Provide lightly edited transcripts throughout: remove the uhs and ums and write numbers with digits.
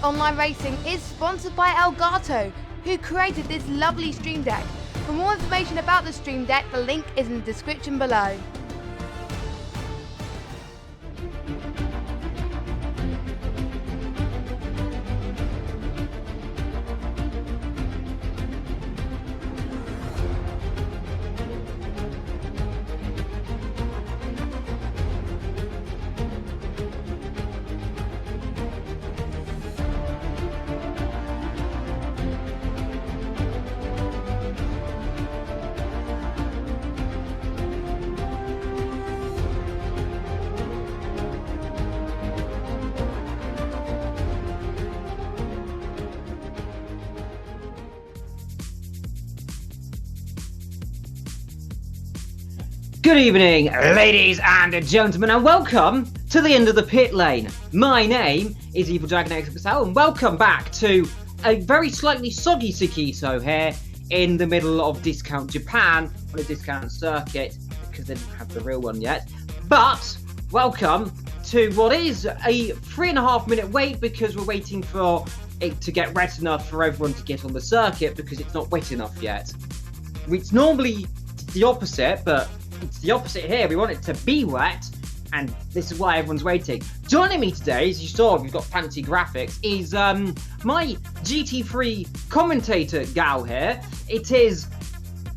Online Racing is sponsored by Elgato, who created this lovely Stream Deck. For more information about the Stream Deck, the link is in the description below. Good evening, ladies and gentlemen, and welcome to the end of the pit lane. My name is evildragonxxl, and welcome back to a very slightly soggy Sakitto here in the middle of Discount Japan on a discount circuit because they didn't have the real one yet. But welcome to what is a 3.5 minute wait because we're waiting for it to get wet enough for everyone to get on the circuit because it's not wet enough yet. It's normally the opposite, but it's the opposite here. We want it to be wet, and this is why everyone's waiting. Joining me today, as you saw, we've got fancy graphics, is my GT3 commentator gal here. It is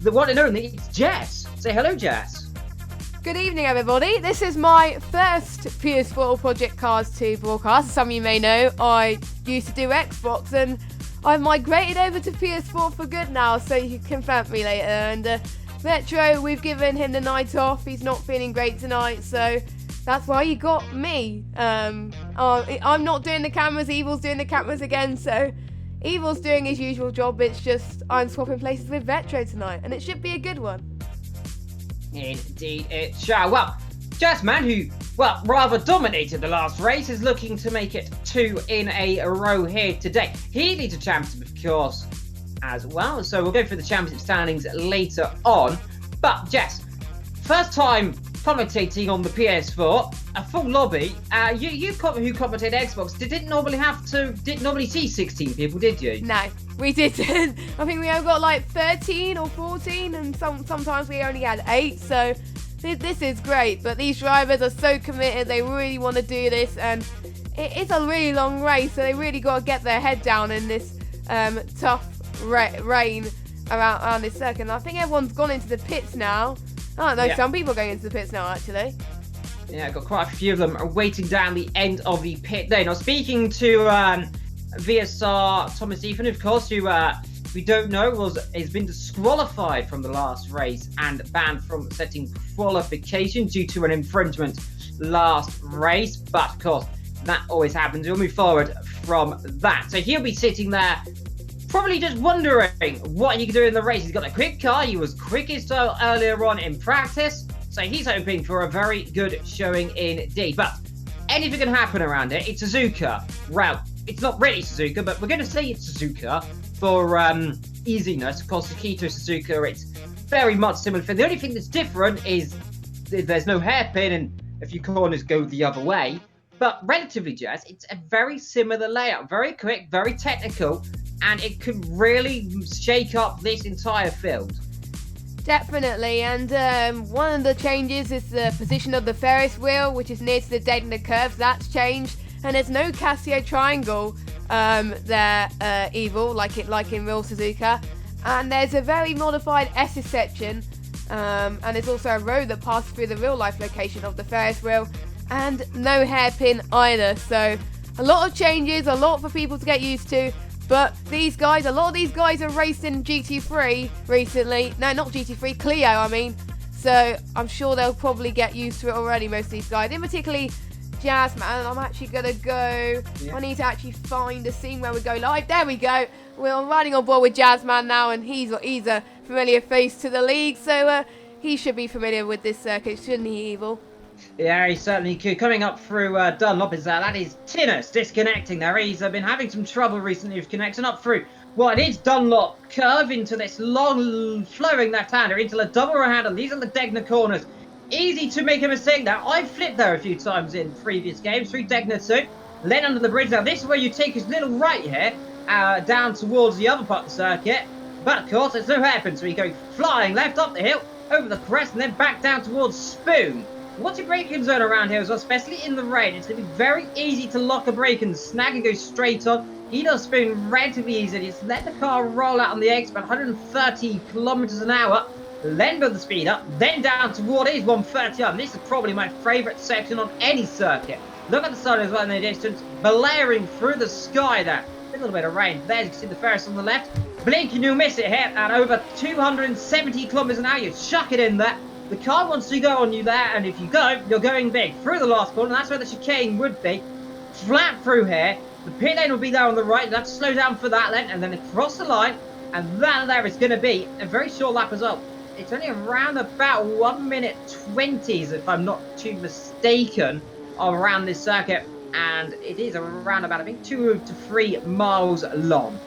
the one and only, it's Jess. Say hello, Jess. Good evening, everybody. This is my first PS4 Project Cars 2 broadcast. As some of you may know, I used to do Xbox, and I've migrated over to PS4 for good now, so you can confirm me later. And Metro, we've given him the night off. He's not feeling great tonight, so that's why you got me. I'm not doing the cameras, Evil's doing the cameras again, so Evil's doing his usual job. It's just I'm swapping places with Metro tonight, and it should be a good one. Indeed it shall. Well, Jess, man, who, well, rather dominated the last race, is looking to make it 2 in a row here today. He leads a championship, of course, as well, so we'll go through the championship standings later on. But Jess, first time commentating on the PS4, a full lobby. You who commentated Xbox didn't normally see 16 people, did you? No, we didn't. I think we only got like 13 or 14, and sometimes we only had 8. So this is great. But these drivers are so committed; they really want to do this, and it's a really long race, so they really got to get their head down in this tough rain around this circuit. And I think everyone's gone into the pits now. I don't know, yeah. Some people are going into the pits now, actually. Yeah, I've got quite a few of them waiting down the end of the pit lane. I was speaking to VSR Thomas Ethan, of course, who we don't know has been disqualified from the last race and banned from setting qualification due to an infringement last race. But of course, that always happens. We'll move forward from that. So he'll be sitting there, probably just wondering what he could do in the race. He's got a quick car. He was quickest earlier on in practice. So he's hoping for a very good showing indeed. But anything can happen around it. It's Suzuka. Well, it's not really Suzuka, but we're going to say it's Suzuka for easiness. Of course, Sakitto Suzuka, it's very much similar. The only thing that's different is there's no hairpin and a few corners go the other way. But relatively, Jess, it's a very similar layout. Very quick, very technical. And it could really shake up this entire field. Definitely, and one of the changes is the position of the Ferris wheel, which is near to the dead end of curves. That's changed, and there's no Casio triangle there, Evil, like in real Suzuka. And there's a very modified S section, and there's also a road that passes through the real life location of the Ferris wheel, and no hairpin either. So a lot of changes, a lot for people to get used to. But these guys, a lot of these guys have raced in GT3 recently. No, not GT3, Clio, I mean. So I'm sure they'll probably get used to it already, most of these guys. In particularly Jazz, man. I'm actually going to go. Yeah. I need to actually find a scene where we go live. There we go. We're riding on board with Jazzman now, and he's a familiar face to the league. So he should be familiar with this circuit, shouldn't he, Evil? Yeah, he certainly could. Coming up through Dunlop is that is Tinnis disconnecting there. He's been having some trouble recently with connecting up through what is Dunlop curve into this long flowing left-hander into the double right-hander. These are the Degner corners. Easy to make a mistake there. I've flipped there a few times in previous games through Degner too. Then under the bridge. Now this is where you take his little right here, down towards the other part of the circuit. But of course, there's no hairpin, so he goes flying left up the hill, over the crest, and then back down towards Spoon. What's your braking zone around here as well, especially in the rain? It's going to be very easy to lock a brake and snag and go straight on. He does Spoon relatively easily. Just let the car roll out on the exit, about 130 kilometers an hour. Then build the speed up, then down toward his 130 up. And this is probably my favourite section on any circuit. Look at the sun as well in the distance, blaring through the sky there. A little bit of rain. There you can see the Ferris on the left. Blink and you'll miss it here at over 270 kilometers an hour. You chuck it in there. The car wants to go on you there, and if you go, you're going big. Through the last corner, and that's where the chicane would be. Flat through here. The pit lane will be there on the right. You'll have to slow down for that then, and then across the line. And that there is going to be a very short lap as well. It's only around about 1 minute 20s, if I'm not too mistaken, around this circuit. And it is around about, I think, 2 to 3 miles long.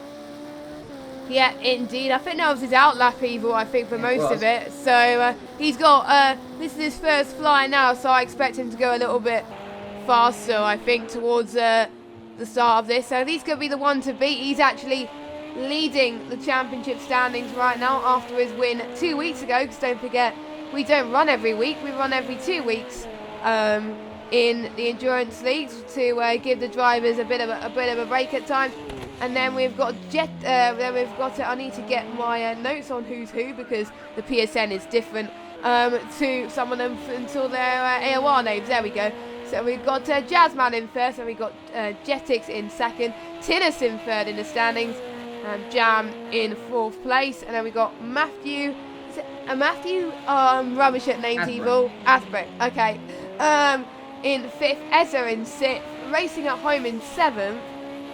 Yeah, indeed. I think that was his out lap, Evil, I think, for most of it. So he's got, this is his first fly now, so I expect him to go a little bit faster, I think, towards the start of this. So he's going to be the one to beat. He's actually leading the championship standings right now after his win 2 weeks ago, because don't forget, we don't run every week, we run every 2 weeks in the endurance leagues to give the drivers a bit of a break at times. And then we've got I need to get my notes on who's who, because the PSN is different to some of them until their AOR names. There we go. So we've got Jazzman in first, and we've got Jetix in second, Tinnis in third in the standings, and Jam in fourth place. And then we've got Matthew, Matthew rubbish at names, Evil. Asprey, okay. In fifth, Ezra in sixth, Racing at Home in seventh,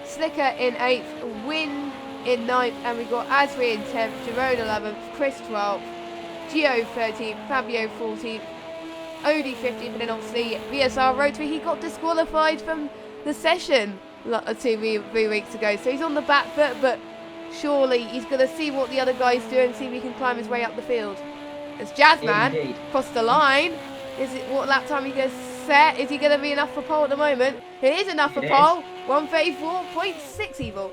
Slicker in 8th, Win in 9th, and we've got Asri in 10th, Jerome 11th, Chris 12th, Gio 13th, Fabio 14th, Odie 15th, and then obviously VSR Rotary. He got disqualified from the session 3 weeks ago, so he's on the back foot, but surely he's going to see what the other guys do and see if he can climb his way up the field. It's Jazzman across the line. Is it what lap time he goes set? Is he going to be enough for pole at the moment? It is enough for pole. 134.6 Evil.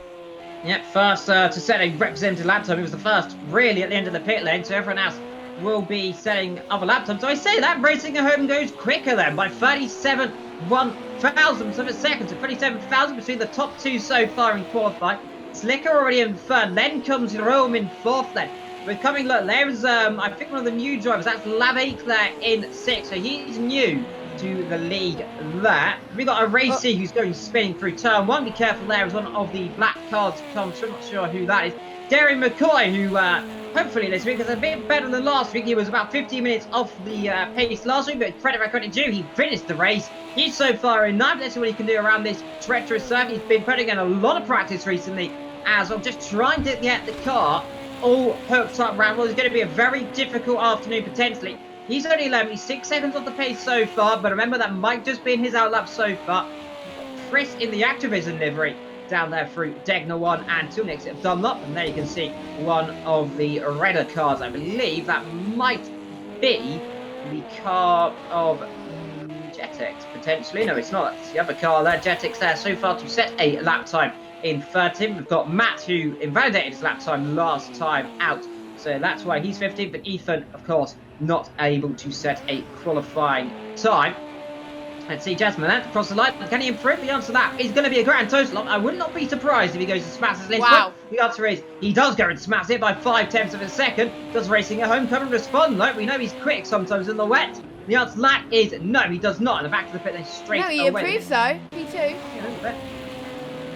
Yep, first to set a representative lap time. It was the first really at the end of the pit lane, so everyone else will be setting other lap times. So I say that Racing at Home goes quicker then by 37 thousandths of a second. So 37,000 between the top two so far in qualifying. Slicker already in third, then comes Jerome in fourth then. We're coming, look, there's I think one of the new drivers, that's Lab8 there in sixth, so he's new to the league there. We got a Racy who's going spinning through turn one. Be careful there as one of the black cards comes through. I'm not sure who that is. Derry McCoy, who hopefully this week is a bit better than last week. He was about 15 minutes off the pace last week, but credit where credit due, he finished the race. He's so far in ninth. Let's see what he can do around this treacherous circuit. He's been putting in a lot of practice recently as I'm just trying to get the car all hooked up around. Well, it's going to be a very difficult afternoon potentially. He's only 6 seconds off the pace so far, but remember that might just be in his outlap so far. Chris in the Activision livery down there through Degner 1 and 2 next at Dunlop, and there you can see one of the redder cars. I believe that might be the car of Jetix potentially. No, it's not. It's the other car there. Jetix there so far to set a lap time in 13th. We've got Matt, who invalidated his lap time last time out, so that's why he's 15th. But Ethan, of course, not able to set a qualifying time. Let's see, Jasmine across the line. Can he improve? The answer to that is going to be a grand total. I would not be surprised if he goes to smash his list. Wow. The answer is he does go and smash it by 0.5 of a second. Does Racing at Home come and respond? No, we know he's quick sometimes in the wet. The answer to that is no, he does not. In the back of the pit, then straight away. No, he improves though. Me too.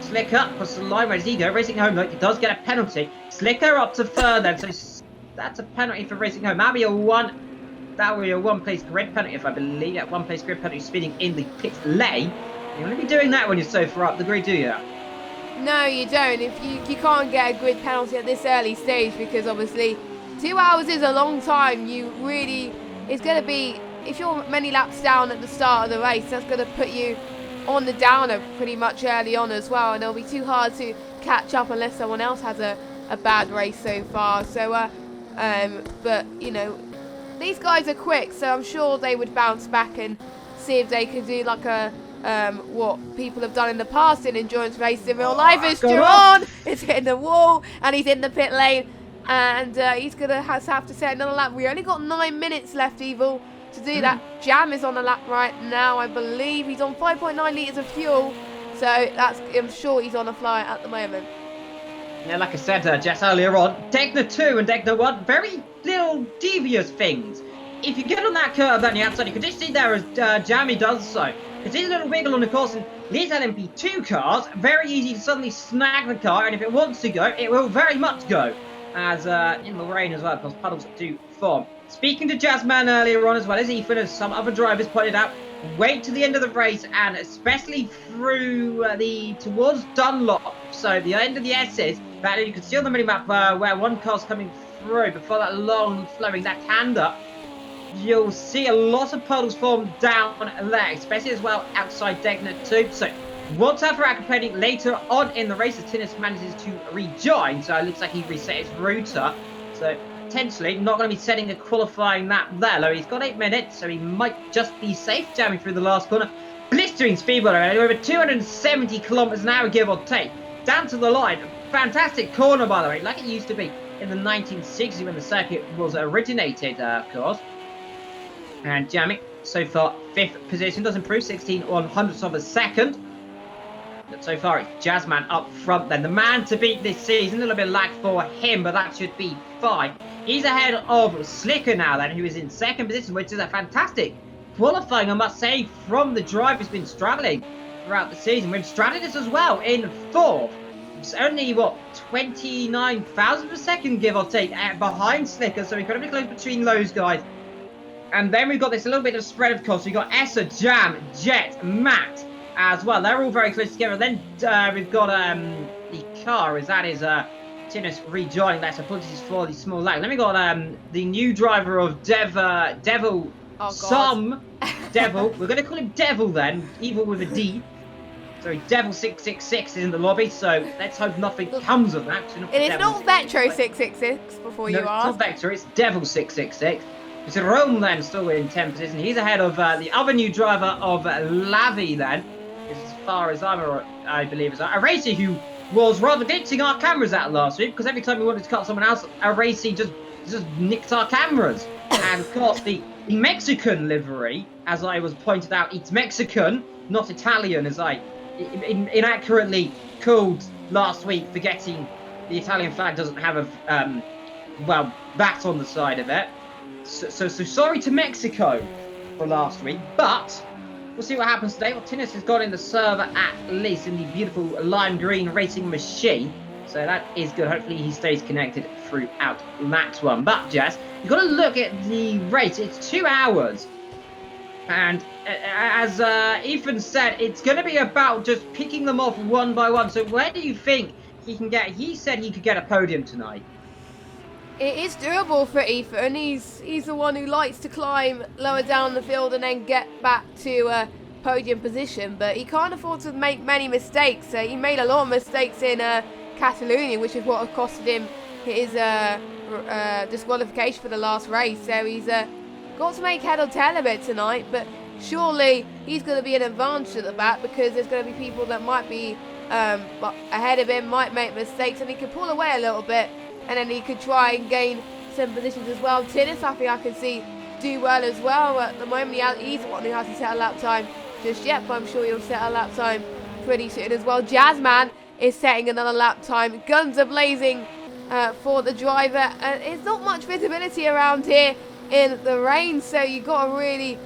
Slicker across the line. Where does he go? Racing at Home, look, he does get a penalty. Slicker up to third then, so that's a penalty for Racing Home. That'll be a one-place grid penalty, if I believe. Yeah, one-place grid penalty speeding in the pit lane. You want to be doing that when you're so far up the grid, do you? No, you don't. If you can't get a grid penalty at this early stage, because obviously 2 hours is a long time. It's going to be, if you're many laps down at the start of the race, that's going to put you on the downer pretty much early on as well, and it'll be too hard to catch up unless someone else has a bad race so far. So but you know, these guys are quick, so I'm sure they would bounce back and see if they could do like a what people have done in the past in endurance races in real life. Is Go Jerron is hitting the wall and he's in the pit lane, and he's gonna have to set another lap. We only got 9 minutes left, Evil, to do that. Jam is on the lap right now, I believe. He's on 5.9 litres of fuel, so I'm sure he's on a flyer at the moment. Yeah, like I said, Jess, earlier on, Degner 2 and Degner 1, very little devious things. If you get on that curve on the outside, you can just see there as Jamie does so. It's a little wiggle on the course, and these LMP2 cars, very easy to suddenly snag the car, and if it wants to go, it will very much go. As in the rain as well, because puddles do form. Speaking to Jazzman earlier on as well, as Ethan, as some other drivers pointed out, wait to the end of the race, and especially through towards Dunlop, so the end of the S's, that you can see on the minimap where one car's coming through before that long flowing left-hand up. You'll see a lot of puddles form down there, especially as well outside Degner 2. So, what's up for complaining later on in the race as Tinnis manages to rejoin. So, it looks like he reset his router. So, potentially not going to be setting a qualifying lap there. Though he's got 8 minutes, so he might just be safe jamming through the last corner. Blistering speed over 270 kilometers an hour, give or take. Down to the line. Fantastic corner, by the way, like it used to be in the 1960s when the circuit was originated, of course. And jamming so far 5th position, does improve 16/100ths of a second. But so far it's Jazzman up front then, the man to beat this season. A little bit of lag for him, but that should be fine. He's ahead of Slicker now then, who is in 2nd position, which is a fantastic qualifying, I must say, from the driver who's been struggling throughout the season. We've strategist as well in 4th. It's only, what, 29 thousandths of a second, give or take, behind Slicker, so incredibly close between those guys. And then we've got this little bit of spread, of course. We've got Essa, Jam, Jet, Matt as well. They're all very close together. Then we've got the car, as that is Tinnis rejoining that. So apologies for the small lag. Then we got the new driver of Devil. Oh, Devil. We're going to call him Devil then, evil with a D. So Devil 666 is in the lobby, so let's hope nothing comes of that. It is not Vectro 666 before you ask. It's not Vector, it's Devil 666. It's Rome then, still in 10th position. He's ahead of the other new driver of Lavi then, as far as I believe, is a racer who was rather ditching our cameras out last week, because every time we wanted to cut someone else, a racer just nicked our cameras. And of course, the Mexican livery, as I was pointed out, it's Mexican, not Italian, as I inaccurately called last week, forgetting the Italian flag doesn't have a, that on the side of it. So sorry to Mexico for last week, but we'll see what happens today. Well, Tinnis has got in the server at least in the beautiful lime green racing machine, so that is good. Hopefully he stays connected throughout that one. But Jess, you've got to look at the race. It's 2 hours, and as Ethan said, it's going to be about just picking them off one by one. So where do you think he can get? He said he could get a podium tonight. It is doable for Ethan. He's the one who likes to climb lower down the field and then get back to podium position, but he can't afford to make many mistakes. He made a lot of mistakes in Catalonia, which is what costed him his disqualification for the last race. So he's got to make head or tail of it tonight, but surely he's going to be an advantage at the back, because there's going to be people that might be ahead of him, might make mistakes, and he can pull away a little bit, and then he could try and gain some positions as well. Tinnis, I think I can see, do well as well. At the moment, he's the one who hasn't set a lap time just yet, but I'm sure he'll set a lap time pretty soon as well. Jazzman is setting another lap time. Guns are blazing for the driver. There's not much visibility around here in the rain, so you've got to really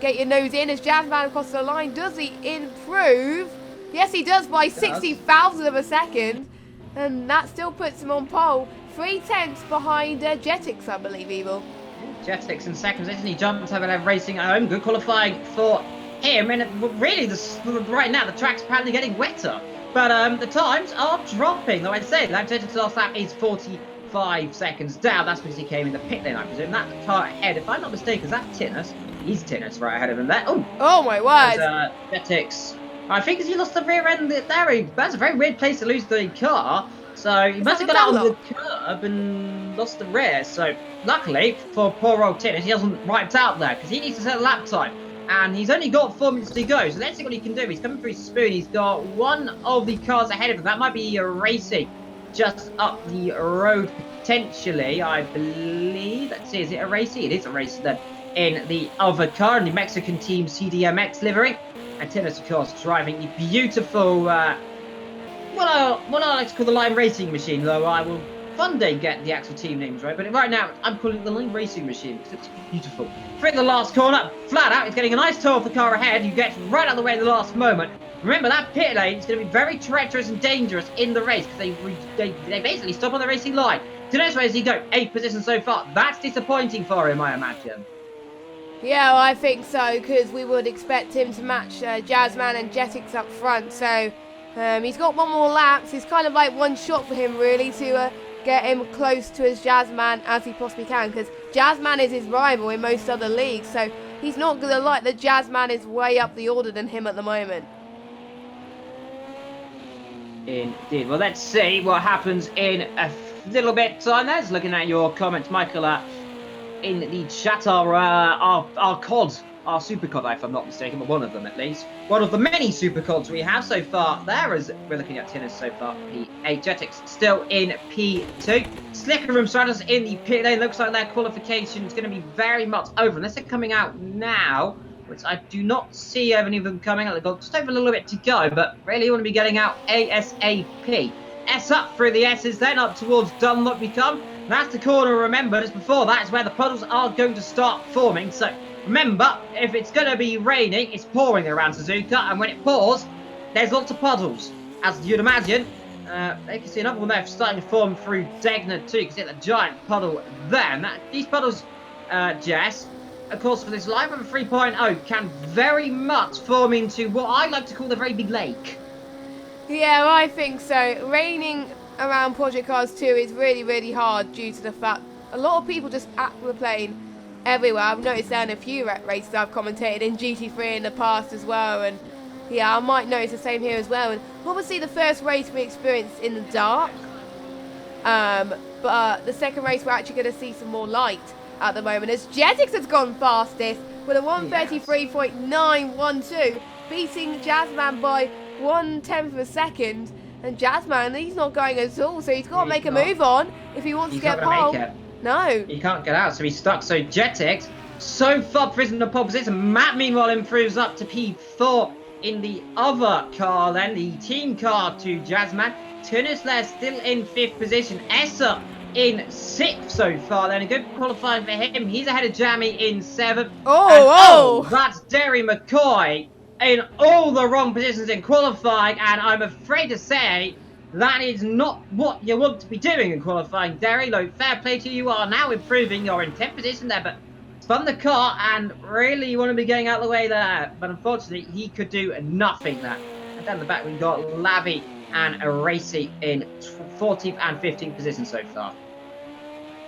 get your nose in. As Jazzman across the line, does he improve? Yes, he does, by 60,000 of a second. And that still puts him on pole. 3/10 behind Jetix, I believe, Evil. Jetix in 2nd position. He jumped over there racing at home. Good qualifying for him. And really, right now, the track's apparently getting wetter. But the times are dropping. Though I'd say that Jetix's last lap is 45 seconds down. That's because he came in the pit lane, I presume. That car ahead, if I'm not mistaken, is that Tinnis? He's Tinnis right ahead of him there. Oh my word. Jetix. I think he lost the rear end there. That's a very weird place to lose the car. So he must have got out on the curb and lost the rear. So luckily for poor old Tinnis, he hasn't wiped out there, because he needs to set a lap time And he's only got 4 minutes to go, so let's see what he can do. He's coming through Spoon. He's got one of the cars ahead of him. That might be racing just up the road, potentially, I believe. Let's see, is it a racing? It is a racing then. In the other car, in the Mexican team CDMX livery. And Tinnis, of course, driving the beautiful, what I like to call the Line Racing Machine, though I will one day get the actual team names right. But right now, I'm calling it the Line Racing Machine because it's beautiful. Through the last corner, flat out, he's getting a nice tow off the car ahead. You get right out of the way at the last moment. Remember, that pit lane is going to be very treacherous and dangerous in the race because they basically stop on the racing line. Today's race, he go 8th position so far. That's disappointing for him, I imagine. Yeah, well, I think so, because we would expect him to match Jazzman and Jetix up front. So he's got one more lap. So it's kind of like one shot for him, really, to get him close to his Jazzman as he possibly can, because Jazzman is his rival in most other leagues. So he's not going to like that Jazzman is way up the order than him at the moment. Indeed. Well, let's see what happens in a little bit time. There's looking at your comments, Michael, in the chat. Our COD, our Super COD, if I'm not mistaken, but one of them at least. One of the many Super CODs we have so far there, as we're looking at Tinnis so far, P8. Jetix still in P2. Slicker Room Stratus in the pit lane. Looks like their qualification is going to be very much over, unless they're coming out now, which I do not see any of them coming out. They've got just over a little bit to go, but really want to be getting out ASAP. S up through the S's, then up towards Dunlop we come. That's the corner, remember, just before that is where the puddles are going to start forming. So remember, if it's going to be raining, it's pouring around Suzuka, and when it pours, there's lots of puddles. As you'd imagine, they can see another one there starting to form through Degner too. You can see that giant puddle there. And these puddles, Jess, of course, for this live run 3.0 can very much form into what I like to call the very big lake. Yeah, well, I think so. Raining around Project Cars 2 is really, really hard due to the fact a lot of people just aquaplane everywhere. I've noticed that in a few races I've commentated in GT3 in the past as well, and yeah, I might notice the same here as well. And obviously the first race we experienced in the dark, but the second race we're actually going to see some more light at the moment, as Jetix has gone fastest with a 133.912, beating Jazzman by 1/10 of a second. And Jazzman, he's not going at all, so he's got to make a move on if he wants to get pole. No. He can't get out, so he's stuck. So Jetix, so far prison the pole position. Matt, meanwhile, improves up to P4 in the other car then, the team car to Jazzman. Tunisler still in 5th position. Esser in 6th so far then. A good qualifying for him. He's ahead of Jamie in 7th. Oh, that's Derry McCoy in all the wrong positions in qualifying, and I'm afraid to say that is not what you want to be doing in qualifying, Derry. Look, fair play to you. You are now improving. You're in 10th position there, but spun the car, and really you want to be getting out of the way there. But unfortunately, he could do nothing there. And down the back, we've got Lavi and Racy in 14th and 15th position so far.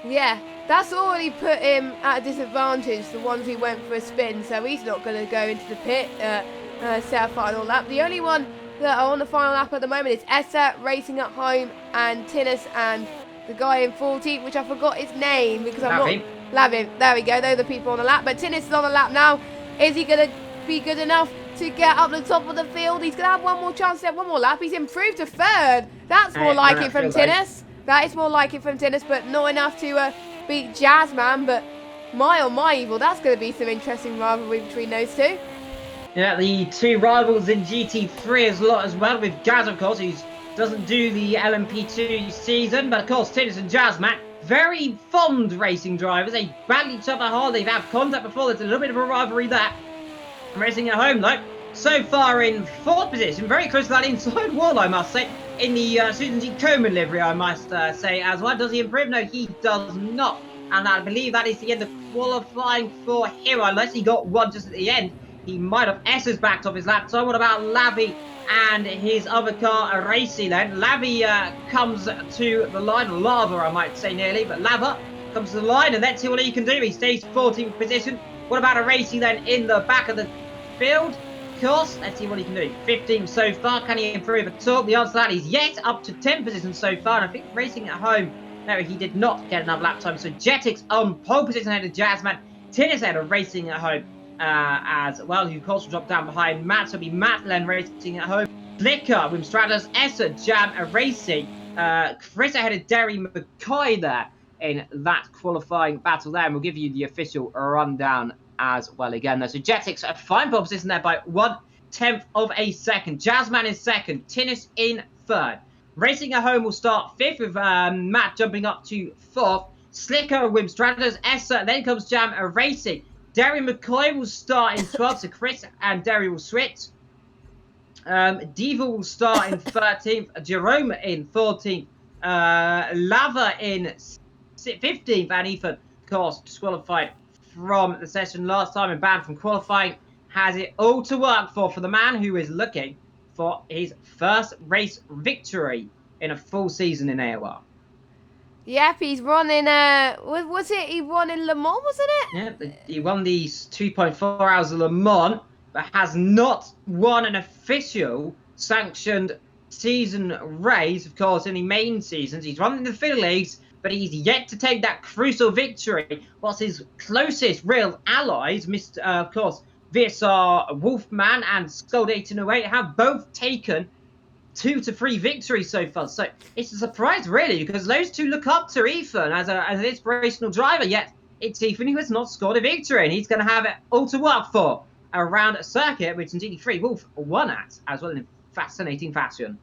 Yeah, that's already put him at a disadvantage, the ones who went for a spin, so he's not going to go into the pit, set a final lap. The only one that are on the final lap at the moment is Essa racing at home, and Tinnis and the guy in 14th, which I forgot his name because I'm not... Lavin. There we go, they're the people on the lap, but Tinnis is on the lap now. Is he going to be good enough to get up the top of the field? He's going to have one more chance to have one more lap. He's improved to 3rd. That's more like it from Tinnis. That is more like it from Tinnis, but not enough to beat Jazzman. But my oh my evil, that's going to be some interesting rivalry between those two. Yeah, the two rivals in GT3 as well, with Jazz, of course, who doesn't do the LMP2 season, but of course Tinnis and Jazzman, very fond racing drivers. They battle each other hard. They've had contact before. There's a little bit of a rivalry there. Racing at home, though, so far in 4th position, very close to that inside wall, I must say. In the Susan G. Coleman livery, I must say as well. Does he improve? No, he does not. And I believe that is the end of qualifying for him, unless he got one just at the end. He might have S's backed off his lap. So what about Lavi and his other car, Racy then? Lavi comes to the line. Lava, I might say nearly, but Lava comes to the line, and let's see what he can do. He stays 14th position. What about a Racy then in the back of the field? Of course, let's see what he can do. 15th so far. Can he improve at all? The answer to that is yes, up to 10th position so far. And I think racing at home, no, he did not get enough lap time. So Jetix on pole position ahead of Jazzman. Tinnis ahead of Racing at home. as well, who of course will drop down behind Matt. So it'll be Matt then racing at home. Slicker with Stratus, Essa, Jam, and Racing. Chris ahead of Derry McCoy there in that qualifying battle there. And we'll give you the official rundown as well again. So Jetix, a fine pole position there by 1/10 of a second. Jazzman in second. Tinnis in third. Racing at home will start fifth with Matt jumping up to fourth. Slicker with Stratus, Essa, then comes Jam and Racing. Derry McCoy will start in 12th, so Chris and Derry will switch. Diva will start in 13th, Jerome in 14th, Lava in 15th, and Ethan, of course, disqualified from the session last time and banned from qualifying. Has it all to work for the man who is looking for his first race victory in a full season in AOR. Yep, he's running, was it, he won in Le Mans, wasn't it? Yeah, he won these 2.4 hours of Le Mans, but has not won an official sanctioned season race, of course, in the main seasons. He's run in the field leagues, but he's yet to take that crucial victory. Whilst his closest real allies, Mr. Of course, VSR Wolfman and Scold 1808, have both taken 2 to 3 victories so far. So it's a surprise, really, because those two look up to Ethan as an inspirational driver, yet it's Ethan who has not scored a victory, and he's going to have it all to work for around a circuit, which in GT3 Wolf won at, as well in fascinating fashion.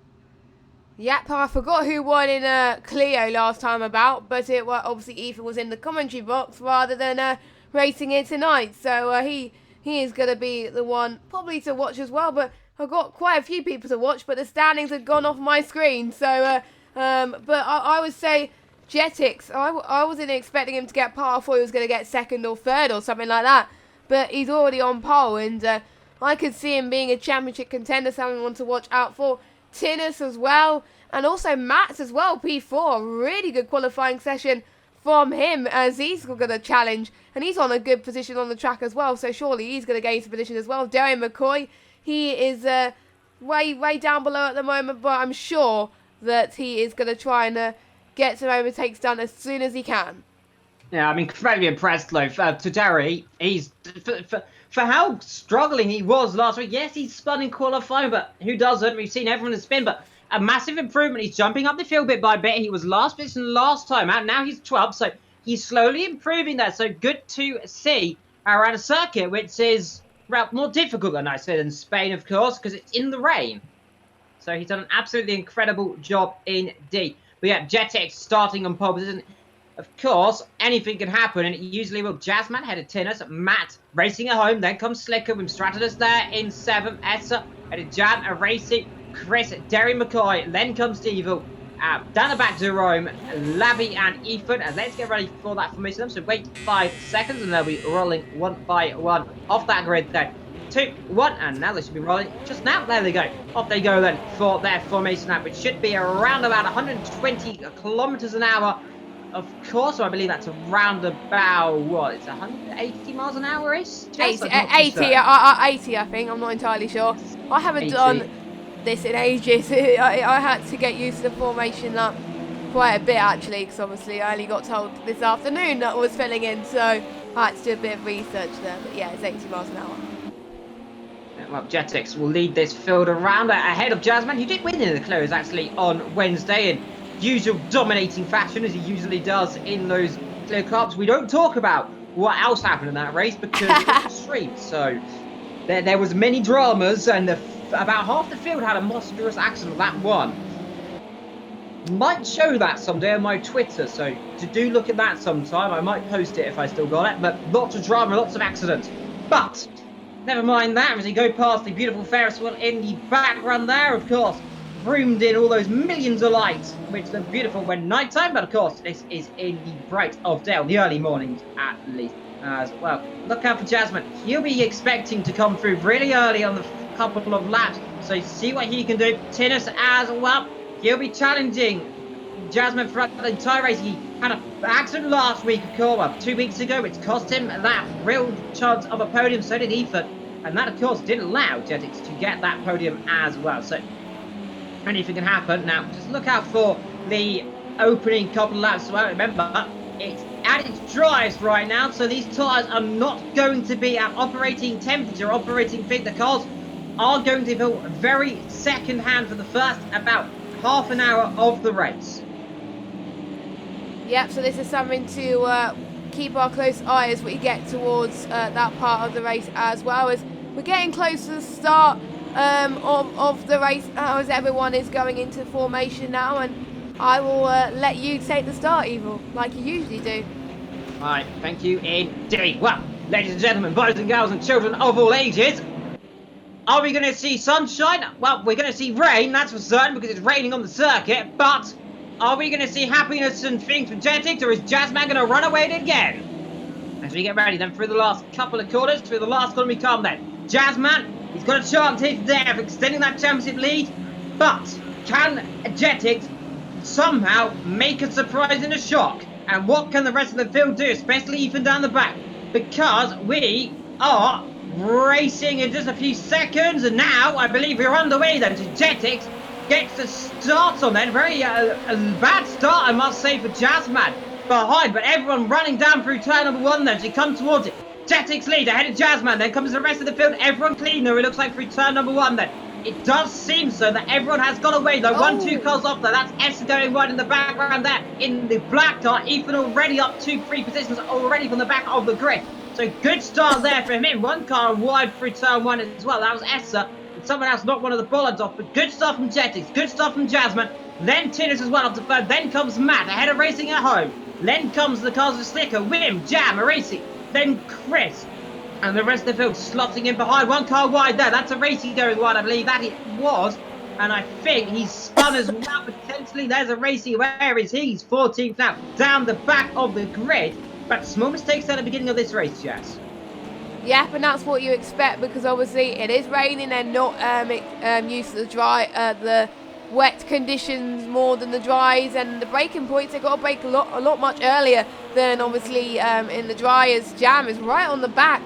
Yep, I forgot who won in Clio last time about, but it was obviously Ethan was in the commentary box rather than racing it tonight, so he is going to be the one probably to watch as well. But I've got quite a few people to watch, but the standings have gone off my screen, so but I would say Jetix, I wasn't expecting him to get par. I thought he was going to get second or third or something like that, but he's already on pole, and I could see him being a championship contender, someone to watch out for. Tinnis as well, and also Matt's as well, P4, really good qualifying session from him, as he's going to challenge, and he's on a good position on the track as well, so surely he's going to gain some position as well. Derry McCoy, he is way down below at the moment, but I'm sure that he is going to try and get some overtakes done as soon as he can. Yeah, I'm incredibly impressed, though, to Derry. He's, for how struggling he was last week, yes, he's spun in qualifying, but who doesn't? We've seen everyone spin, but a massive improvement. He's jumping up the field bit by bit. He was last position last time out. Now he's 12th, so he's slowly improving there. So good to see around a circuit, which is more difficult than I said in Spain, of course, because it's in the rain. So he's done an absolutely incredible job indeed. But yeah, Jetix starting on pole position. Of course, anything can happen, and it usually will. Jazzman headed Tinnis, Matt racing at home, then comes Slicker with Stratus there in 7th, Essa headed Jam and Racing, Chris, Derry McCoy, then comes Devil, down the back Jerome, Labby and Ethan, and let's get ready for that formation. So wait 5 seconds, and they'll be rolling one by one off that grid there. 2, 1, and now they should be rolling just now. There they go. Off they go then for their formation lap, which should be around about 120 kilometers an hour. Of course, I believe that's around about, what, it's 180 miles an hour-ish? 80, I think. I'm not entirely sure. I haven't 80. done this in ages. I had to get used to the formation lap quite a bit, actually, because obviously I only got told this afternoon that I was filling in, so I had to do a bit of research there. But yeah, it's 80 miles an hour. Well, Jetix will lead this field around ahead of Jazzman, who did win in the close, actually, on Wednesday, in usual dominating fashion, as he usually does in those clear cups. We don't talk about what else happened in that race because it was streamed, so there was many dramas, and about half the field had a monstrous accident. That one might show that someday on my Twitter, so do look at that sometime. I might post it if I still got it, but lots of drama, lots of accidents. But never mind that, as we go past the beautiful Ferris wheel in the background there, of course, roomed in all those millions of lights, which look beautiful when nighttime, but of course this is in the bright of day, the early mornings at least as well. Look out for Jasmine. He'll be expecting to come through really early on the couple of laps, so see what he can do. Tinnis as well. He'll be challenging Jasmine throughout the entire race. He had an accident last week, of course, well, 2 weeks ago, which cost him that real chance of a podium. So did Ethan, and that of course didn't allow Jetix to get that podium as well. So anything can happen. Now just look out for the opening couple of laps as well. Remember, it's at its driest right now, so these tyres are not going to be at operating temperature, operating fit. The cars are going to feel very second-hand for the first about half an hour of the race. Yep, so this is something to keep our close eye as we get towards that part of the race, as well as we're getting close to the start of the race as everyone is going into formation now, and I will let you take the start, Evil, like you usually do. Alright, thank you indeed. Well, ladies and gentlemen, boys and girls and children of all ages, are we going to see sunshine? Well, we're going to see rain, that's for certain, because it's raining on the circuit, but are we going to see happiness and things for Jetix, or is Jazzman going to run away again? As we get ready then through the last couple of corners, through the last corner we come then. Jazzman, he's got a chance here today of extending that championship lead, but can Jetix somehow make a surprise and a shock? And what can the rest of the field do, especially Ethan down the back? Because we are racing in just a few seconds, and now I believe we're underway then to Jetix gets the start on then. Very a bad start, I must say, for Jazzman behind, but everyone running down through turn number 1 then as he comes towards it. Jetix lead ahead of Jazzman, then comes the rest of the field, everyone clean though, it looks like through turn number 1 then. It does seem so that everyone has got away though. 1-2 cars off there. That's Esther going wide in the background there in the black car. Ethan already up 2-3 positions already from the back of the grid. So good start there for him. 1 car wide through turn 1 as well. That was Esther. And someone else knocked one of the bollards off. But good stuff from Jetix. Good stuff from Jasmine. Then Tinnis as well up to third. Then comes Matt ahead of Racing at Home. Then comes the cars of Slicker, Wim, Jam, Racing. Then Chris. And the rest of the field slotting in behind. 1 car wide there. That's a Racing going wide, I believe that it was. And I think he's spun as well, potentially. There's a Racing. Where is he? He's 14th now. Down the back of the grid. But small mistakes at the beginning of this race, Jess. Yeah, and that's what you expect, because obviously it is raining and not used to the wet conditions more than the dries, and the braking points, they've got to brake a lot much earlier than obviously in the dry, as Jam is right on the back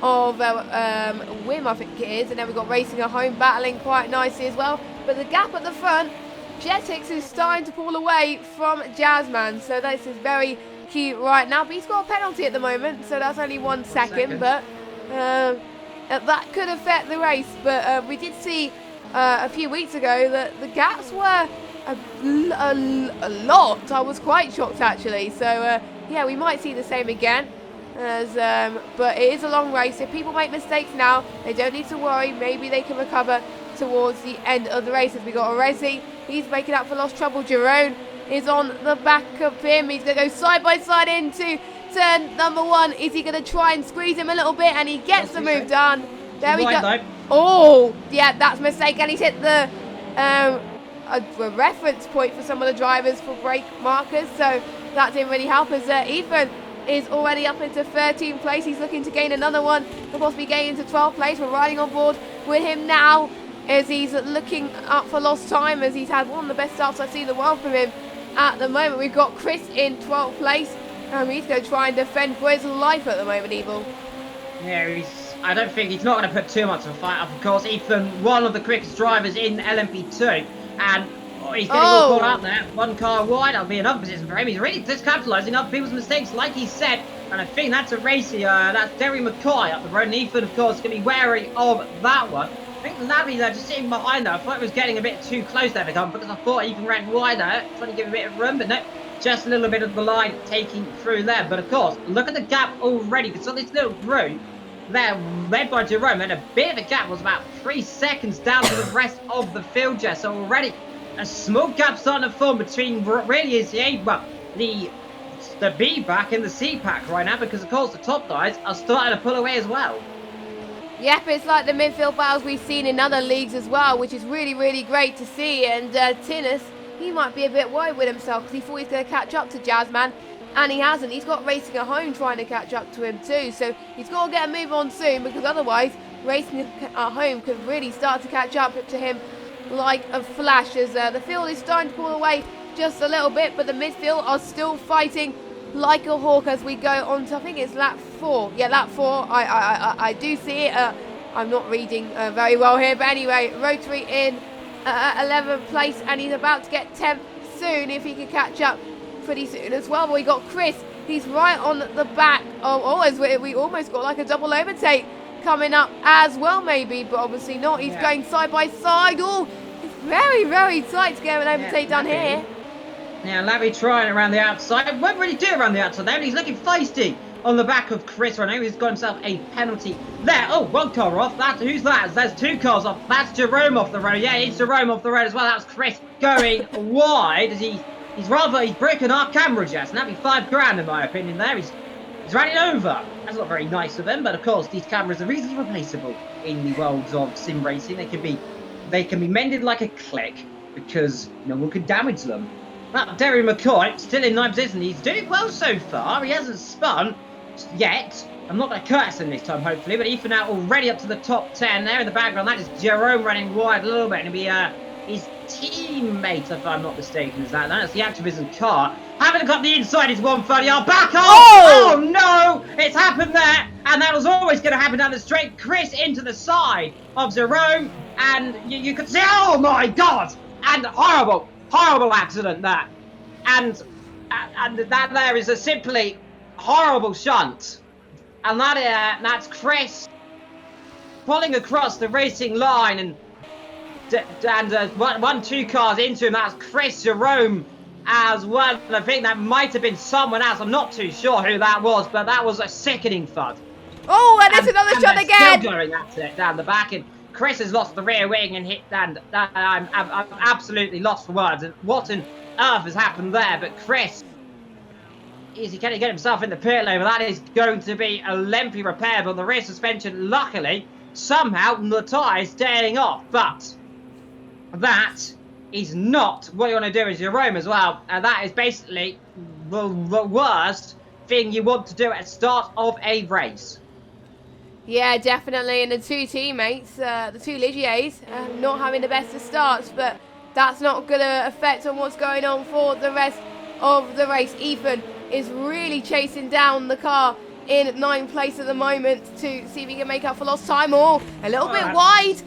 of Wim, I think it is, and then we've got Racing at Home battling quite nicely as well. But the gap at the front, Jetix is starting to pull away from Jazzman, so this is very key right now. But he's got a penalty at the moment, so that's only 1 second, but that could affect the race. But we did see a few weeks ago that the gaps were a lot. I was quite shocked actually. So yeah, we might see the same again. But it is a long race. If people make mistakes now, they don't need to worry. Maybe they can recover towards the end of the race. As we got Oresi, he's making up for lost trouble. Jerome is on the back of him. He's going to go side by side into turn number 1. Is he going to try and squeeze him a little bit? And he gets the move done. There we go. Oh, yeah, that's a mistake. And he's hit the a reference point for some of the drivers for brake markers. So that didn't really help us. Ethan is already up into 13th place. He's looking to gain another one. He'll possibly gain into 12th place. We're riding on board with him now as he's looking up for lost time, as he's had one of the best starts I've seen in the world from him at the moment. We've got Chris in 12th place. He's going to try and defend for his life at the moment, Evil. Yeah, I don't think he's not going to put too much of a fight up. Of course, Ethan, one of the quickest drivers in LMP2, and he's getting all caught out there. 1 car wide, that'll be another position for him. He's really just capitalising other people's mistakes, like he said, and I think that's a racy. That's Derry McCoy up the road, and Ethan, of course, is going to be wary of that one. I think Labby there just sitting behind there. I thought it was getting a bit too close there to come, because I thought Ethan ran wide there, trying to give a bit of room, but no, just a little bit of the line taking through there. But of course, look at the gap already, because on this little group there, led by Jerome, and a bit of a gap, was about 3 seconds down to the rest of the field, Jess. So already a small gap starting to form between what really is the B pack and the C pack right now, because of course the top guys are starting to pull away as well. Yep, it's like the midfield battles we've seen in other leagues as well, which is really, really great to see. And Tinnis, he might be a bit worried with himself, because he thought he was going to catch up to Jazzman, and he hasn't. He's got Racing at Home trying to catch up to him too, so he's got to get a move on soon, because otherwise Racing at Home could really start to catch up to him like a flash, as the field is starting to pull away just a little bit, but the midfield are still fighting like a hawk as we go on to, I think it's lap 4. Yeah, lap 4. I do see it. I'm not reading very well here, but anyway, Rotary in 11th place, and he's about to get 10th soon if he can catch up pretty soon as well. But we got Chris He's right on the back of, oh, as we almost got like a double overtake coming up as well, maybe, but obviously not. He's going side by side. Oh, it's very, very tight to get an overtake done here. Now, Larry trying around the outside. Won't really do around the outside there. He's looking feisty on the back of Chris right now. He's got himself a penalty there. Oh, one car off. Who's that? There's 2 cars off. That's Jerome off the road. Yeah, it's Jerome off the road as well. That's Chris going wide as he's breaking our camera, Jess. And that'd be $5 in my opinion there. He's running over. That's not very nice of him, but of course these cameras are easily replaceable in the world of sim racing. They can be mended like a click because no one could damage them. Well, Derry McCoy still in 9th position. He's doing well so far. He hasn't spun yet. I'm not going to curse him this time, hopefully, but Ethan out already up to the top 10 there in the background. That is Jerome running wide a little bit. And it'll be his teammate, if I'm not mistaken, is that? That's the Activision car. Having got the inside is 130. Back off! Oh no! It's happened there, and that was always going to happen down the straight. Chris into the side of Jerome, and you could see, oh my god! And horrible accident there. And that there is a simply horrible shunt. And that's Chris pulling across the racing line and 2 cars into him. That's Chris Jerome as well. And I think that might have been someone else. I'm not too sure who that was, but that was a sickening thud. Oh, and it's another shot again. Still going at it down the back, and Chris has lost the rear wing and hit. And I'm absolutely lost for words. And what on earth has happened there? But Chris, is he going to get himself in the pit lane? That is going to be a lengthy repair on the rear suspension. Luckily, somehow the tyre is staying off, but that is not what you want to do as Jerome as well. And that is basically the worst thing you want to do at the start of a race. Yeah, definitely. And the 2 teammates, the 2 Ligiers, not having the best of starts, but that's not going to affect on what's going on for the rest of the race. Ethan is really chasing down the car in 9th place at the moment to see if he can make up for lost time. Or a little bit wide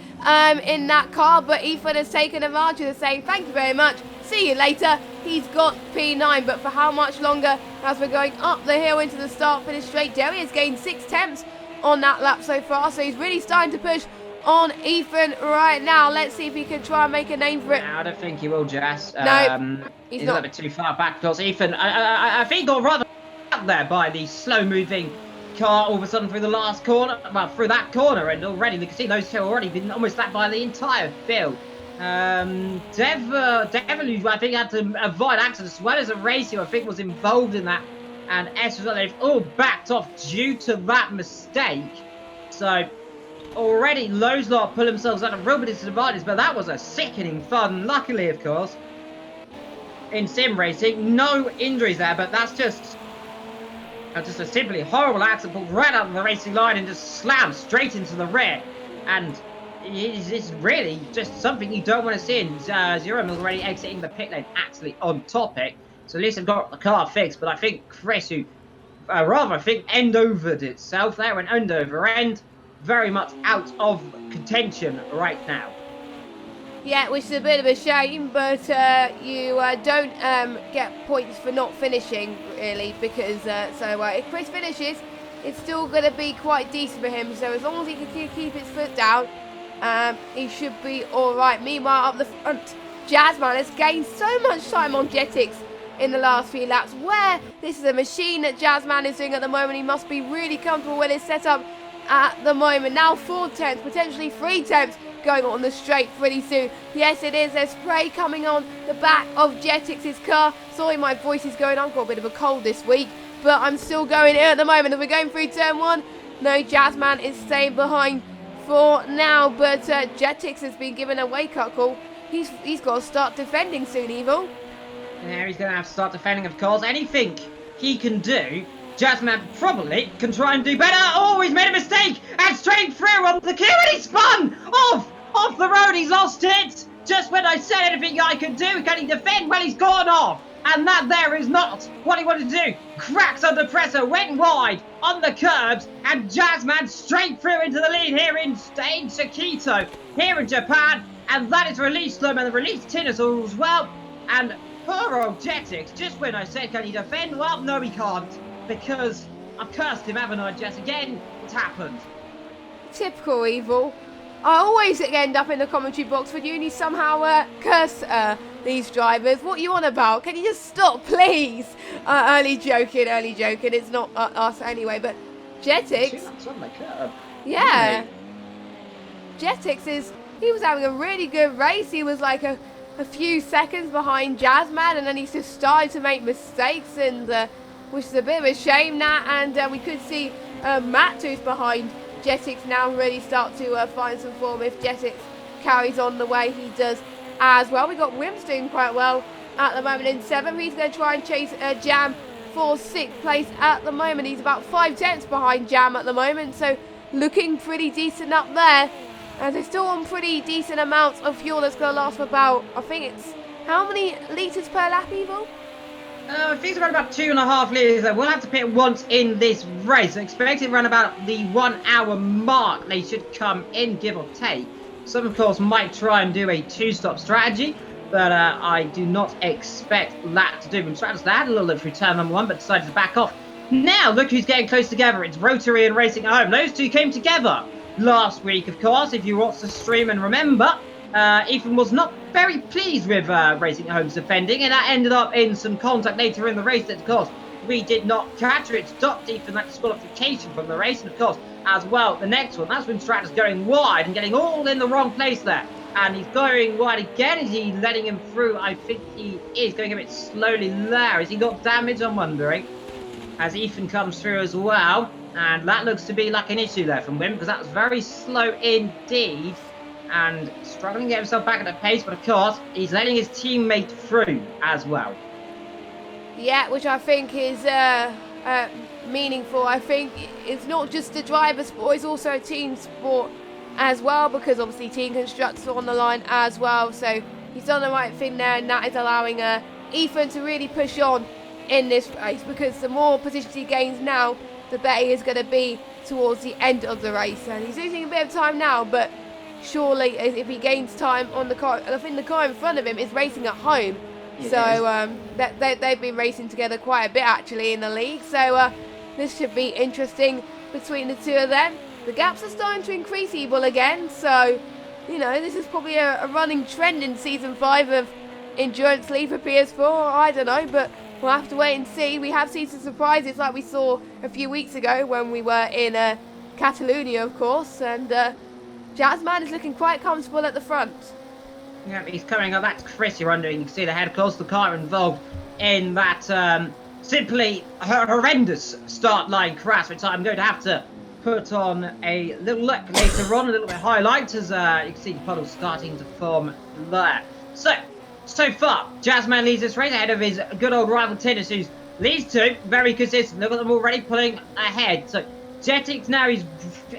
in that car, but Ethan has taken advantage of saying thank you very much, see you later. He's got P9, but for how much longer as we're going up the hill into the start finish straight? Derry has gained 6 tenths on that lap so far, so he's really starting to push on Ethan right now. Let's see if he can try and make a name for it. No, I don't think he will, Jess. No, he's not. A little bit too far back because Ethan, I think, got rather out there by the slow-moving car all of a sudden through the last corner, well, through that corner, and already we can see those 2 already been almost lapped by the entire field. Devil, who I think had to avoid accidents as well as a racer who I think was involved in that, and S as well, they've all backed off due to that mistake. So already Lowe's lot pull themselves out of real bit of disadvantage, but that was a sickening fun. Luckily, of course, in sim racing, no injuries there, but that's just a simply horrible accident, pulled right out of the racing line and just slammed straight into the rear. And it's really just something you don't want to see. And Jerome is already exiting the pit lane, actually on topic. So at least they've got the car fixed. But I think Chris, who end-overed itself there, went end over end, very much out of contention right now. Yeah, which is a bit of a shame, but you don't get points for not finishing, really, because if Chris finishes, it's still going to be quite decent for him. So as long as he can keep his foot down, he should be all right. Meanwhile, up the front, Jazzman has gained so much time on Jetix in the last few laps, where this is a machine that Jazzman is doing at the moment. He must be really comfortable with his setup at the moment. Now 4 tenths, potentially 3 tenths going on the straight pretty soon. Yes, it is. There's spray coming on the back of Jetix's car. Sorry, my voice is going. I've got a bit of a cold this week, but I'm still going here at the moment. As we're going through turn 1, no, Jazzman is staying behind for now, but Jetix has been given a wake-up call. He's got to start defending soon, Evil. Yeah, he's going to have to start defending, of course. Anything he can do, Jazzman probably can try and do better. Oh, he's made a mistake, and straight through on the queue, and he spun off the road. He's lost it. Just when I said anything I could do, can he defend? Well, he's gone off, and that there is not what he wanted to do. Cracks under pressure, went wide on the curbs, and Jazzman straight through into the lead here in Sakitto, here in Japan, and that is released them and released Tinnitus as well. And poor old Jetix, just when I said can he defend, well, no, he can't. because I've cursed him, haven't I, Jess? Again, it's happened. Typical Evil. I always end up in the commentary box with you and you somehow curse these drivers. What are you on about? Can you just stop, please? Only joking. It's not us anyway, but Jetix. Yeah. Jetix he was having a really good race. He was like a few seconds behind Jazzman, and then he just started to make mistakes, and which is a bit of a shame now. And we could see Matt, who's behind Jetix now, really start to find some form if Jetix carries on the way he does as well. We got Wims doing quite well at the moment in 7th. He's going to try and chase Jam for 6th place at the moment. He's about 5 tenths behind Jam at the moment, so looking pretty decent up there. And they're still on pretty decent amounts of fuel that's going to last for about, I think it's, how many litres per lap, Evil? I think it's around about 2.5 litres. We'll have to pit once in this race. I expect it around about the 1 hour mark. They should come in, give or take. Some, of course, might try and do a 2-stop strategy, but I do not expect that to do them. Stratus, they had a little look through turn number 1, but decided to back off. Now, look who's getting close together. It's Rotary and Racing at Home. Those two came together last week, of course, if you watched the stream and remember. Ethan was not very pleased with Racing at Home's defending, and that ended up in some contact later in the race that, of course, we did not capture. It stopped Ethan that disqualification from the race, and of course, as well, the next one, that's when Stratus going wide and getting all in the wrong place there. And he's going wide again. Is he letting him through? I think he is going a bit slowly there. Has he got damage? I'm wondering. As Ethan comes through as well. And that looks to be like an issue there from Wim, because that was very slow indeed. And struggling to get himself back at the pace, but of course, he's letting his teammate through as well. Yeah, which I think is meaningful. I think it's not just a driver sport, it's also a team sport as well, because obviously team constructors are on the line as well. So he's done the right thing there, and that is allowing Ethan to really push on in this race, because the more positions he gains now, the better he is going to be towards the end of the race. And he's losing a bit of time now, but surely if he gains time on the car, I think the car in front of him is Racing at Home. So they've been racing together quite a bit actually in the league. So this should be interesting between the two of them. The gaps are starting to increase, Evil, again. So, you know, this is probably a running trend in Season 5 of Endurance League for PS4. I don't know, but we'll have to wait and see. We have seen some surprises like we saw a few weeks ago when we were in Catalonia, of course. And Jazzman is looking quite comfortable at the front. Yeah, he's coming up. That's Chris you're under. You can see the head close to the car involved in that simply horrendous start line crash, which I'm going to have to put on a little look later on, a little bit highlight, as you can see the puddle starting to form there. So far, Jazzman leads this race ahead of his good old rival Tinnis, who leads 2, very consistent. Look at them already pulling ahead. So Jetix now, he's,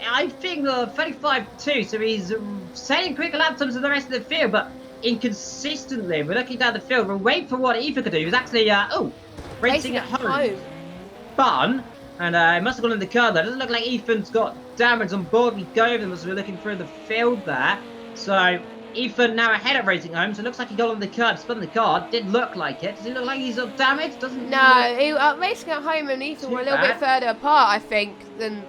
I think, 35-2, so he's saying quicker lap times than the rest of the field, but inconsistently. We're looking down the field, we're waiting for what Ethan could do. He was actually, racing at home. Fun. And it must have gone in the car there. Doesn't look like Ethan's got damage on board. We go over them as we're looking through the field there. So Ethan now ahead of Racing Home. So it looks like he got on the curb, spun the car. Didn't look like it. Does it look like he's got damage? Doesn't. No, Racing at Home and Ethan were a little bit further apart, I think, than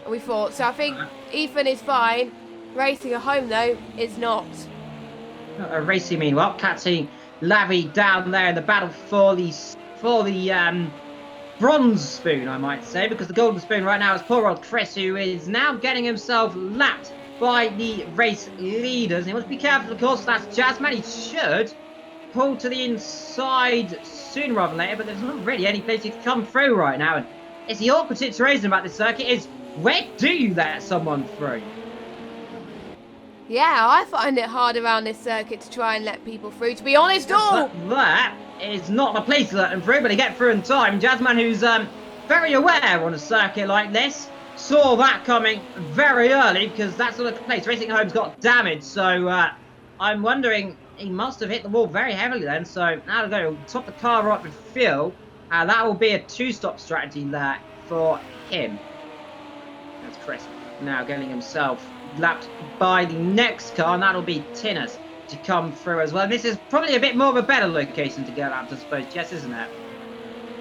we thought. So I think Ethan is fine. Racing at Home, though, is not. Racing, meanwhile, catching Larry down there in the battle for the bronze spoon, I might say, because the golden spoon right now is poor old Chris, who is now getting himself lapped by the race leaders. And he must be careful, of course, that's Jazzman. He should pull to the inside sooner rather than later, but there's not really any place he can come through right now. And it's the awkward situation about this circuit is, where do you let someone through? Yeah, I find it hard around this circuit to try and let people through, to be honest. That is not the place to let them through, but to get through in time. Jazzman, who's very aware on a circuit like this, saw that coming very early, because that's not the place. Racing Home's got damage, so I'm wondering, he must have hit the wall very heavily then. So now to go top the car up with Phil. That will be a 2-stop strategy there for him. That's Chris now getting himself lapped by the next car, and that'll be Tinnis to come through as well. And this is probably a bit more of a better location to get lapped, I suppose, Jess, isn't it?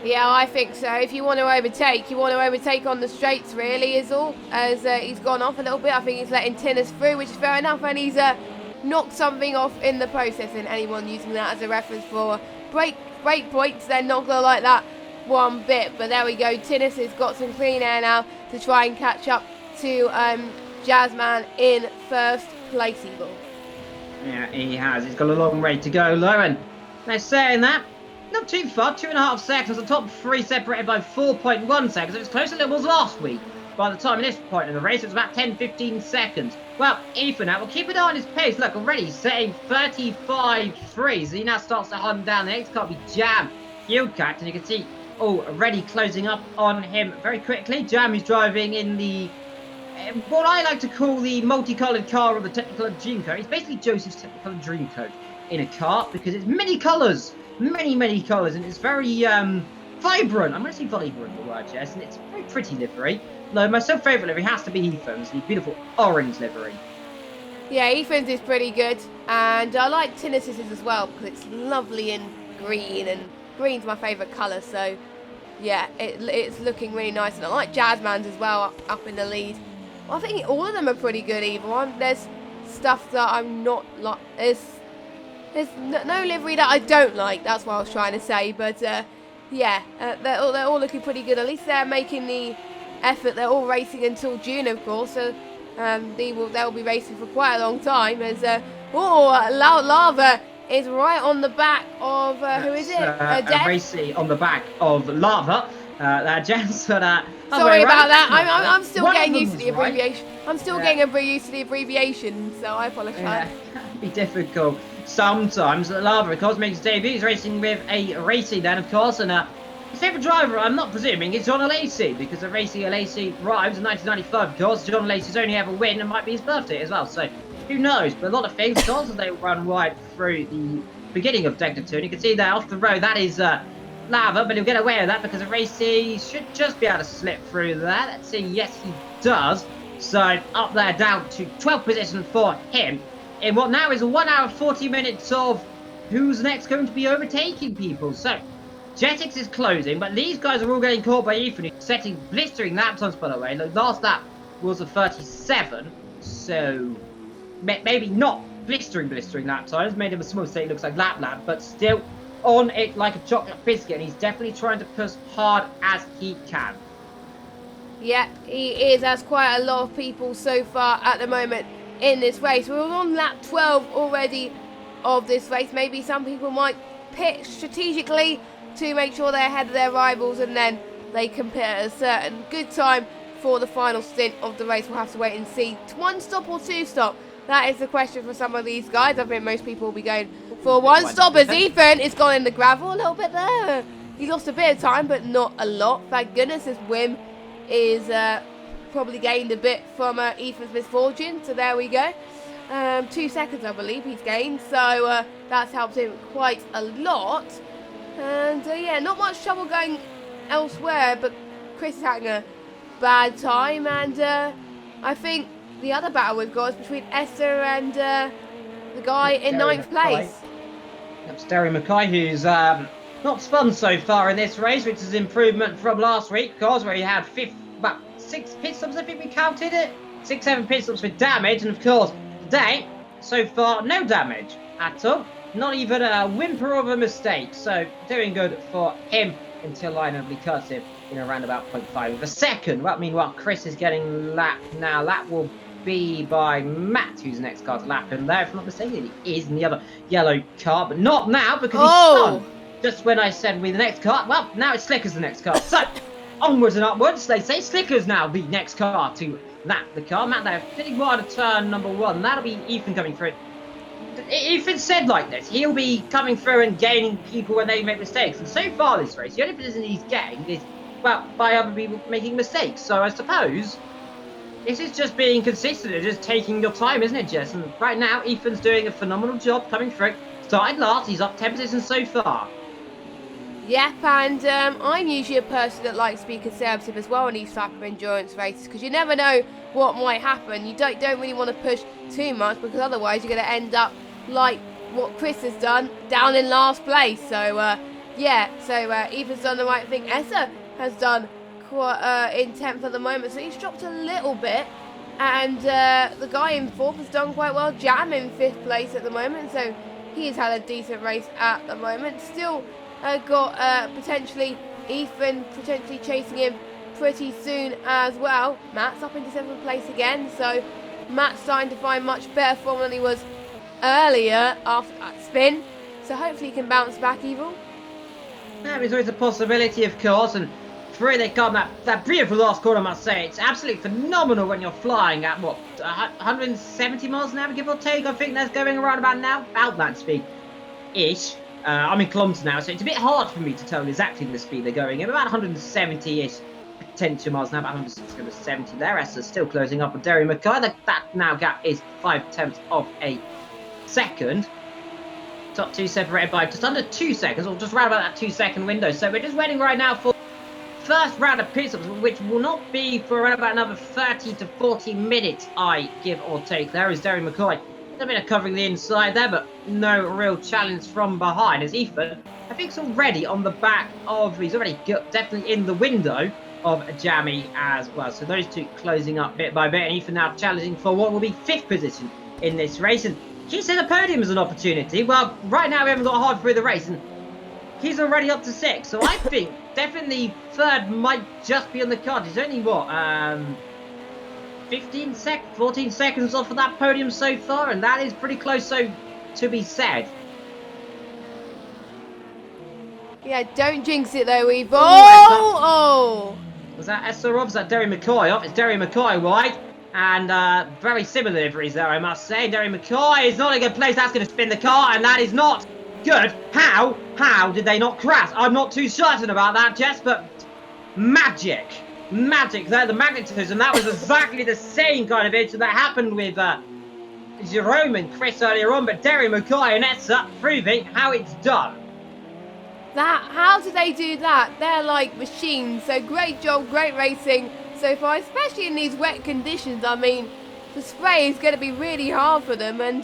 Yeah, I think so. If you want to overtake on the straights, really, is all. As he's gone off a little bit. I think he's letting Tinnis through, which is fair enough, and he's knocked something off in the process. And anyone using that as a reference for break points, they're not going to like that one bit. But there we go. Tinnis has got some clean air now to try and catch up to Jazzman in first place, Evil. Yeah, he has. He's got a long way to go, Lauren. Now, saying that, not too far, 2.5 seconds. The top three separated by 4.1 seconds. It was closer than it was last week. By the time at this point in the race, it was about 10-15 seconds. Well, Ethan now will keep an eye on his pace. Look, already setting 35.3. So he now starts to hunt down the next car, be Jam Hillcat. And you can see, already closing up on him very quickly. Jam is driving in the what I like to call the multicoloured car of the Technicolor Dreamcoat. It's basically Joseph's Technicolor Dreamcoat in a car because it's many colours, many colours, and it's very vibrant. I'm going to say vibrant, the word, Jess, and it's a very pretty livery. No, my favourite livery has to be Ethan's, the beautiful orange livery. Yeah, Ethan's is pretty good, and I like Tinnis's as well because it's lovely in green, and green's my favourite colour, so yeah, it's looking really nice. And I like Jazzman's as well up in the lead. I think all of them are pretty good, Evil. There's stuff that I'm not like. There's no livery that I don't like. That's what I was trying to say. But yeah, they're all looking pretty good. At least they're making the effort. They're all racing until June, of course. So they'll be racing for quite a long time. As Lava is right on the back of who is it? Racing on the back of Lava. Jess. Sorry about that. I'm still getting used to the abbreviation. I'm still getting used to the abbreviation, so I apologise. Yeah, it can be difficult sometimes. Lava, of course, makes his debut. He's racing with a Racing then, of course, and his favourite driver, I'm not presuming, is John Lacey, because the Racing Lacey arrives in 1995, of course. John Lacey's only ever win, and might be his birthday as well, so who knows? But a lot of things, of course, as they run wide through the beginning of Sector 2, and you can see there off the road, that is Lava, but he'll get away with that because the Racing should just be able to slip through that. Let's see, yes, he does. So up there down to 12th position for him in what now is a 1 hour 40 minutes of who's next going to be overtaking people. So Jetix is closing, but these guys are all getting caught by Ethan, who's setting blistering lap times, by the way. The last lap was a 37, so maybe not blistering lap times. Made him a small mistake, looks like lap, but still on it like a chocolate biscuit, and he's definitely trying to push hard as he can. Yeah, he is, as quite a lot of people so far at the moment in this race. We're on lap 12 already of this race. Maybe some people might pit strategically to make sure they're ahead of their rivals, and then they can pit at a certain good time for the final stint of the race. We'll have to wait and see. 1 stop or 2 stop? That is the question for some of these guys. I think most people will be going for 1 stop, as Ethan is gone in the gravel a little bit there. He lost a bit of time, but not a lot. Thank goodness his whim is probably gained a bit from Ethan's misfortune. So there we go. 2 seconds, I believe, he's gained. So that's helped him quite a lot. And yeah, not much trouble going elsewhere, but Chris is having a bad time. And I think the other battle we've got is between Esther and the guy in 9th place. That's Derry Mackay, who's not spun so far in this race, which is improvement from last week, because where he had 6 pit stops, I think we counted it. 6-7 pit stops with damage, and of course, today, so far, no damage at all. Not even a whimper of a mistake, so doing good for him until lineably cuts him in around about 0.5 of a second. Well, meanwhile, Chris is getting lapped now. That will be by Matt, who's the next car to lap him there. If I'm not mistaken, he is in the other yellow car, but not now because he's spun. Just when I said we're the next car, well, now it's Slicker's the next car. So, onwards and upwards, they say Slicker's now the next car to lap the car. Matt there, hitting wide of turn number 1. That'll be Ethan coming through. If it's said like this, he'll be coming through and gaining people when they make mistakes. And so far this race, the only position he's gained is, well, by other people making mistakes. So I suppose this is just being consistent and just taking your time, isn't it, Jess? And right now, Ethan's doing a phenomenal job coming through. Started last, he's up 10 positions so far. Yep, and I'm usually a person that likes to be conservative as well in these type of endurance races, because you never know what might happen. You don't really want to push too much, because otherwise you're going to end up like what Chris has done, down in last place. So Yeah, so Ethan's done the right thing. Essa has done quite in 10th at the moment, so he's dropped a little bit. And the guy in 4th has done quite well. Jam in 5th place at the moment, so he's had a decent race at the moment. Still got potentially Ethan potentially chasing him pretty soon as well. Matt's up into 7th place again, so Matt's starting to find much better form than he was earlier after that spin. So hopefully he can bounce back, Evil. Yeah, there's always a possibility, of course, and through they come. That beautiful last corner, I must say. It's absolutely phenomenal when you're flying at, what, 170 miles an hour, give or take? I think that's going around about now, about that speed-ish. I'm in kilometers now, so it's a bit hard for me to tell exactly the speed they're going in. About 170-ish potential miles now, about 170 there. Esther's still closing up with Derry Mackay. That now gap is 5/10 of a second. Top two separated by just under 2 seconds, or just around about that 2-second window. So we're just waiting right now for first round of pit stops, which will not be for around about another 30 to 40 minutes, I give or take. There is Derry McCoy. A bit of covering the inside there, but no real challenge from behind. As Ethan, I think, is already on the back of, he's already definitely in the window of Jammy as well. So those two closing up bit by bit, and Ethan now challenging for what will be 5th position in this race. And she said the podium is an opportunity. Well, right now we haven't got hard through the race, and he's already up to 6. So I think definitely 3rd might just be on the card. He's only, what, 14 seconds off of that podium so far, and that is pretty close, so to be said. Yeah, don't jinx it though, Evil. Oh! Was that Essa off? Was that Derry McCoy off? It's Derry McCoy wide. And very similar deliveries there, I must say. Derry McCoy is not in a good place. That's going to spin the car, and that is not good. How? How did they not crash? I'm not too certain about that, Jess, but magic. Magic there, the magnetism. That was exactly the same kind of incident that happened with Jerome and Chris earlier on, but Derry McCoy and Essa proving how it's done. How did they do that? They're like machines. So great job, great racing so far, especially in these wet conditions. I mean, the spray is going to be really hard for them, and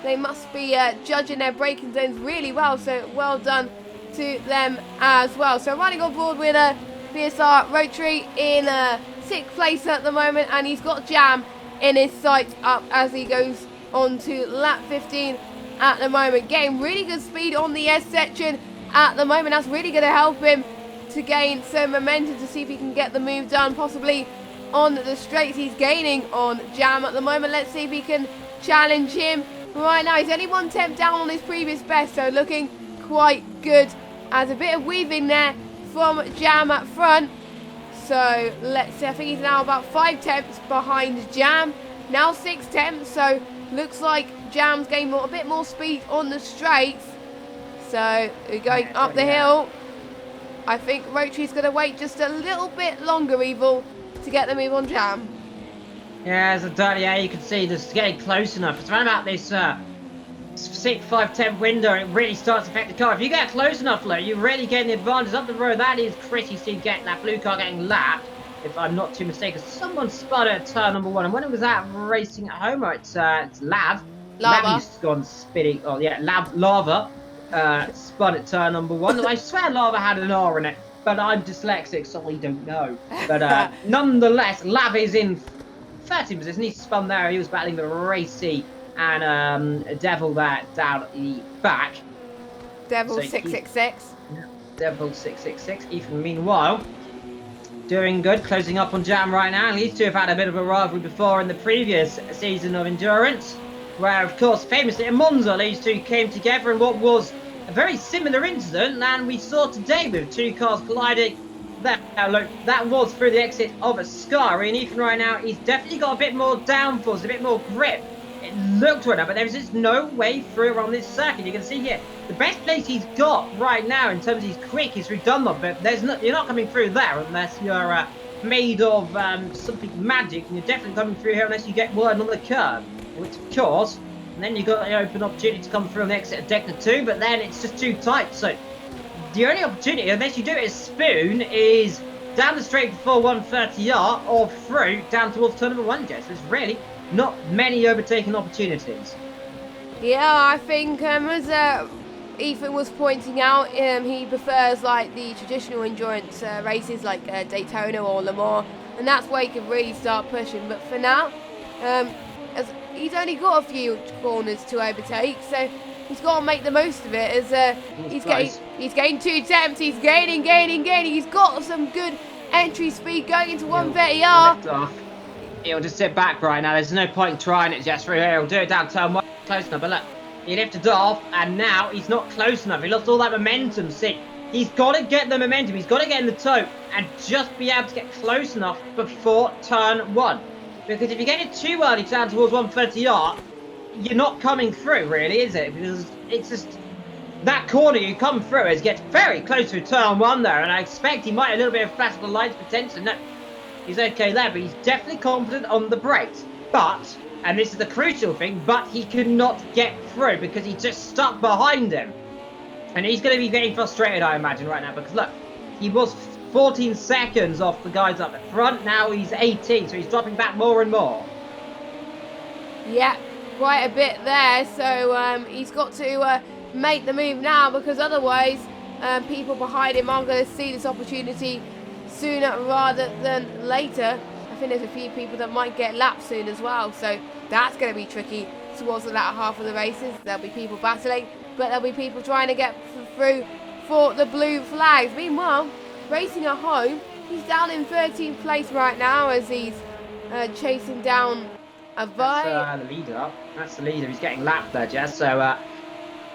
they must be judging their braking zones really well. So well done to them as well. So running on board with a PSR Rotary in 6th place at the moment, and he's got Jam in his sights up as he goes on to lap 15 at the moment, getting really good speed on the S section at the moment. That's really going to help him to gain some momentum to see if he can get the move done, possibly on the straights. He's gaining on Jam at the moment. Let's see if he can challenge him. Right now he's only 1/10 down on his previous best, so looking quite good. As a bit of weaving there from Jam at front. So let's see, I think he's now about 5/10 behind Jam, now 6/10, so looks like Jam's gained a bit more speed on the straights. So we're going up the hill. I think Rotary's going to wait just a little bit longer, Evil, to get the move on Jam. Yeah, as a dirty, yeah, you can see just getting close enough. It's around about this 6, 5, 10 window. It really starts to affect the car. If you get close enough, though, you really gain the advantage up the road. That is pretty to get that blue car getting lapped, if I'm not too mistaken. Someone spun at turn number 1, and when it was that racing at home, or it's Lav. Lavi's gone spinning. Oh yeah, Lava. Spun at turn number 1. I swear Lava had an R in it, but I'm dyslexic, so I don't know. But nonetheless, Lav is in 13th position. He spun there. He was battling the Racy and Devil there down the back. Devil 666. Devil 666. Ethan, meanwhile, doing good, closing up on Jam right now. These two have had a bit of a rivalry before in the previous season of Endurance, where, of course, famously in Monza, these two came together in what was a very similar incident than we saw today with two cars colliding. Look, that was through the exit of Ascari, and Ethan right now, he's definitely got a bit more downforce, a bit more grip. It looked right now, but there's just no way through on this circuit. You can see here, the best place he's got right now in terms of he's quick is through Dunlop, but you're not coming through there unless you're made of something magic, and you're definitely coming through here unless you get word on the curb, which of course, and then you've got the open opportunity to come through on the exit of Decker 2, but then it's just too tight. So the only opportunity, unless you do it as Spoon, is down the straight before 130R or through down towards turn number 1, Jess. There's really not many overtaking opportunities. Yeah, I think as Ethan was pointing out, he prefers like the traditional endurance races like Daytona or Le Mans, and that's where he can really start pushing. But for now, as he's only got a few corners to overtake, so he's got to make the most of it. As he's getting 2 attempts, he's gaining. He's got some good entry speed going into 130R. He'll just sit back right now. There's no point trying it, Jess. He'll do it down turn 1, close enough. But look, he lifted off, and now he's not close enough. He lost all that momentum. See, he's got to get the momentum. He's got to get in the toe and just be able to get close enough before turn 1. Because if you get it too early down towards 130R, you're not coming through, really, is it? Because it's just that corner you come through is gets very close to turn 1 there, and I expect he might have a little bit of flash of the lights potentially. No, he's okay there, but he's definitely confident on the brakes. But, and this is the crucial thing, but he cannot get through because he's just stuck behind him. And he's going to be getting frustrated, I imagine, right now, because look, he was 14 seconds off the guys up the front. Now he's 18, so he's dropping back more and more. Yeah, quite a bit there. So he's got to make the move now, because otherwise people behind him aren't going to see this opportunity sooner rather than later. I think there's a few people that might get lapped soon as well, so that's going to be tricky towards the latter half of the races. There'll be people battling, but there'll be people trying to get through for the blue flags. Meanwhile, racing at home, he's down in 13th place right now as he's chasing down a Vi. That's the leader. That's the leader. He's getting lapped there, Jess. So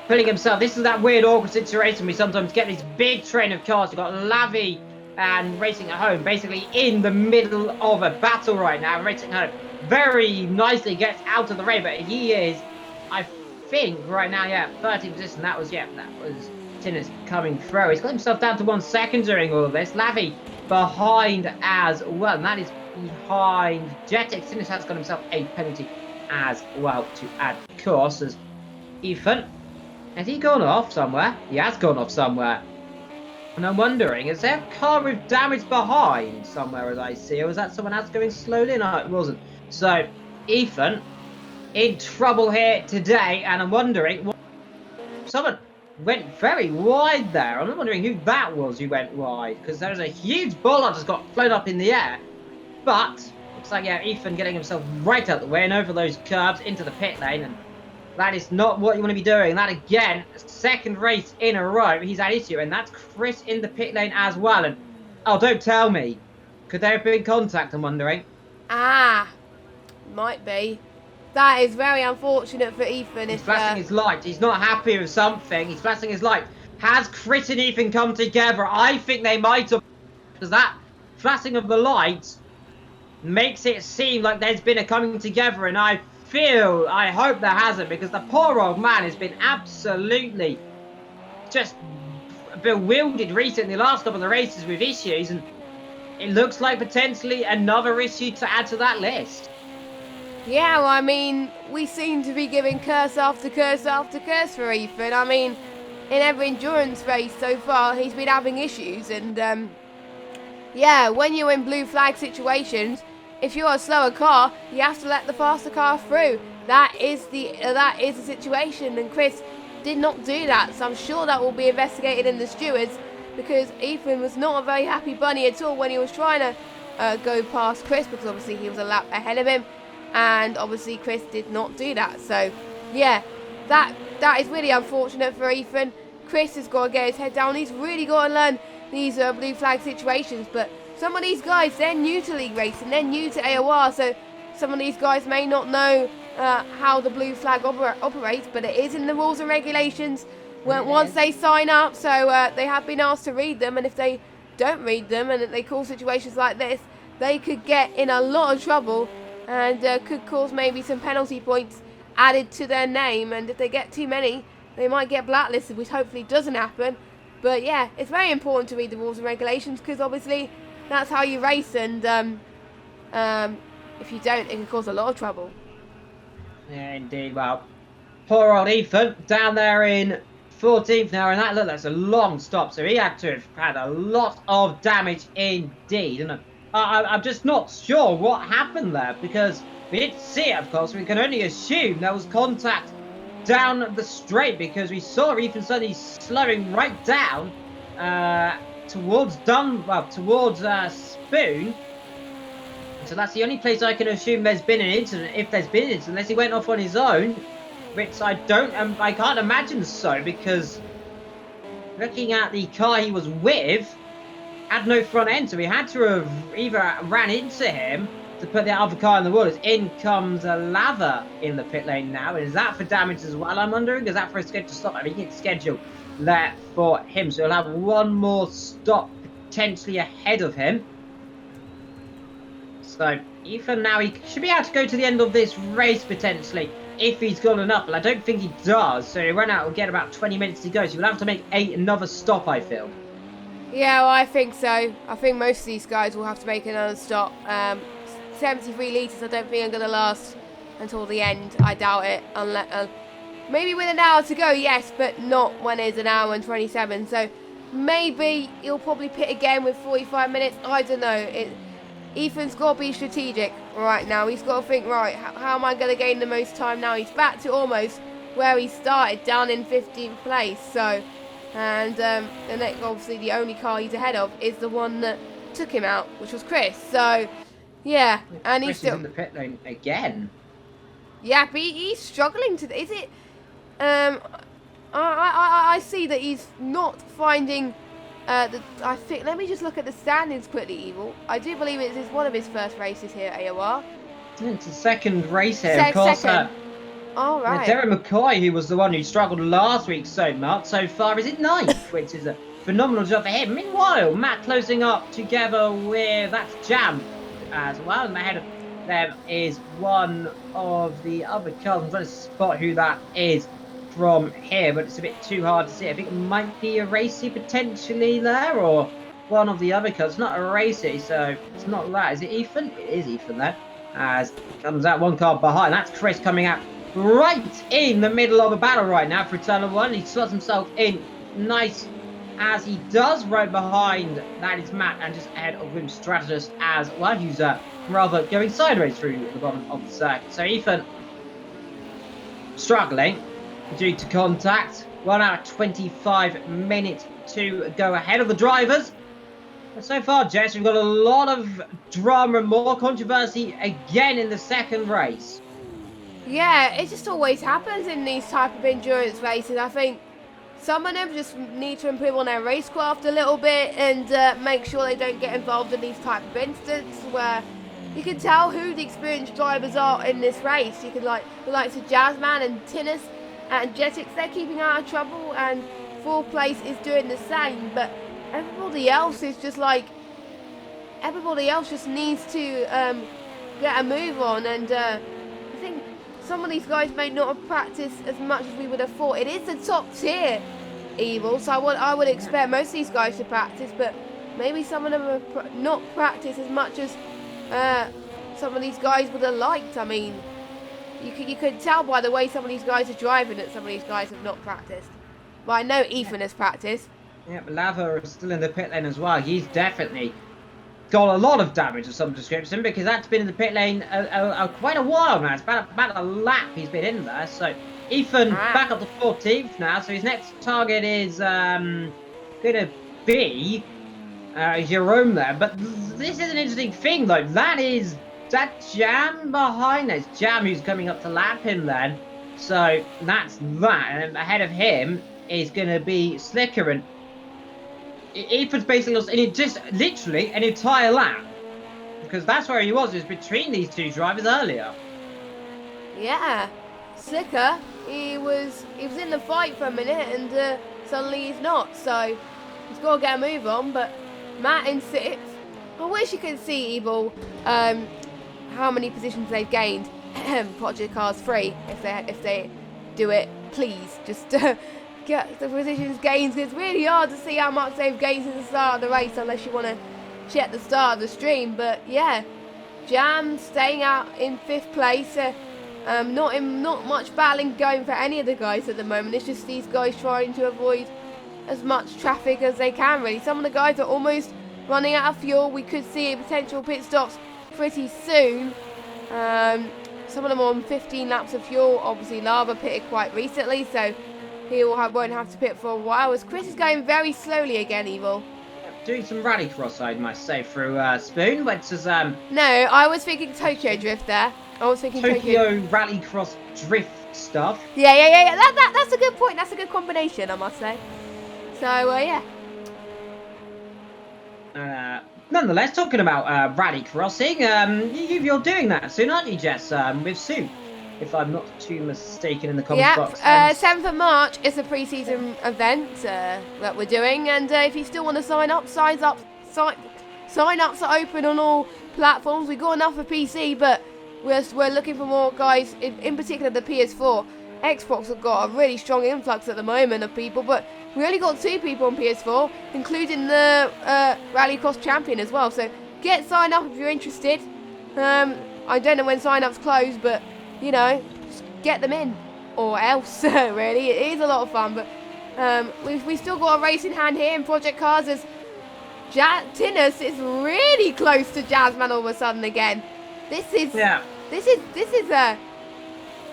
putting himself. This is that weird, awkward situation we sometimes get this big train of cars. You've got Lavi and Racing at Home basically in the middle of a battle right now. Racing at Home very nicely gets out of the race, but he is, I think, right now, 13th position. That was Tinnis coming through. He's got himself down to 1 second during all of this. Lavi behind as well, and that is behind Jetix. Tinnis has got himself a penalty as well to add, of course, as Ethan. Has he gone off somewhere? He has gone off somewhere. And I'm wondering, is there a car with damage behind somewhere as I see? Or was that someone else going slowly? No, it wasn't. So, Ethan in trouble here today, and I'm wondering, someone went very wide there. I'm wondering who that was who went wide, because there's a huge ball that just got flown up in the air. But, looks like, Ethan getting himself right out the way and over those curbs into the pit lane, and that is not what you want to be doing. That, again, second race in a row, he's had issue, and that's Chris in the pit lane as well. And, oh, don't tell me. Could there have been contact, I'm wondering? Might be. That is very unfortunate for Ethan. He's flashing his light. He's not happy with something. He's flashing his light. Has Chris and Ethan come together? I think they might have. Because that flashing of the lights makes it seem like there's been a coming together. And I hope there hasn't. Because the poor old man has been absolutely just bewildered recently. The last couple of races with issues. And it looks like potentially another issue to add to that list. Yeah, well, I mean, we seem to be giving curse after curse after curse for Ethan. I mean, in every endurance race so far, he's been having issues. And, when you're in blue flag situations, if you're a slower car, you have to let the faster car through. That is the situation. And Chris did not do that. So I'm sure that will be investigated in the stewards, because Ethan was not a very happy bunny at all when he was trying to go past Chris, because obviously he was a lap ahead of him. And obviously Chris did not do that. So, that is really unfortunate for Ethan. Chris has got to get his head down. He's really got to learn these blue flag situations. But some of these guys, they're new to league racing. They're new to AOR. So some of these guys may not know how the blue flag operates. But it is in the rules and regulations once they sign up. So they have been asked to read them. And if they don't read them and they call situations like this, they could get in a lot of trouble. And could cause maybe some penalty points added to their name. And if they get too many, they might get blacklisted, which hopefully doesn't happen. But yeah, it's very important to read the rules and regulations, because obviously that's how you race. And if you don't, it can cause a lot of trouble. Yeah, indeed. Well, poor old Ethan down there in 14th now. And that's a long stop. So he had to have had a lot of damage indeed. And I'm just not sure what happened there, because we didn't see it, of course. We can only assume there was contact down the straight, because we saw Ethan suddenly slowing right down towards Spoon. So that's the only place I can assume there's been an incident, if there's been an incident, unless he went off on his own, which I can't imagine so, because looking at the car he was with, had no front end, so he had to have either ran into him to put the other car in the waters. In comes a Lava in the pit lane now. Is that for damage as well, I'm wondering? Is that for a scheduled stop? I mean, it's scheduled there for him, so he'll have one more stop potentially ahead of him. So Ethan now, he should be able to go to the end of this race potentially, if he's got enough, but I don't think he does. So he'll run out, will get about 20 minutes to go, so he'll have to make another stop, I feel. Yeah, well, I think so. I think most of these guys will have to make another stop. 73 litres, I don't think I'm going to last until the end. I doubt it. Unless, maybe with an hour to go, yes, but not when it's an hour and 27. So maybe he'll probably pit again with 45 minutes. I don't know. Ethan's got to be strategic right now. He's got to think, right, how am I going to gain the most time now? He's back to almost where he started, down in 15th place. So, and the next, obviously, the only car he's ahead of is the one that took him out, which was Chris. So, yeah, and Chris he's still is in the pit lane again. Yeah, but he's struggling to. Is it? I see that he's not finding. I think. Let me just look at the standings quickly, Evil. I do believe it is one of his first races here at AOR. It's the second race here, of course. Second. All right. Derek McCoy, who was the one who struggled last week so much, so far is in ninth, which is a phenomenal job for him. Meanwhile, Matt closing up together with, that's Jam as well, and ahead of them is one of the other cars. I'm trying to spot who that is from here, but it's a bit too hard to see. I think it might be a Racy potentially there, or one of the other cars. It's not a Racy, so it's not that. Is it Ethan? It is Ethan there, as comes out one car behind. That's Chris coming out right in the middle of a battle right now for Turn 1. He slots himself in nice as he does, right behind. That is Matt, and just ahead of him Strategist as well, who's rather going sideways through the bottom of the circuit. So Ethan struggling due to contact. 1 hour 25 minutes to go ahead of the drivers. But so far, Jess, we've got a lot of drama and more controversy again in the second race. Yeah, it just always happens in these type of endurance races. I think some of them just need to improve on their racecraft a little bit and make sure they don't get involved in these type of incidents where you can tell who the experienced drivers are in this race. You can like the likes of Jazzman and Tinnis and Jetix, they're keeping out of trouble, and 4th place is doing the same, but everybody else is just like, everybody else just needs to get a move on, and I think some of these guys may not have practiced as much as we would have thought. It is the top tier, Evil, so I would expect most of these guys to practice, but maybe some of them have not practiced as much as some of these guys would have liked. I mean, you could tell by the way some of these guys are driving that some of these guys have not practiced. But I know Ethan has practiced. Yeah, but Lava is still in the pit lane as well. He's definitely got a lot of damage of some description, because that's been in the pit lane quite a while now. It's about a lap he's been in there. So Ethan back up to 14th now. So his next target is going to be Jerome there. But this is an interesting thing though. That Jam behind. There's Jam who's coming up to lap him then. So that's that. And ahead of him is going to be Slicker, and Ethan's basically lost just literally an entire lap, because that's where he was between these two drivers earlier. Yeah, Slicker, he was in the fight for a minute, and suddenly he's not. So he's got to get a move on. But Matt in 6th. I wish you could see, Evil, how many positions they've gained. Project Cars 3, if they do it, please just get the positions gains. It's really hard to see how much they've gained since the start of the race, unless you want to check the start of the stream. But yeah, Jam staying out in 5th place. Not much battling going for any of the guys at the moment. It's just these guys trying to avoid as much traffic as they can, really. Some of the guys are almost running out of fuel. We could see potential pit stops pretty soon. some of them are on 15 laps of fuel. Obviously, Lava pitted quite recently, so he won't have to pit for a while. As Chris is going very slowly again, Evil. Doing some rallycross, I must say, through Spoon, which is No, I was thinking Tokyo Drift there. I was thinking Tokyo rallycross drift stuff. Yeah. That's a good point. That's a good combination, I must say. So yeah. Nonetheless, talking about rallycrossing, you're doing that soon, aren't you, Jess? With Sue, if I'm not too mistaken in the comment box. 7th of March is a pre-season event that we're doing, and if you still want to sign up, sign-ups are open on all platforms. We've got enough for PC, but we're looking for more guys, in particular the PS4. Xbox have got a really strong influx at the moment of people, but we only got 2 people on PS4, including the Rallycross champion as well. So get signed up if you're interested. I don't know when sign-ups close, but you know, just get them in, or else. Really, it is a lot of fun. But we still got a racing hand here in Project Cars as Tinus is really close to Jazzman all of a sudden again. This is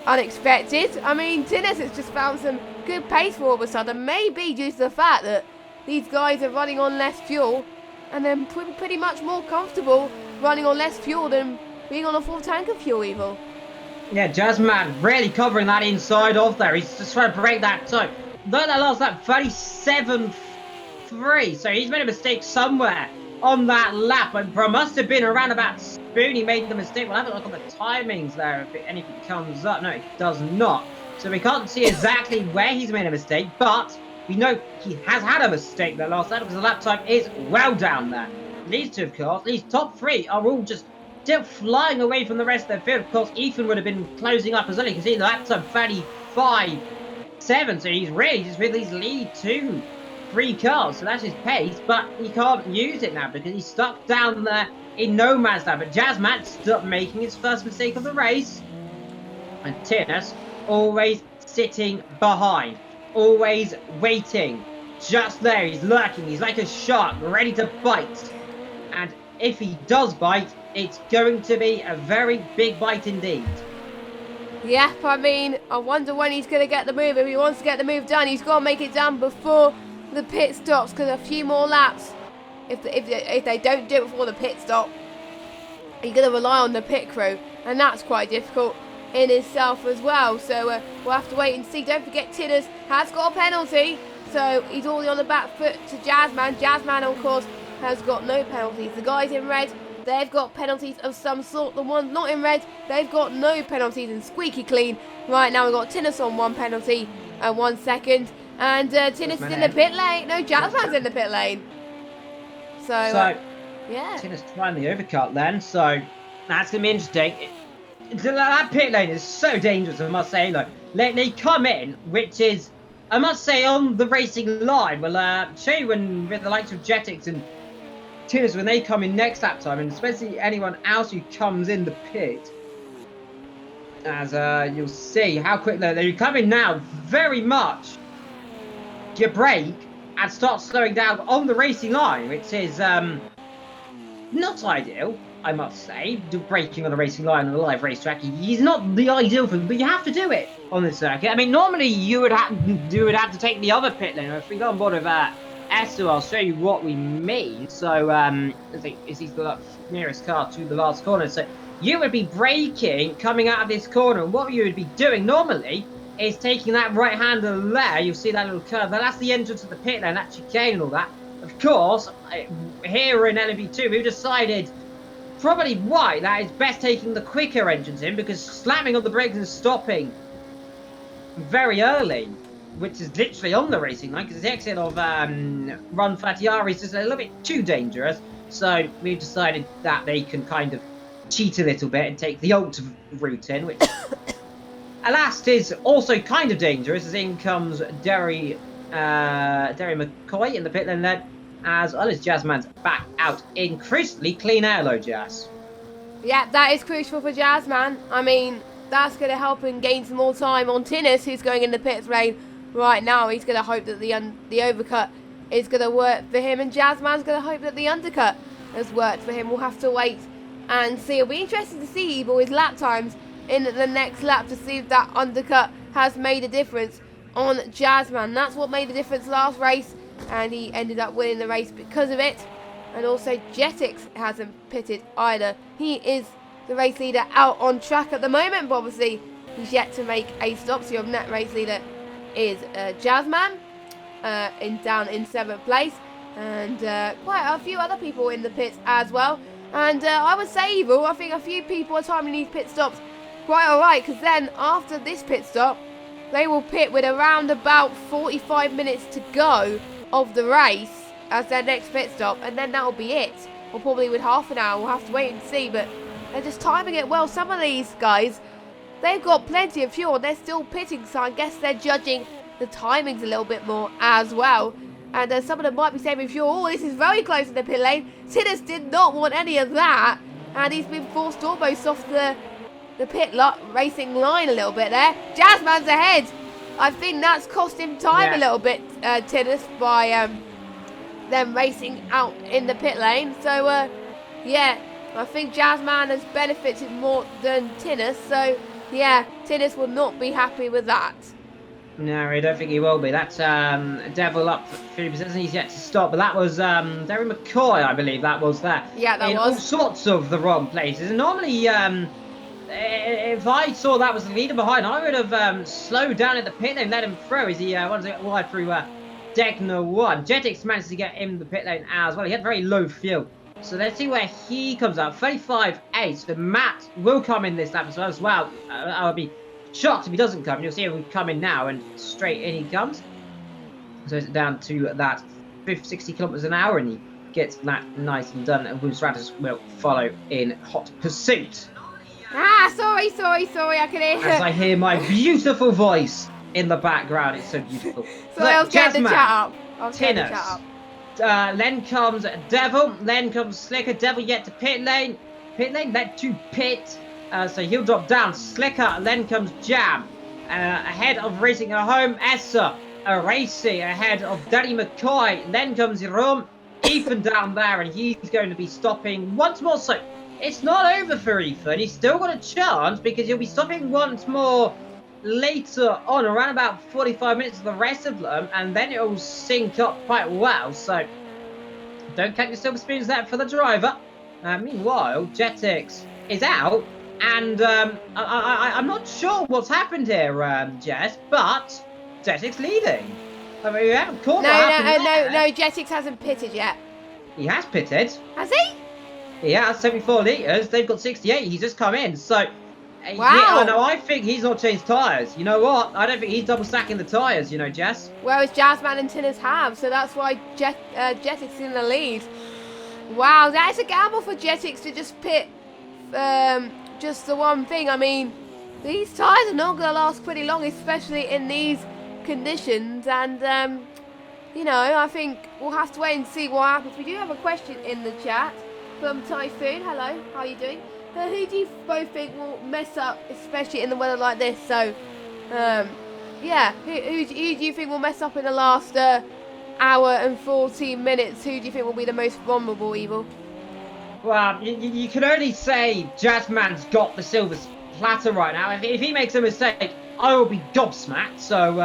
unexpected. I mean, Tinus has just found some good pace for all of a sudden, maybe due to the fact that these guys are running on less fuel, and they're pretty much more comfortable running on less fuel than being on a full tank of fuel, Evil. Yeah, Jazzman really covering that inside off there. He's just trying to break that time. Though that last lap, 37.3, so he's made a mistake somewhere on that lap. But must have been around about Spoon. He made the mistake. We'll have a look at the timings there if anything comes up. No, it does not. So we can't see exactly where he's made a mistake, but we know he has had a mistake that last lap because the lap time is well down there. These two, of course, these top 3 are all just still flying away from the rest of their field. Of course, Ethan would have been closing up as well. You can see the lap time 35.7, so he's really just with his lead 2-3 cars. So that's his pace, but he can't use it now because he's stuck down there in no man's land. But Jazzman stopped making his first mistake of the race, and Tinus always sitting behind, always waiting, just there. He's lurking. He's like a shark, ready to bite. And if he does bite, it's going to be a very big bite indeed. Yeah, I mean, I wonder when he's going to get the move. If he wants to get the move done, he's got to make it done before the pit stops, because a few more laps, if they don't do it before the pit stop, you're going to rely on the pit crew, and that's quite difficult in itself as well. So we'll have to wait and see. Don't forget, Tinners has got a penalty, so he's already on the back foot to Jazzman. Jazzman, of course, has got no penalties. The guys in red, they've got penalties of some sort. The ones not in red, they've got no penalties and squeaky clean. Right now we've got Tinus on 1 penalty and 1 second. And Tinus is in the pit lane. No, Jazzman's in the pit lane. So yeah. Tinus trying the overcut then, so that's going to be interesting. That pit lane is so dangerous, I must say. Look, they come in, which is, I must say, on the racing line. We'll show you when, with the likes of Jetix and Tinus, when they come in next lap time, and especially anyone else who comes in the pit, as you'll see how quick they're coming now. Very much you brake and start slowing down on the racing line, which is not ideal, I must say. Braking on a racing line on a live racetrack is not the ideal thing, but you have to do it on this circuit. I mean, normally you would have to take the other pit lane. If we go on board with Esther, I'll show you what we mean. So, is he's the nearest car to the last corner. So, you would be braking coming out of this corner. And what you would be doing normally is taking that right hander there. You'll see that little curve. That's the entrance of the pit lane, that chicane and all that. Of course, here in LMP2, we've decided probably why that is best taking the quicker entrance in, because slamming on the brakes and stopping very early, which is literally on the racing line, because the exit of Run Fatiari is just a little bit too dangerous. So we've decided that they can kind of cheat a little bit and take the alt route in, which alas is also kind of dangerous, as in comes Derry McCoy in the pit lane then, as well as Jazzman's back out in crucially clean air, low Jazz. Yeah, that is crucial for Jazzman. I mean, that's going to help him gain some more time on Tinnis, who's going in the pit lane right now. He's going to hope that the overcut is going to work for him, and Jazzman's going to hope that the undercut has worked for him. We'll have to wait and see. It'll be interesting to see, but his lap times in the next lap to see if that undercut has made a difference on Jazzman. That's what made the difference last race, and he ended up winning the race because of it. And also Jetix hasn't pitted either. He is the race leader out on track at the moment, but obviously he's yet to make a stop. So your net race leader is Jazzman down in 7th place, and quite a few other people in the pits as well. And I would say, Evil, I think a few people are timing these pit stops quite alright, because then after this pit stop, they will pit with around about 45 minutes to go of the race as their next pit stop, and then that'll be it. Or probably with half an hour, we'll have to wait and see, but they're just timing it well. Some of these guys, they've got plenty of fuel, and they're still pitting, so I guess they're judging the timings a little bit more as well. And some of them might be saving fuel. Oh, this is very close to the pit lane. Tinnus did not want any of that, and he's been forced almost off the pit racing line a little bit there. Jazzman's ahead. I think that's cost him time a little bit, Tinnus, by them racing out in the pit lane. So, yeah, I think Jazzman has benefited more than Tinnus. So, yeah, Tinnus will not be happy with that. No, I don't think he will be. That's Devil up for 50%. He's yet to stop, but that was Derry McCoy, I believe that was there. Yeah, that in was. all sorts of the wrong places. And normally, if I saw that was the leader behind, I would have slowed down at the pit lane, let him through as he wide through Degner 1. Jetix managed to get in the pit lane as well. He had very low fuel. So let's see where he comes out. 35.8. So Matt will come in this lap as well. I'll be shocked if he doesn't come. You'll see him come in now, and straight in he comes. So it's down to that 60 kilometers an hour, and he gets that nice and done. And Will Stratus will follow in hot pursuit. Ah, sorry, I can hear. As I hear my beautiful voice in the background, it's so beautiful. So I was getting the chat up. Tinnus. Then comes Devil. Then comes Slicker. Devil yet to pit lane. Led to pit. So he'll drop down. Slicker. Then comes Jam. Ahead of Racing at Home. Essa. Racing ahead of Danny McCoy. Then comes Jerome. Ethan down there, and he's going to be stopping once more. So it's not over for Ethan. He's still got a chance because he'll be stopping once more later on, around about 45 minutes of the rest of them, and then it'll sync up quite well. So don't count your silver spoons there for the driver. Meanwhile, Jetix is out, and I'm not sure what's happened here, Jess, but Jetix leading. I mean, we haven't caught No, Jetix hasn't pitted yet. He has pitted. Has he? He has 74 litres. They've got 68. He's just come in. So, wow. Yeah, no, I think he's not changed tyres. You know what? I don't think he's double stacking the tyres, you know, Jess. Whereas Jazzman and Tinnus have. So that's why Jetix is in the lead. Wow, that is a gamble for Jetix to just pit just the one thing. I mean, these tyres are not going to last pretty long, especially in these conditions. And, you know, I think we'll have to wait and see what happens. We do have a question in the chat from Typhoon. Hello, how are you doing? Who do you both think will mess up, especially in the weather like this? So, yeah, who do you think will mess up in the last hour and 14 minutes? Who do you think will be the most vulnerable, Evil? Well, you can only say Jazzman's got the silver platter right now. If he makes a mistake, I will be gobsmacked. So,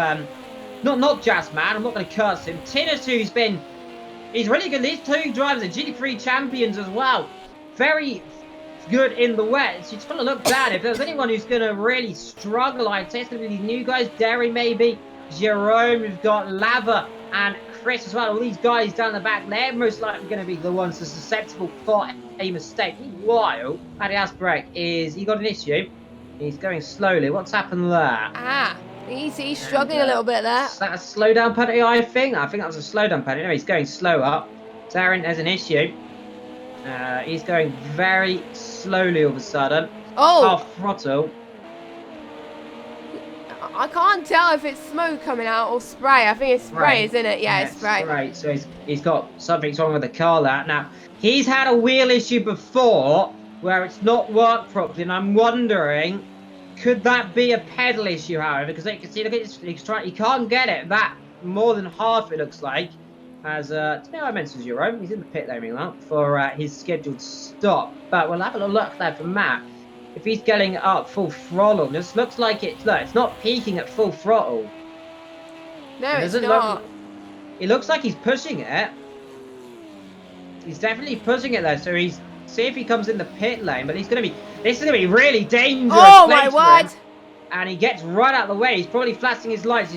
not Jazzman. I'm not going to curse him. Tinnus, he's really good. These two drivers are GT3 champions as well. Very good in the wet. So it's going to look bad. If there's anyone who's going to really struggle, I'd say it's going to be these new guys. Derry maybe, Jerome, we've got Lava and Chris as well. All these guys down the back, they're most likely going to be the ones that are susceptible for a mistake. Meanwhile, Paddy Asbrek he got an issue. He's going slowly. What's happened there? Ah, he's struggling a little bit there. Is that a slow down penalty, I think? I think that was a slow down penalty. No, he's going slow up. Darren has an issue. He's going very slowly all of a sudden. Oh! Half throttle. I can't tell if it's smoke coming out or spray. I think it's spray, isn't it? Yeah, it's spray. Right, so he's got something wrong with the car there. Now, he's had a wheel issue before where it's not worked properly, and I'm wondering, could that be a pedal issue, however? Because you can see, look at this, he can't get it. That more than half, it looks like. As I mentioned Jerome, he's in the pit lane now for his scheduled stop. But we'll have a little look there for Matt. if he's getting up full throttle. It just looks like it's not peaking at full throttle. No, it's not. It looks like he's pushing it. He's definitely pushing it though. So see if he comes in the pit lane. But this is gonna be really dangerous. Oh my word! And he gets right out of the way. He's probably flashing his lights.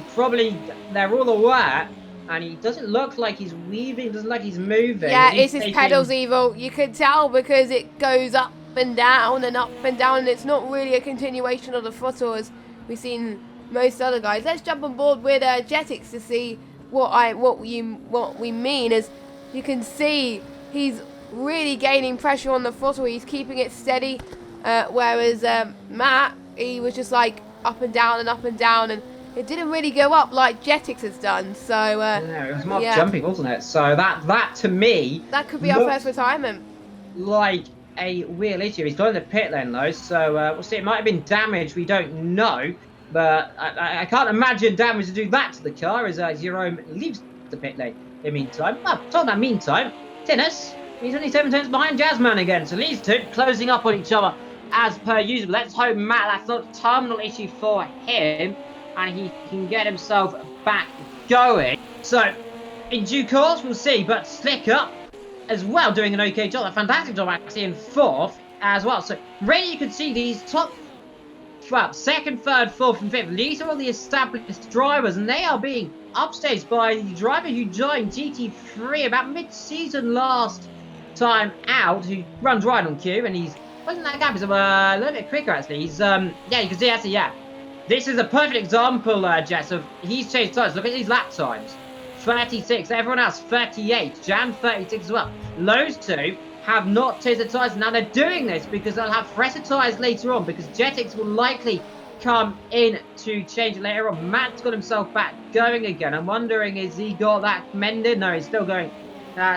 They're all aware. And he doesn't look like he's weaving. Doesn't look like he's moving. Yeah, it's his pedals, Evil. You can tell because it goes up and down and up and down, and it's not really a continuation of the throttle as we've seen most other guys. Let's jump on board with Jetix to see what we mean. As you can see, he's really gaining pressure on the throttle. He's keeping it steady, whereas Matt, he was just like up and down and up and down, and it didn't really go up like Jetix has done. So no, it was more jumping, wasn't it? So that to me, that could be our first retirement. Like a real issue. He's got in the pit lane though, so we'll see. It might have been damage. We don't know, but I can't imagine damage to do that to the car as Jerome leaves the pit lane. In the meantime, Tinnis, he's only 7 turns behind Jazzman again. So these two closing up on each other as per usual. Let's hope Matt, that's not a terminal issue for him, and he can get himself back going. So, in due course, we'll see. But Slicker, as well, doing an okay job. A fantastic job, actually, in 4th as well. So, really, you can see these top, well, 2nd, 3rd, 4th, and 5th. These are all the established drivers, and they are being upstaged by the driver who joined GT3 about mid-season last time out, who runs right on cue, and he's wasn't that gap. He's a little bit quicker, actually. He's, yeah, you can see, actually, yeah. This is a perfect example, Jess, of he's changed tires. Look at these lap times. 36. Everyone else, 38. Jan, 36 as well. Those two have not changed the tires. Now, they're doing this because they'll have fresher tires later on, because Jetix will likely come in to change it later on. Matt's got himself back going again. I'm wondering, has he got that mended? No, he's still going.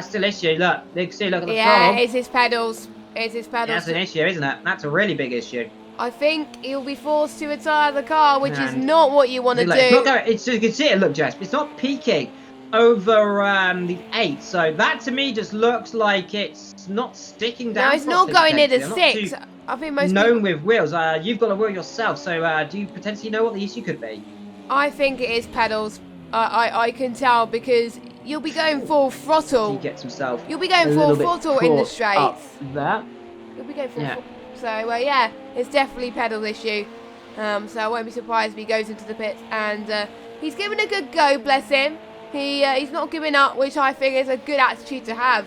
Still issue. Look, you can see, look at the throttle. Yeah, it's his pedals. It's his pedals. That's an issue, isn't it? That's a really big issue. I think he'll be forced to retire the car, which is not what you want to do. It's you can see it, look, Jess, it's not peaking over the 8, so that to me just looks like it's not sticking down. No, it's not going into 6. I think most known with wheels. You've got a wheel yourself, so do you potentially know what the issue could be? I think it is pedals. I can tell because you'll be going full throttle. He gets himself. You'll be going full throttle in the straights. There. You'll be going full throttle. So, yeah, it's definitely pedal issue. So I won't be surprised if he goes into the pits. And he's giving a good go, bless him. He's not giving up, which I think is a good attitude to have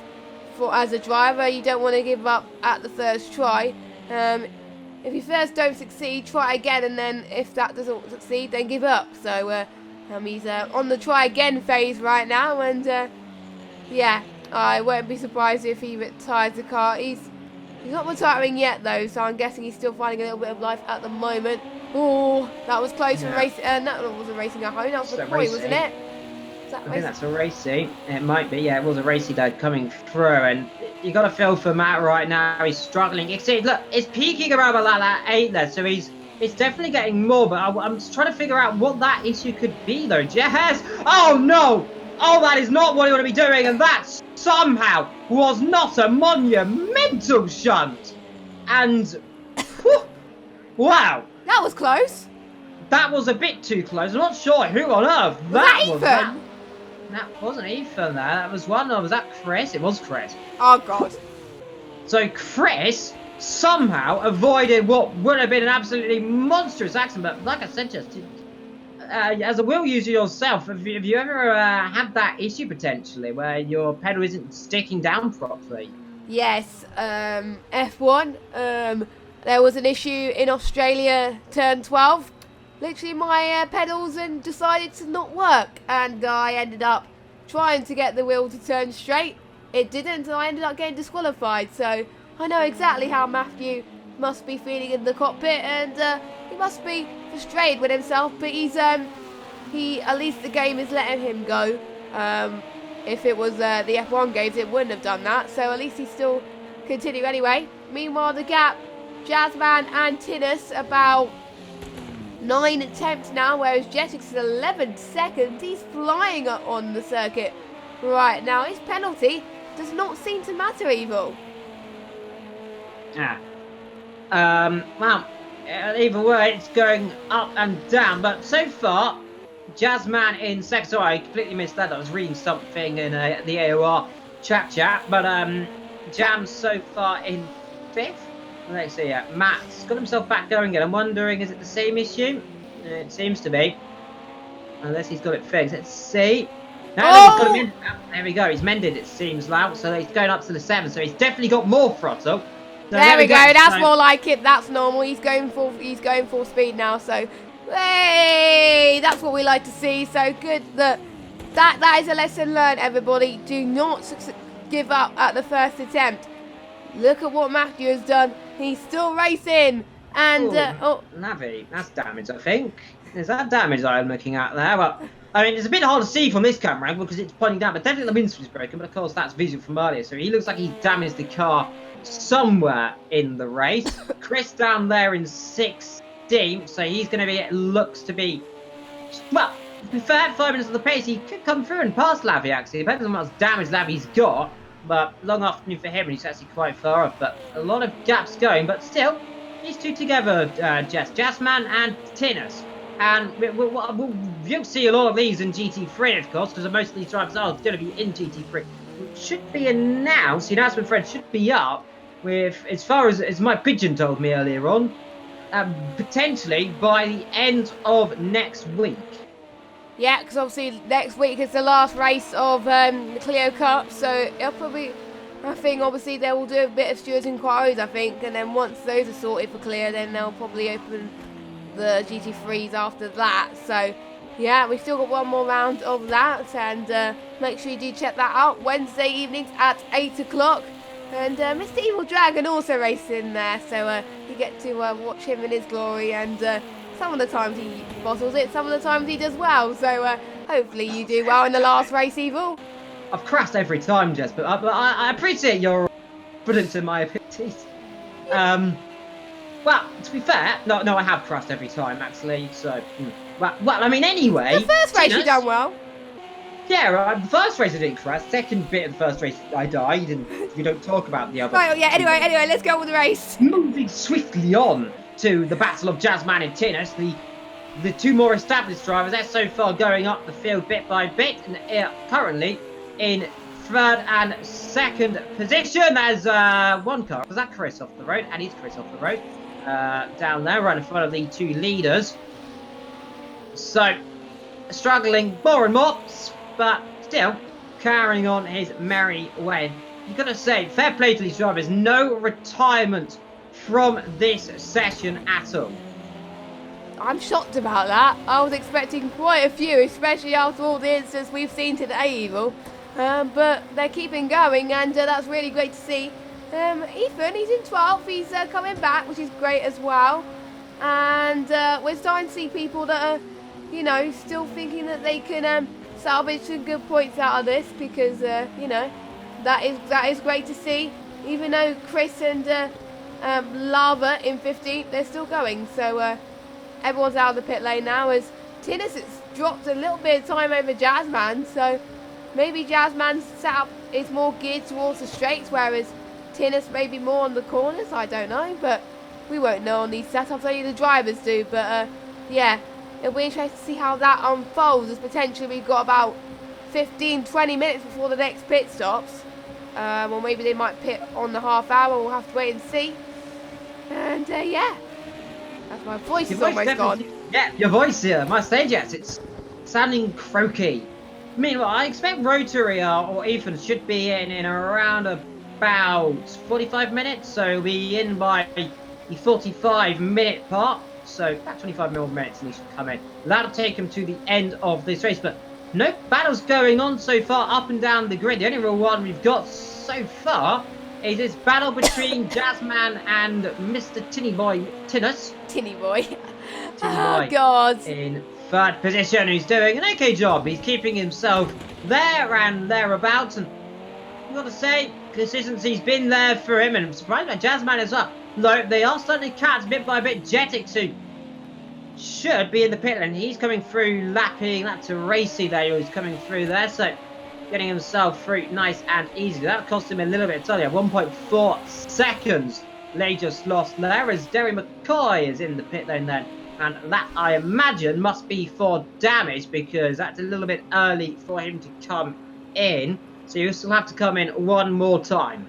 as a driver. You don't want to give up at the first try. If you first don't succeed, try again. And then if that doesn't succeed, then give up. So he's on the try again phase right now. And, yeah, I won't be surprised if he retires the car. He's not retiring yet, though, so I'm guessing he's still finding a little bit of life at the moment. Oh, that was close for racing. That wasn't racing at home. That was the point, wasn't it? I think that's a racing. It might be. Yeah, it was a racing dad coming through, and you got to feel for Matt right now. He's struggling. You see, look, it's peaking around about that 8 there, so it's definitely getting more. But I'm just trying to figure out what that issue could be, though. Jess, oh no! Oh, that is not what you want to be doing, and that somehow was not a monumental shunt. And, whew, wow. That was close. That was a bit too close. I'm not sure who on earth that was. That wasn't Ethan there. That was one of, was that Chris? It was Chris. Oh, God. So Chris somehow avoided what would have been an absolutely monstrous accident. But like I said, just as a wheel user yourself, have you ever had that issue potentially where your pedal isn't sticking down properly? Yes, F1. There was an issue in Australia, turn 12. Literally, my pedals and decided to not work, and I ended up trying to get the wheel to turn straight. It didn't, and I ended up getting disqualified. So I know exactly how Matthew must be feeling in the cockpit, and he must be frustrated with himself, but at least the game is letting him go. If it was the F1 games, it wouldn't have done that, so at least he's still continue anyway. Meanwhile, the gap, Jazzman and Tinnis about 9 attempts now, whereas Jetix is 11 seconds. He's flying on the circuit right now. His penalty does not seem to matter, Evil. Well, either way, it's going up and down. But so far, Jazzman in second. Sorry, I completely missed that. I was reading something in the AOR chat. But Jam so far in fifth. Let's see. Matt's got himself back going again. I'm wondering, is it the same issue? It seems to be. Unless he's got it fixed. Let's see. No, he's got it mended. There we go. He's mended, it seems now. So he's going up to the 7. So he's definitely got more throttle. So there we go. That's more like it. That's normal. He's going full speed now. So, hey, that's what we like to see. So good that is a lesson learned. Everybody, do not give up at the first attempt. Look at what Matthew has done. He's still racing. And Navi, that's damage, I think. Is that damage I'm looking at there? Well, I mean, it's a bit hard to see from this camera angle because it's pointing down, but definitely the windscreen is broken. But of course, that's visual from earlier. So he looks like he's damaged the car somewhere in the race. Chris down there in 16th, so he's going to be, it looks to be, well, to be fair, 5 minutes of the pace, he could come through and pass Lavi, actually. Depends on how much damage Lavi's got. But long afternoon for him, and he's actually quite far off. But a lot of gaps going, but still, these two together, Jess, Jazzman and Tinus. And you'll see a lot of these in GT3, of course, because most of these drivers are going to be in GT3. It should be announced, the announcement thread should be up with, as far as my pigeon told me earlier on, potentially by the end of next week. Yeah, because obviously next week is the last race of the Clio Cup, so it'll probably, I think obviously they will do a bit of stewards inquiries, I think, and then once those are sorted for Clio, then they'll probably open the GT3s after that. So yeah, we've still got one more round of that, and make sure you do check that out Wednesday evenings at 8 o'clock. And Mr. Evil Dragon also racing there, so you get to watch him in his glory, and some of the times he bottles it, some of the times he does well, so hopefully you do well in the last race, Evil. I've crashed every time, Jess, but I appreciate your confidence in my abilities. Well, to be fair, no, I have crashed every time, actually, so, well, I mean, anyway. The first race you done well. Yeah, the first race I didn't crash, second bit of the first race I died, and we don't talk about the other. Right, yeah, anyway, let's go with the race. Moving swiftly on to the battle of Jazzman and Tinus, the two more established drivers, they're so far going up the field bit by bit, and currently in third and second position as one car. Was that Chris off the road? And he's Chris off the road. Down there, right in front of the two leaders. So, struggling more and more, but still carrying on his merry way. You've got to say, fair play to these drivers. No retirement from this session at all. I'm shocked about that. I was expecting quite a few, especially after all the incidents we've seen today, Evil. But they're keeping going, and that's really great to see. Ethan, he's in 12th. He's coming back, which is great as well. And we're starting to see people that are, you know, still thinking that they can salvage some good points out of this, because you know, that is great to see. Even though Chris and Lava in 15th, they're still going. So everyone's out of the pit lane now, as Tinus has dropped a little bit of time over Jazzman. So maybe Jazzman's setup is more geared towards the straights, whereas Tinus may be more on the corners. I don't know, but we won't know on these setups. Only the drivers do. But yeah, it'll be interesting to see how that unfolds, as potentially we've got about 15-20 minutes before the next pit stops. Or maybe they might pit on the half hour. We'll have to wait and see. And yeah, that's my voice is almost gone. Yeah, your voice here, my stage, yes, it's sounding croaky. Meanwhile, I expect Rotary or Ethan should be in around about 45 minutes, so we'll be in by the 45-minute part. So about 25 more minutes, and he should come in. That'll take him to the end of this race, but no battles going on so far up and down the grid. The only real one we've got so far is this battle between Jazzman and Mr. Tinny Boy Tinus. Tinny Boy. Oh, God. In third position, who's doing an okay job. He's keeping himself there and thereabouts, and I've got to say, consistency's been there for him, and I'm surprised by Jazzman as well. No, they are starting to catch bit by bit. Jetix, who should be in the pit lane, he's coming through, lapping. That's a racy there. He's coming through there, so getting himself through nice and easy. That cost him a little bit of time. 1.4 seconds they just lost there as Derry McCoy is in the pit lane then. And that, I imagine, must be for damage because that's a little bit early for him to come in. So you'll still have to come in one more time.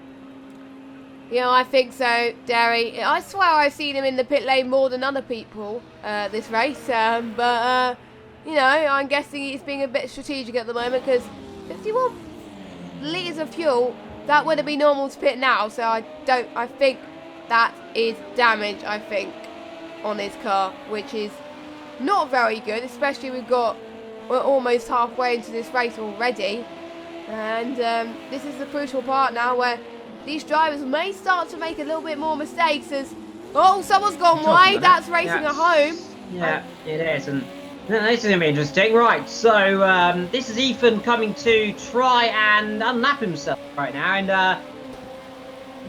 Yeah, I think so, Derry. I swear I've seen him in the pit lane more than other people this race. But you know, I'm guessing he's being a bit strategic at the moment because 51 litres of fuel, that wouldn't be normal to pit now. So I think that is damage, I think, on his car, which is not very good, especially we're almost halfway into this race already. And this is the crucial part now where these drivers may start to make a little bit more mistakes as, oh, someone's gone wide. That's racing at home. Yeah, it is. And this is going to be interesting. Right, so this is Ethan coming to try and unlap himself right now. And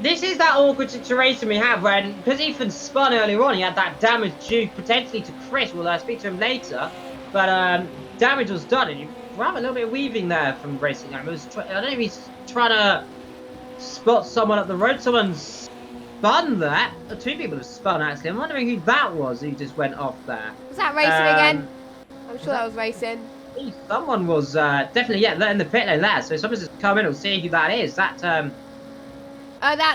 this is that awkward situation we have when, because Ethan spun earlier on, he had that damage due potentially to Chris. We'll speak to him later. But damage was done. And you have a little bit of weaving there from racing home. I don't know if he's trying to spot someone up the road. Someone spun there. Two people have spun, actually. I'm wondering who that was who just went off there. Was that racing again? I'm sure that was racing. Someone was definitely, yeah, in the pit lane there. So someone's just come in and see who that is. That's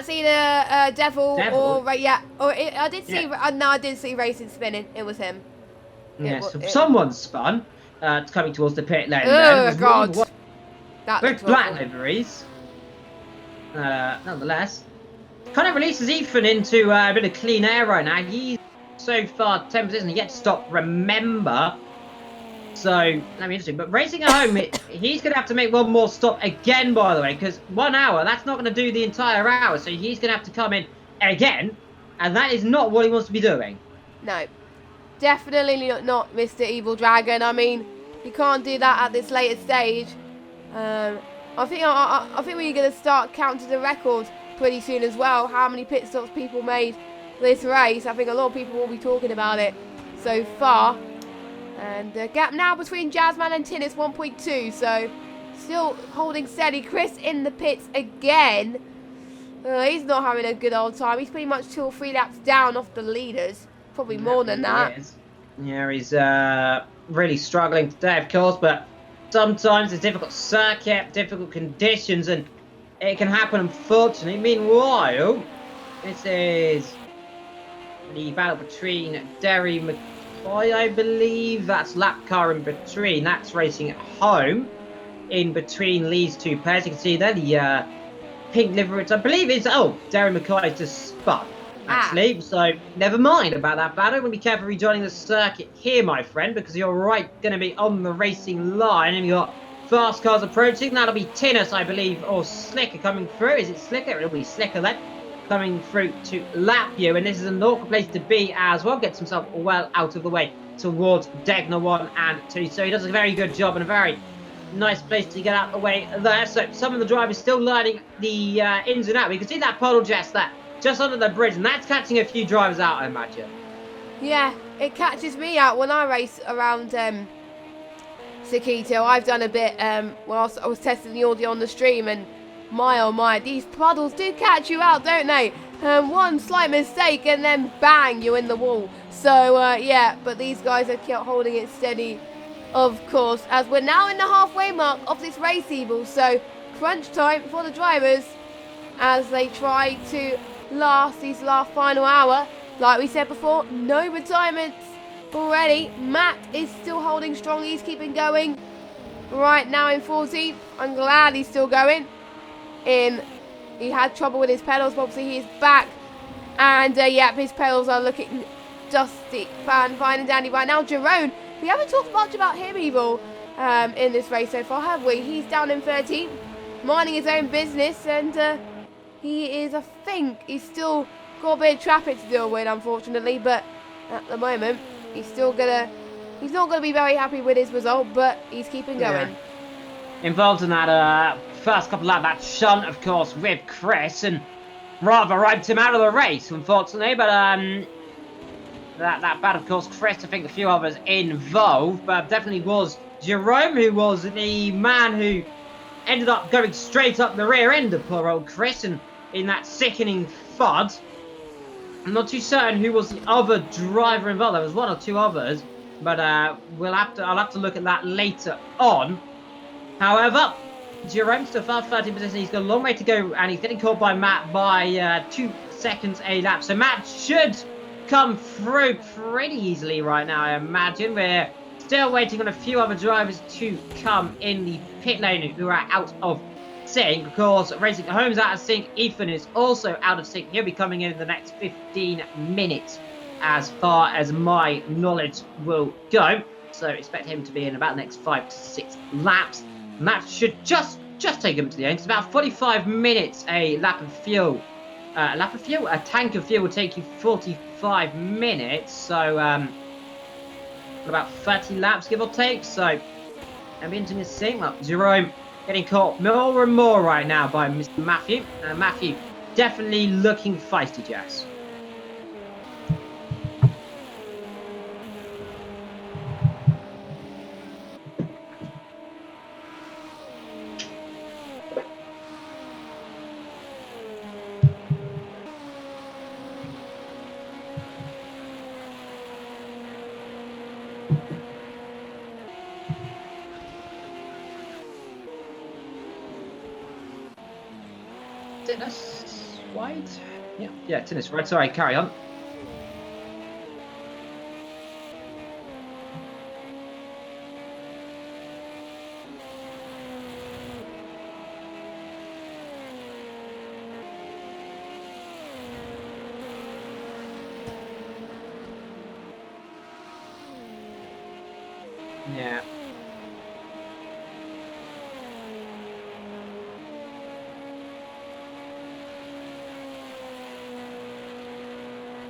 either Devil or, yeah. Or I did see, no, I did see racing spinning. It was him. Yes, yeah, someone spun coming towards the pit lane. Oh, God. Both black liveries. Nonetheless, kind of releases Ethan into a bit of clean air right now. He's so far 10 positions yet to stop. Remember, so that'll be interesting. But racing at home, he's going to have to make one more stop again. By the way, because 1 hour, that's not going to do the entire hour. So he's going to have to come in again, and that is not what he wants to be doing. No, definitely not, Mr. Evil Dragon. I mean, you can't do that at this later stage. I think we're going to start counting the record pretty soon as well. How many pit stops people made this race. I think a lot of people will be talking about it so far. And the gap now between Jazzman and Tin is 1.2. So still holding steady. Chris in the pits again. He's not having a good old time. He's pretty much 2 or 3 laps down off the leaders. Probably more than that. Yeah, he's really struggling today, of course, but sometimes it's difficult circuit, difficult conditions, and it can happen, unfortunately. Meanwhile, this is the battle between Derry McCoy, I believe. That's lap car in between. That's racing at home in between these two pairs. You can see there the pink livery. I believe it's, Derry McCoy just spun, actually. So never mind about that battle. I'm going to be careful rejoining the circuit here, my friend, because you're right going to be on the racing line. And you've got fast cars approaching. That'll be Tinnis, I believe, or Slicker coming through. Is it Slicker? It'll be Slicker then, coming through to lap you. And this is an awkward place to be as well. Gets himself well out of the way towards Degner 1 and 2. So he does a very good job and a very nice place to get out of the way there. So some of the drivers still learning the ins and outs. We can see that puddle Jess there, just under the bridge, and that's catching a few drivers out, I imagine. Yeah, it catches me out when I race around Sakitto. I've done a bit whilst I was testing the audio on the stream, and my oh my, these puddles do catch you out, don't they? One slight mistake and then bang, you're in the wall. So yeah, but these guys are holding it steady, of course, as we're now in the halfway mark of this race, Evil. So crunch time for the drivers as they try to last these last final hour. Like we said before, no retirements already. Matt is still holding strong. He's keeping going right now in 14th. I'm glad he's still going. He had trouble with his pedals, but obviously he is back. And yeah, his pedals are looking dusty, fine and dandy right now. Jerome, we haven't talked much about him, Evil, in this race so far, have we? He's down in 13th, minding his own business, and he is, I think, he's still got a bit of traffic to deal with, unfortunately, but at the moment, he's not gonna be very happy with his result, but he's keeping going. Involved in that first couple of that shunt, of course, with Chris, and rather wiped him out of the race, unfortunately, but that bad, of course, Chris, I think a few others involved, but definitely was Jerome, who was the man who ended up going straight up the rear end of poor old Chris, and in that sickening thud. I'm not too certain who was the other driver involved. There was one or two others, but I'll have to look at that later on. However, Jerome's still far 13 position. He's got a long way to go, and he's getting caught by Matt by 2 seconds a lap. So Matt should come through pretty easily right now, I imagine. We're still waiting on a few other drivers to come in the pit lane who are out of sync. Of course, Racing Home's out of sync. Ethan is also out of sync. He'll be coming in the next 15 minutes, as far as my knowledge will go. So expect him to be in about the next 5 to 6 laps. And that should just take him to the end. It's about 45 minutes a lap of fuel. A tank of fuel will take you 45 minutes. So about 30 laps, give or take. So I'm interested to see. Well, Jerome getting caught more and more right now by Mr. Matthew. Matthew definitely looking feisty, Jess. Tennis wide? Yeah, tennis wide. Sorry, carry on. Yeah.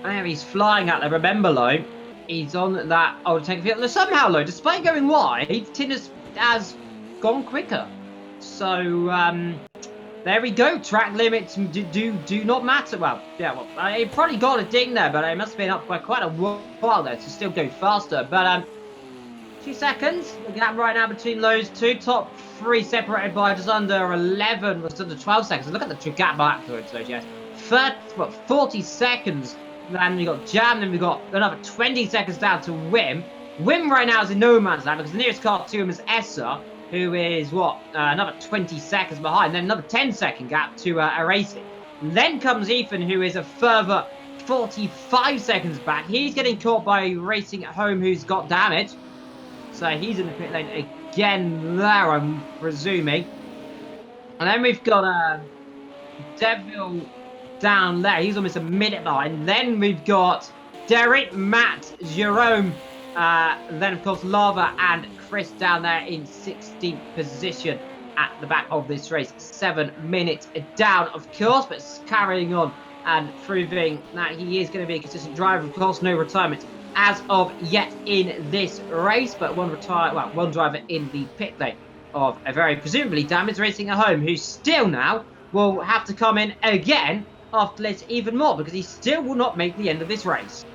There he's flying out there. Remember, though, he's on that old tank field. Somehow, though, despite going wide, Tinnis has gone quicker. So, there we go. Track limits do not matter. Well, yeah, well, he probably got a ding there, but it must have been up by quite a while there to still go faster. But, 2 seconds. The gap right now between those two. Top 3 separated by just under 11, just under 12 seconds. Look at the gap afterwards, though, Jess. 40 seconds. Then we got Jam, then we got another 20 seconds down to Wim. Wim right now is in no man's land because the nearest car to him is Essa, who is, another 20 seconds behind. Then another 10-second gap to iRacing. Then comes Ethan, who is a further 45 seconds back. He's getting caught by Racing at Home, who's got damage. So he's in the pit lane again there, I'm presuming. And then we've got Devil down there. He's almost a minute behind. Then we've got Derek, Matt, Jerome, then of course Lava and Chris down there in 16th position at the back of this race. 7 minutes down, of course, but carrying on and proving that he is going to be a consistent driver. Of course, no retirement as of yet in this race, but one driver in the pit lane of a very presumably damaged Racing at Home, who still now will have to come in again after this even more, because he still will not make the end of this race.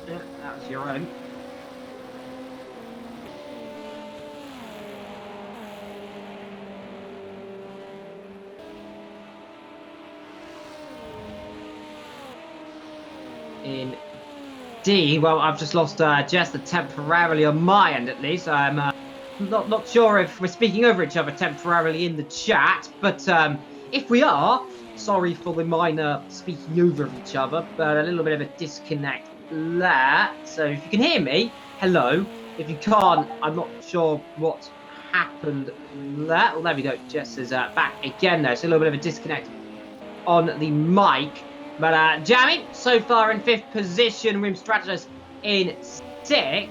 Yeah, that's your own. Indeed. Well, I've just lost Jess temporarily on my end, at least. I'm not sure if we're speaking over each other temporarily in the chat, but if we are, sorry for the minor speaking over each other, but a little bit of a disconnect there. So if you can hear me, hello. If you can't, I'm not sure what happened there. Well, there we go. Jess is back again there. So a little bit of a disconnect on the mic. But Jamie, so far in 5th position, Rim Strategist in 6th.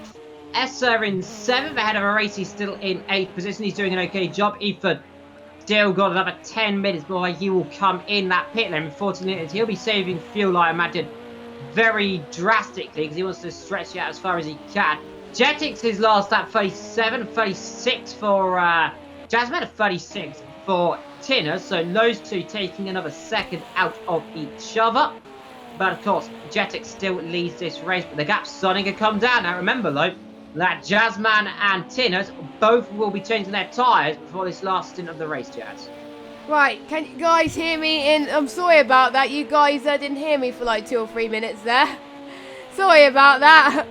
Essa in 7th, ahead of Aracey still in 8th position. He's doing an okay job. Ethan still got another 10 minutes before he will come in that pit lane. 14 minutes, he'll be saving fuel, I imagine, very drastically because he wants to stretch it out as far as he can. Jetix, his last lap, 37, 36 for Jasmine, 36 for Tina. So those two taking another second out of each other. But of course, Jetix still leads this race, but the gap's starting to come down. Now remember though, that Jasmine and Tinas both will be changing their tyres before this last stint of the race, Jazz. Right, can you guys hear me? And I'm sorry about that. You guys didn't hear me for like 2 or 3 minutes there. Sorry about that.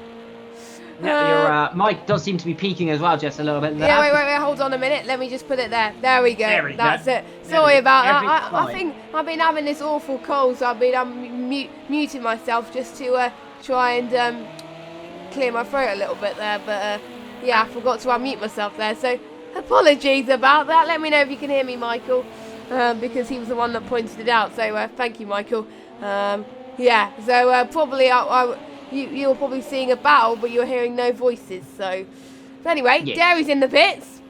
Yeah, your mic does seem to be peaking as well, Jess, a little bit there. Yeah, wait, hold on a minute. Let me just put it there. There we go. There we That's go. it. Sorry about that. I think I've been having this awful cold, so I've been muting myself just to try and clear my throat a little bit there. But yeah, I forgot to unmute myself there. So apologies about that. Let me know if you can hear me, Michael, because he was the one that pointed it out. So thank you, Michael. Yeah, so probably you're probably seeing a battle, but you're hearing no voices. So, but anyway, yeah. Derry's in the pits.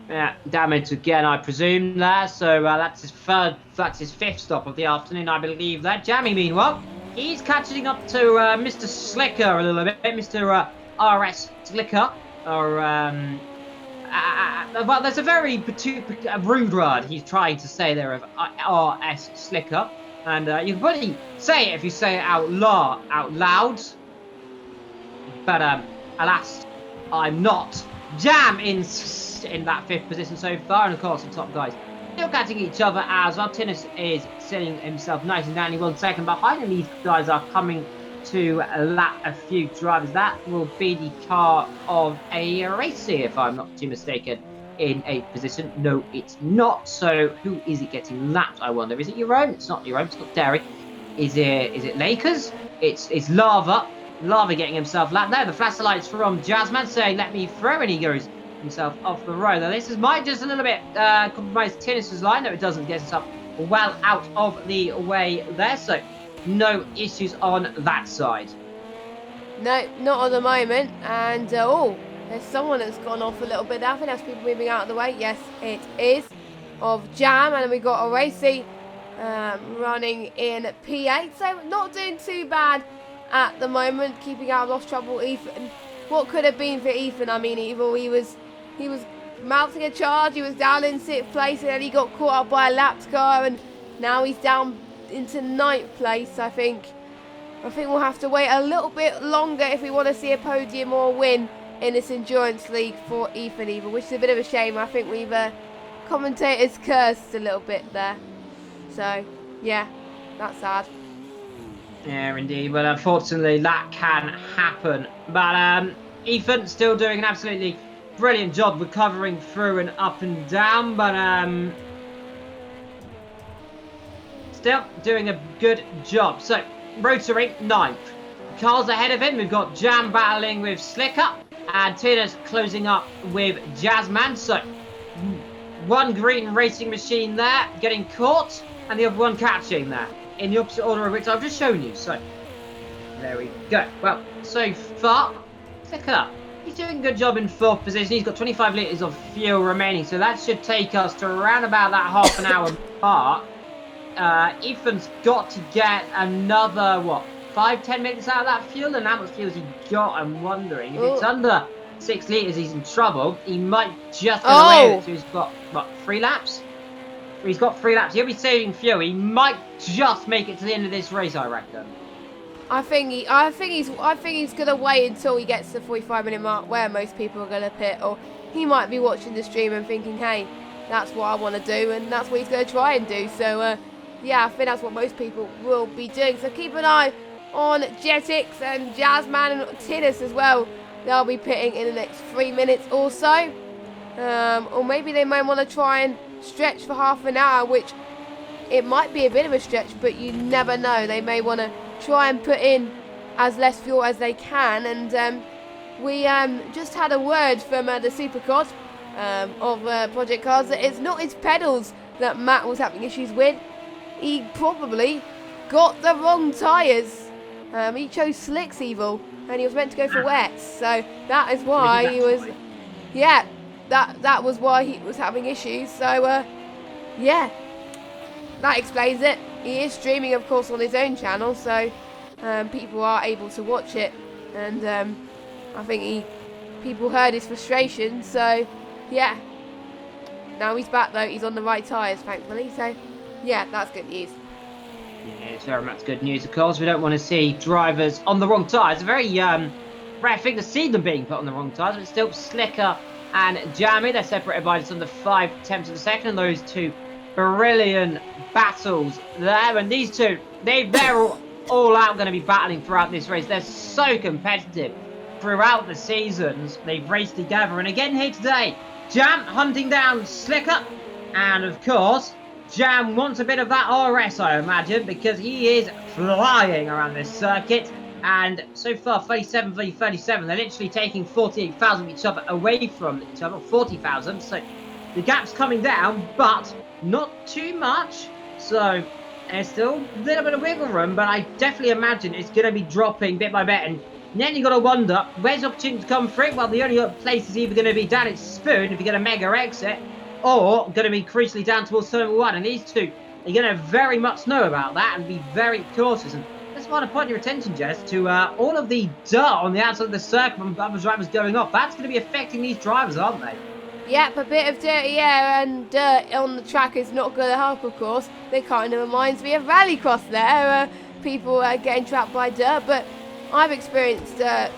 Yeah, damage again, I presume there. So that's his 5th stop of the afternoon, I believe. That Jamie, meanwhile, he's catching up to Mr. Slicker a little bit, Mr. RS Slicker, or well, there's a very rude word he's trying to say there of RS Slicker. And you can probably say it if you say it out loud. But alas, I'm not. Jam in that 5th position so far, and of course the top guys still catching each other as well. Tinnis is sitting himself nice and dandy 1 second behind, and these guys are coming to lap a few drivers. That will be the car of AORs, if I'm not too mistaken, in 8th position. No, it's not. So who is it getting lapped, I wonder? Is it your own? It's not your own. It's not Derry. Is it Lakers? It's Lava getting himself lapped. Now the flashlight lights from Jasmine saying let me through, and he goes himself off the road. Now this might just a little bit compromise Tinnis's line. No, it doesn't. Get himself well out of the way there. So no issues on that side. No, not at the moment. And oh, there's someone that's gone off a little bit there. I think that's people moving out of the way. Yes, it is. Of Jam, and we've got Aracey running in P8. So not doing too bad at the moment. Keeping out of lost trouble. Ethan, what could have been for Ethan? I mean, he was mounting a charge. He was down in 6th place, and then he got caught up by a lapped car, and now he's down into 9th place. I think we'll have to wait a little bit longer if we want to see a podium or a win in this endurance league for Ethan Evil, which is a bit of a shame. I think we've commentators cursed a little bit there. So yeah, that's sad. Yeah, indeed. Well, unfortunately, that can happen. But Ethan still doing an absolutely brilliant job recovering through and up and down. But still doing a good job. So Rotary 9th. Carl's ahead of him. We've got Jam battling with Slicker, and Tina's closing up with Jasmine. So one green racing machine there getting caught, and the other one catching there in the opposite order of which I've just shown you. So there we go. Well, so far, Slicker, he's doing a good job in 4th position. He's got 25 litres of fuel remaining, so that should take us to around about that half an hour mark. Ethan's got to get another, what, 5-10 minutes out of that fuel, and how much fuel has he got? I'm wondering. If it's under 6 litres, he's in trouble. He might just get away with it. So he's got, what, 3 laps? He's got 3 laps. He'll be saving fuel. He might just make it to the end of this race, I reckon. I think he's gonna wait until he gets to the 45-minute mark where most people are gonna pit, or he might be watching the stream and thinking, hey, that's what I want to do, and that's what he's gonna try and do. So yeah, I think that's what most people will be doing. So keep an eye on Jetix and Jasmine and Tinnis as well. They'll be pitting in the next 3 minutes or so. Or maybe they may want to try and stretch for half an hour, which it might be a bit of a stretch, but you never know. They may want to try and put in as less fuel as they can. And we just had a word from the Supercod of Project Cars that it's not his pedals that Matt was having issues with. he probably got the wrong tyres. He chose slicks, Evil, and he was meant to go for wets. So that is why he was, yeah, that was why he was having issues. So, yeah, that explains it. He is streaming, of course, on his own channel, so people are able to watch it. And I think people heard his frustration, so yeah. Now he's back though, he's on the right tyres, thankfully, so yeah, that's good news. Yeah, it's very much good news, of course. We don't want to see drivers on the wrong tyres. It's a very rare thing to see them being put on the wrong tyres, but it's still Slicker and Jammy. They're separated by just under 5/10 of a second, and those two brilliant battles there. And these two, they're all out going to be battling throughout this race. They're so competitive throughout the seasons. They've raced together, and again here today, Jam hunting down Slicker, and of course Jam wants a bit of that RS, I imagine, because he is flying around this circuit. And so far 37 v 37, they're literally taking 48,000 of each other away from each other, 40,000, so the gap's coming down, but not too much. So there's still a little bit of wiggle room, but I definitely imagine it's going to be dropping bit by bit. And then you got to wonder, where's the opportunity to come through? Well, the only place is either going to be down at Spoon if you get a mega exit, or going to be crucially down towards Turn 1. And these two are going to very much know about that and be very cautious. And that's why I point your attention, Jess, to all of the dirt on the outside of the circuit from other drivers going off. That's going to be affecting these drivers, aren't they? Yep, a bit of dirty air and dirt on the track is not going to help, of course. It kind of reminds me of Rallycross there, people getting trapped by dirt, but I've experienced dirt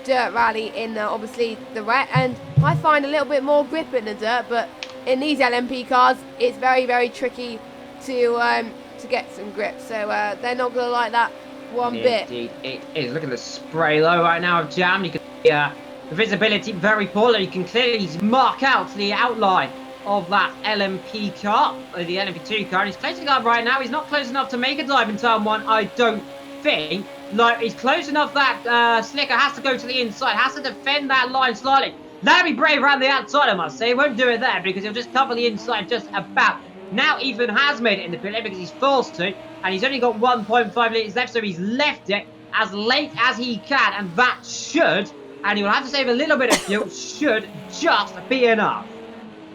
rally in obviously the wet, and I find a little bit more grip in the dirt, but in these LMP cars, it's very, very tricky to get some grip, so they're not going to like that one bit. Indeed, it is. Look at the spray low right now of Jam. You can see the visibility very poor. You can clearly mark out the outline of that LMP car, or the LMP2 car. And he's closing up right now. He's not close enough to make a dive in turn 1, I don't think. Like, he's close enough that Slicker has to go to the inside, has to defend that line slightly. That'll be brave around the outside, I must say. He won't do it there because he'll just cover the inside just about. Now Ethan has made it in the pit lane because he's forced to, and he's only got 1.5 litres left, so he's left it as late as he can, and that should, and he will have to save a little bit of fuel, should just be enough.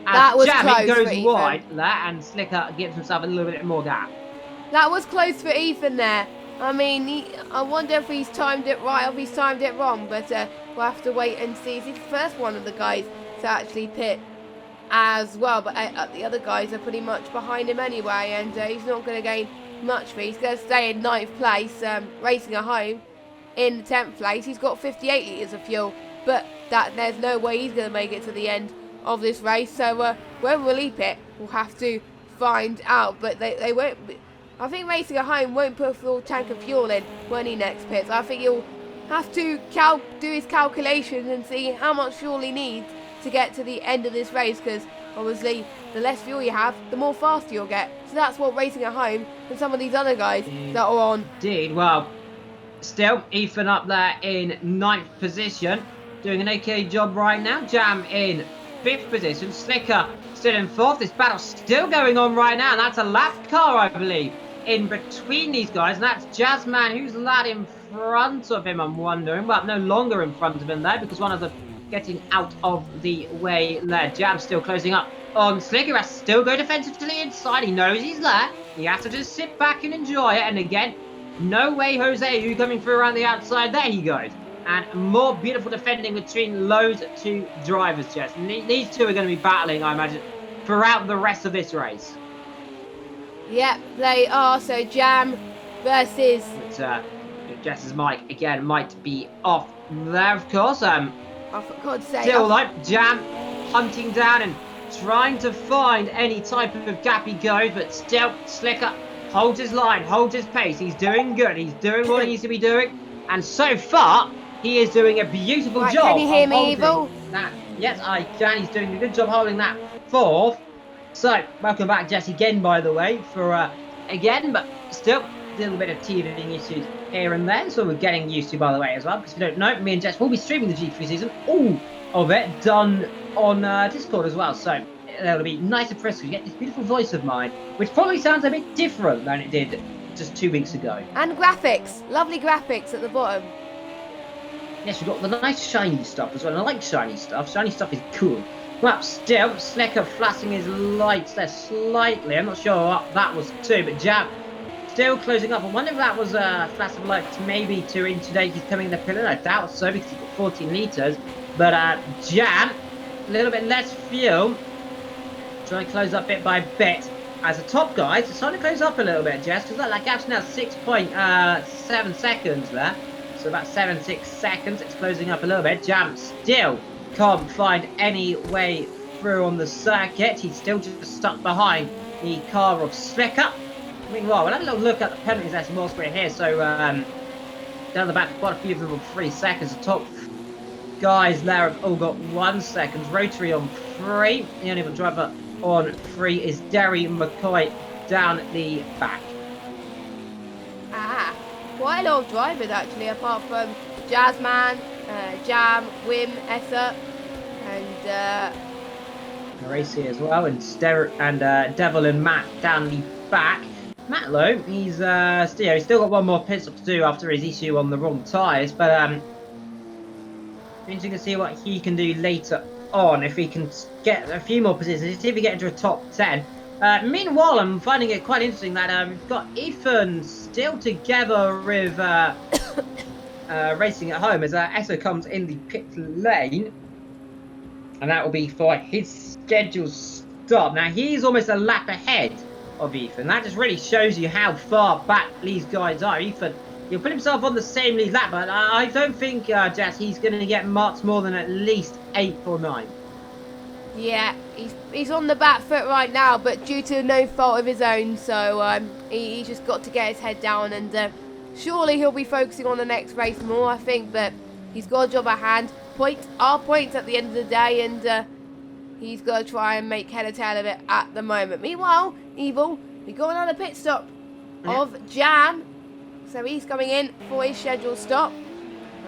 As that was Jamie close goes for wide Ethan. there, and Slicker gives himself a little bit more gap. That was close for Ethan there. I mean, I wonder if he's timed it right or if he's timed it wrong, but we'll have to wait and see. He's the first one of the guys to actually pit as well, but the other guys are pretty much behind him anyway, and he's not going to gain much for. He's going to stay in 9th place, racing at home in 10th place. He's got 58 litres of fuel, but there's no way he's going to make it to the end of this race, so when will he pit? We'll have to find out, but they won't. I think racing at home won't put a full tank of fuel in when he next pits. I think he'll have to do his calculations and see how much fuel he needs to get to the end of this race, because obviously the less fuel you have, the more faster you'll get. So that's what racing at home and some of these other guys that are on. Indeed. Well, still Ethan up there in 9th position, doing an okay job right now. Jam in 5th position, Slicker still in 4th. This battle's still going on right now, and that's a lap car, I believe, in between these guys, and that's Jazzman. Who's that in front of him, I'm wondering? Well, no longer in front of him there, because one of them getting out of the way there. Jam's still closing up on Slicker. Has to still go defensive to the inside. He knows he's there. He has to just sit back and enjoy it. And again, no way Jose, who coming through around the outside. There he goes. And more beautiful defending between those two drivers, Jess. And these two are going to be battling, I imagine, throughout the rest of this race. Yep, they are. So Jam versus... But, Jess's mic, again, might be off there, of course. I forgot to say... Still, like, Jam hunting down and trying to find any type of gap he goes, but still, Slicker holds his line, holds his pace. He's doing good. He's doing what he needs to be doing. And so far, he is doing a beautiful job. Can you hear me, Evil? That. Yes, I can. He's doing a good job holding that 4th. So, welcome back, Jess, again, by the way, for, again, but still, a little bit of teething issues here and there, so we're getting used to, by the way, as well, because if you don't know, me and Jess will be streaming the G3 season, all of it done on Discord as well, so it'll be nice and fresh. You get this beautiful voice of mine, which probably sounds a bit different than it did just 2 weeks ago. And graphics, lovely graphics at the bottom. Yes, we've got the nice shiny stuff as well, and I like shiny stuff. Shiny stuff is cool. Well, still, Slicker flashing his lights there slightly. I'm not sure what that was too, but Jam still closing up. I wonder if that was a flash of lights maybe to indicate he's coming in the pillar. I doubt so because he's got 14 litres. But Jam, a little bit less fuel. Trying to close up bit by bit. As the top guys, it's starting to close up a little bit, Jess, because that gap's now 6.7 seconds there. So about 7-6 seconds, it's closing up a little bit. Jam still can't find any way through on the circuit. He's still just stuck behind the car of Slicker. Meanwhile, we'll have a little look at the penalties as well here. So down the back, quite a few of them on 3 seconds. The top guys there have all got 1 second. Rotary on 3. The only other driver on 3 is Derry McCoy down the back. Ah, quite a lot of drivers actually, apart from Jazzman, Jam, Wim, Essa, and Racy as well, and Devil and Matt down the back. Matt, though, he's still got one more pit stop to do after his issue on the wrong tyres, but interesting to see what he can do later on, if he can get a few more positions, see if we get into a top 10. Meanwhile, I'm finding it quite interesting that we've got Ethan still together with Racing at Home as Essa comes in the pit lane, and that will be for his scheduled stop. Now, he's almost a lap ahead of Ethan. That just really shows you how far back these guys are. Ethan, he'll put himself on the same lead lap, but I don't think, Jess, he's going to get marked more than at least 8 or 9. yeah, he's on the back foot right now, but due to no fault of his own, so he's just got to get his head down, and surely he'll be focusing on the next race more, I think, but he's got a job at hand. Points are points at the end of the day, and he's got to try and make head or tail of it at the moment. Meanwhile, Evil, we got another pit stop of Jam. So he's coming in for his scheduled stop.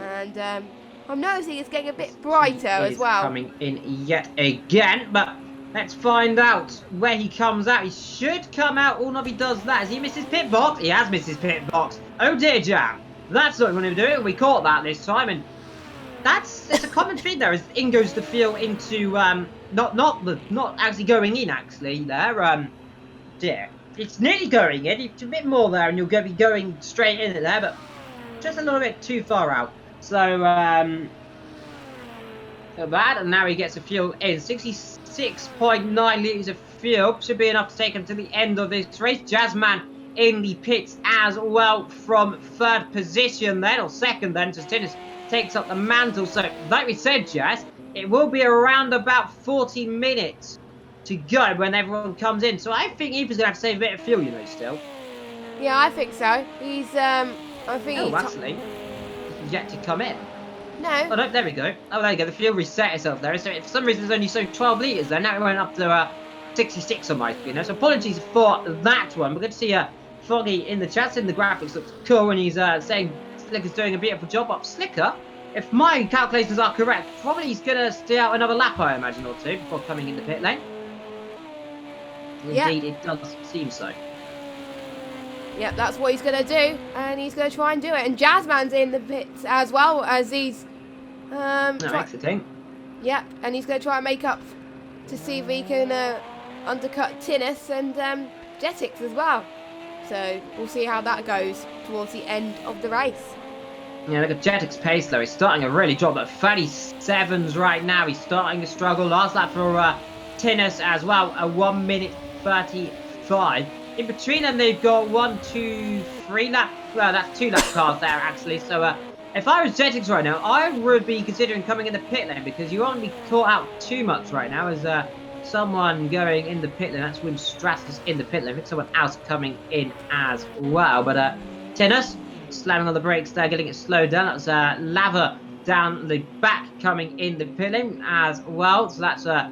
And I'm noticing it's getting a bit brighter as well. Coming in yet again, but let's find out where he comes out. He should come out. Oh no, if he does that. Has he missed his pit box? He has missed his pit box. Oh dear, Jam. That's not going to do it. We caught that this time, and it's a common thing there. As in goes the fuel into not actually going in actually there. Dear, it's nearly going in. It's a bit more there, and you'll be going straight in there, but just a little bit too far out. So bad, and now he gets the fuel in. 66.9 litres of fuel should be enough to take him to the end of this race. Jazzman in the pits as well from 3rd position then, or 2nd then, just Tinnis takes up the mantle. So like we said, Jess, it will be around about 40 minutes to go when everyone comes in. So I think Ethan's going to have to save a bit of fuel, you know, still. Yeah, I think so. He's, I think Oh, actually, he's yet to come in. No. Oh, no, there we go. Oh, there you go. The fuel reset itself there. So for some reason, it's only 12 litres there. Now it went up to 66 on my screen. So apologies for that one. We're going to see Foggy in the chat, and the graphics looks cool, and he's saying Slicker's doing a beautiful job up. Slicker, if my calculations are correct, probably he's going to stay out another lap, I imagine, or two before coming in the pit lane. Indeed, it does seem so. Yep, that's what he's going to do, and he's going to try and do it. And Jazzman's in the pits as well, as he's exiting. Yep, and he's going to try and make up to see if he can undercut Tinnis and Jetix as well. So we'll see how that goes towards the end of the race. Yeah, look at Jetix pace though. He's starting to really drop at 37s right now. He's starting to struggle. Last lap for Tinnis as well, a 1 minute 35. In between them, they've got 1, 2, 3 lap. Well, that's 2 lap cars there actually. So if I was Jetix right now, I would be considering coming in the pit lane, because you won't be caught out too much right now as someone going in the pit lane. That's Wim Stratus in the pit lane. I think someone else coming in as well. But Tinnis slamming on the brakes there, getting it slowed down. That's Lava down the back coming in the pit lane as well. So that's the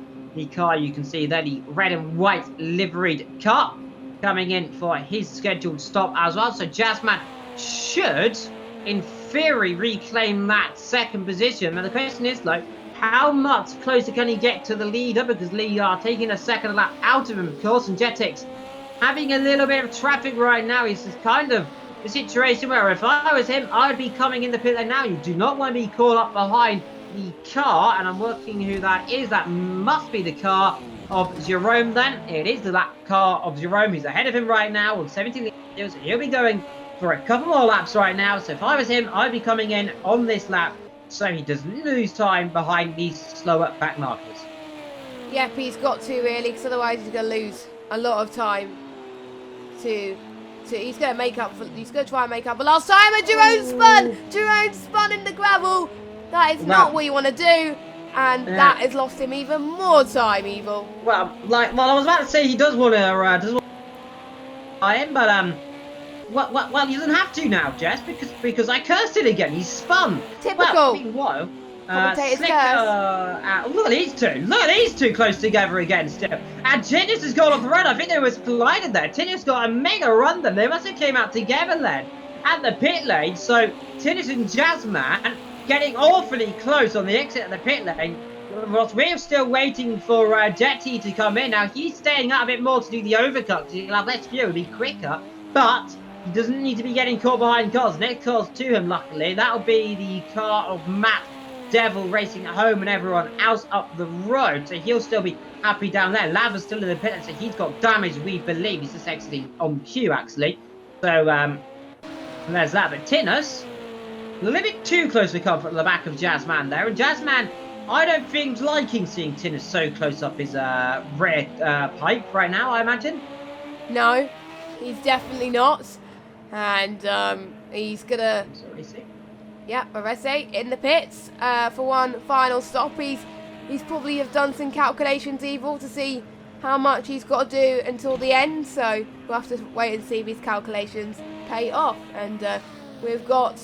car you can see there, the red and white liveried car, coming in for his scheduled stop as well. So Jazzman should, in theory, reclaim that 2nd position. Now the question is, though, how much closer can he get to the leader, because Lee are taking a second lap out of him, of course, and Jetix having a little bit of traffic right now. Is kind of the situation where if I was him, I would be coming in the pit lane now. You do not want to be caught up behind the car, and I'm working who that is. That must be the car of Jerome then. It is the car of Jerome. He's ahead of him right now with 17 liters. He'll be going for a couple more laps right now. So if I was him, I'd be coming in on this lap so he doesn't lose time behind these slower back markers. Yep, he's got to really, because otherwise he's going to lose a lot of time. He's going to make up for. He's going to try and make up for last time. And Jerome spun in the gravel. That is not what you want to do. And that has lost him even more time, Evil. Well, I was about to say he does want to, but well, he doesn't have to now, Jess, because I cursed it again. He's spun. Typical. Well, meanwhile, Slicker, look at these two. Look at these two close together again still. And Tinius has gone off the road. I think they was collided there. Tinius got a mega run then. They must have came out together then at the pit lane. So Tinius and Jazzman getting awfully close on the exit of the pit lane. Whilst we're still waiting for Jetty to come in. Now he's staying out a bit more to do the overcut because he'll have less fuel, he'll be quicker. But he doesn't need to be getting caught behind cars. Next car's to him, luckily. That'll be the car of Matt Devil racing at home and everyone else up the road. So he'll still be happy down there. Lava's still in the pit, so he's got damage, we believe. He's just exiting on cue, actually. So, there's that. But Tinus, a little bit too close to comfort at the back of Jazzman there. And Jazzman, I don't think liking seeing Tinus so close up his rear pipe right now, I imagine. No, he's definitely not. And he's going to... Yep, Arese in the pits for one final stop. He's probably have done some calculations, Evil, to see how much he's got to do until the end. So we'll have to wait and see if his calculations pay off. And we've got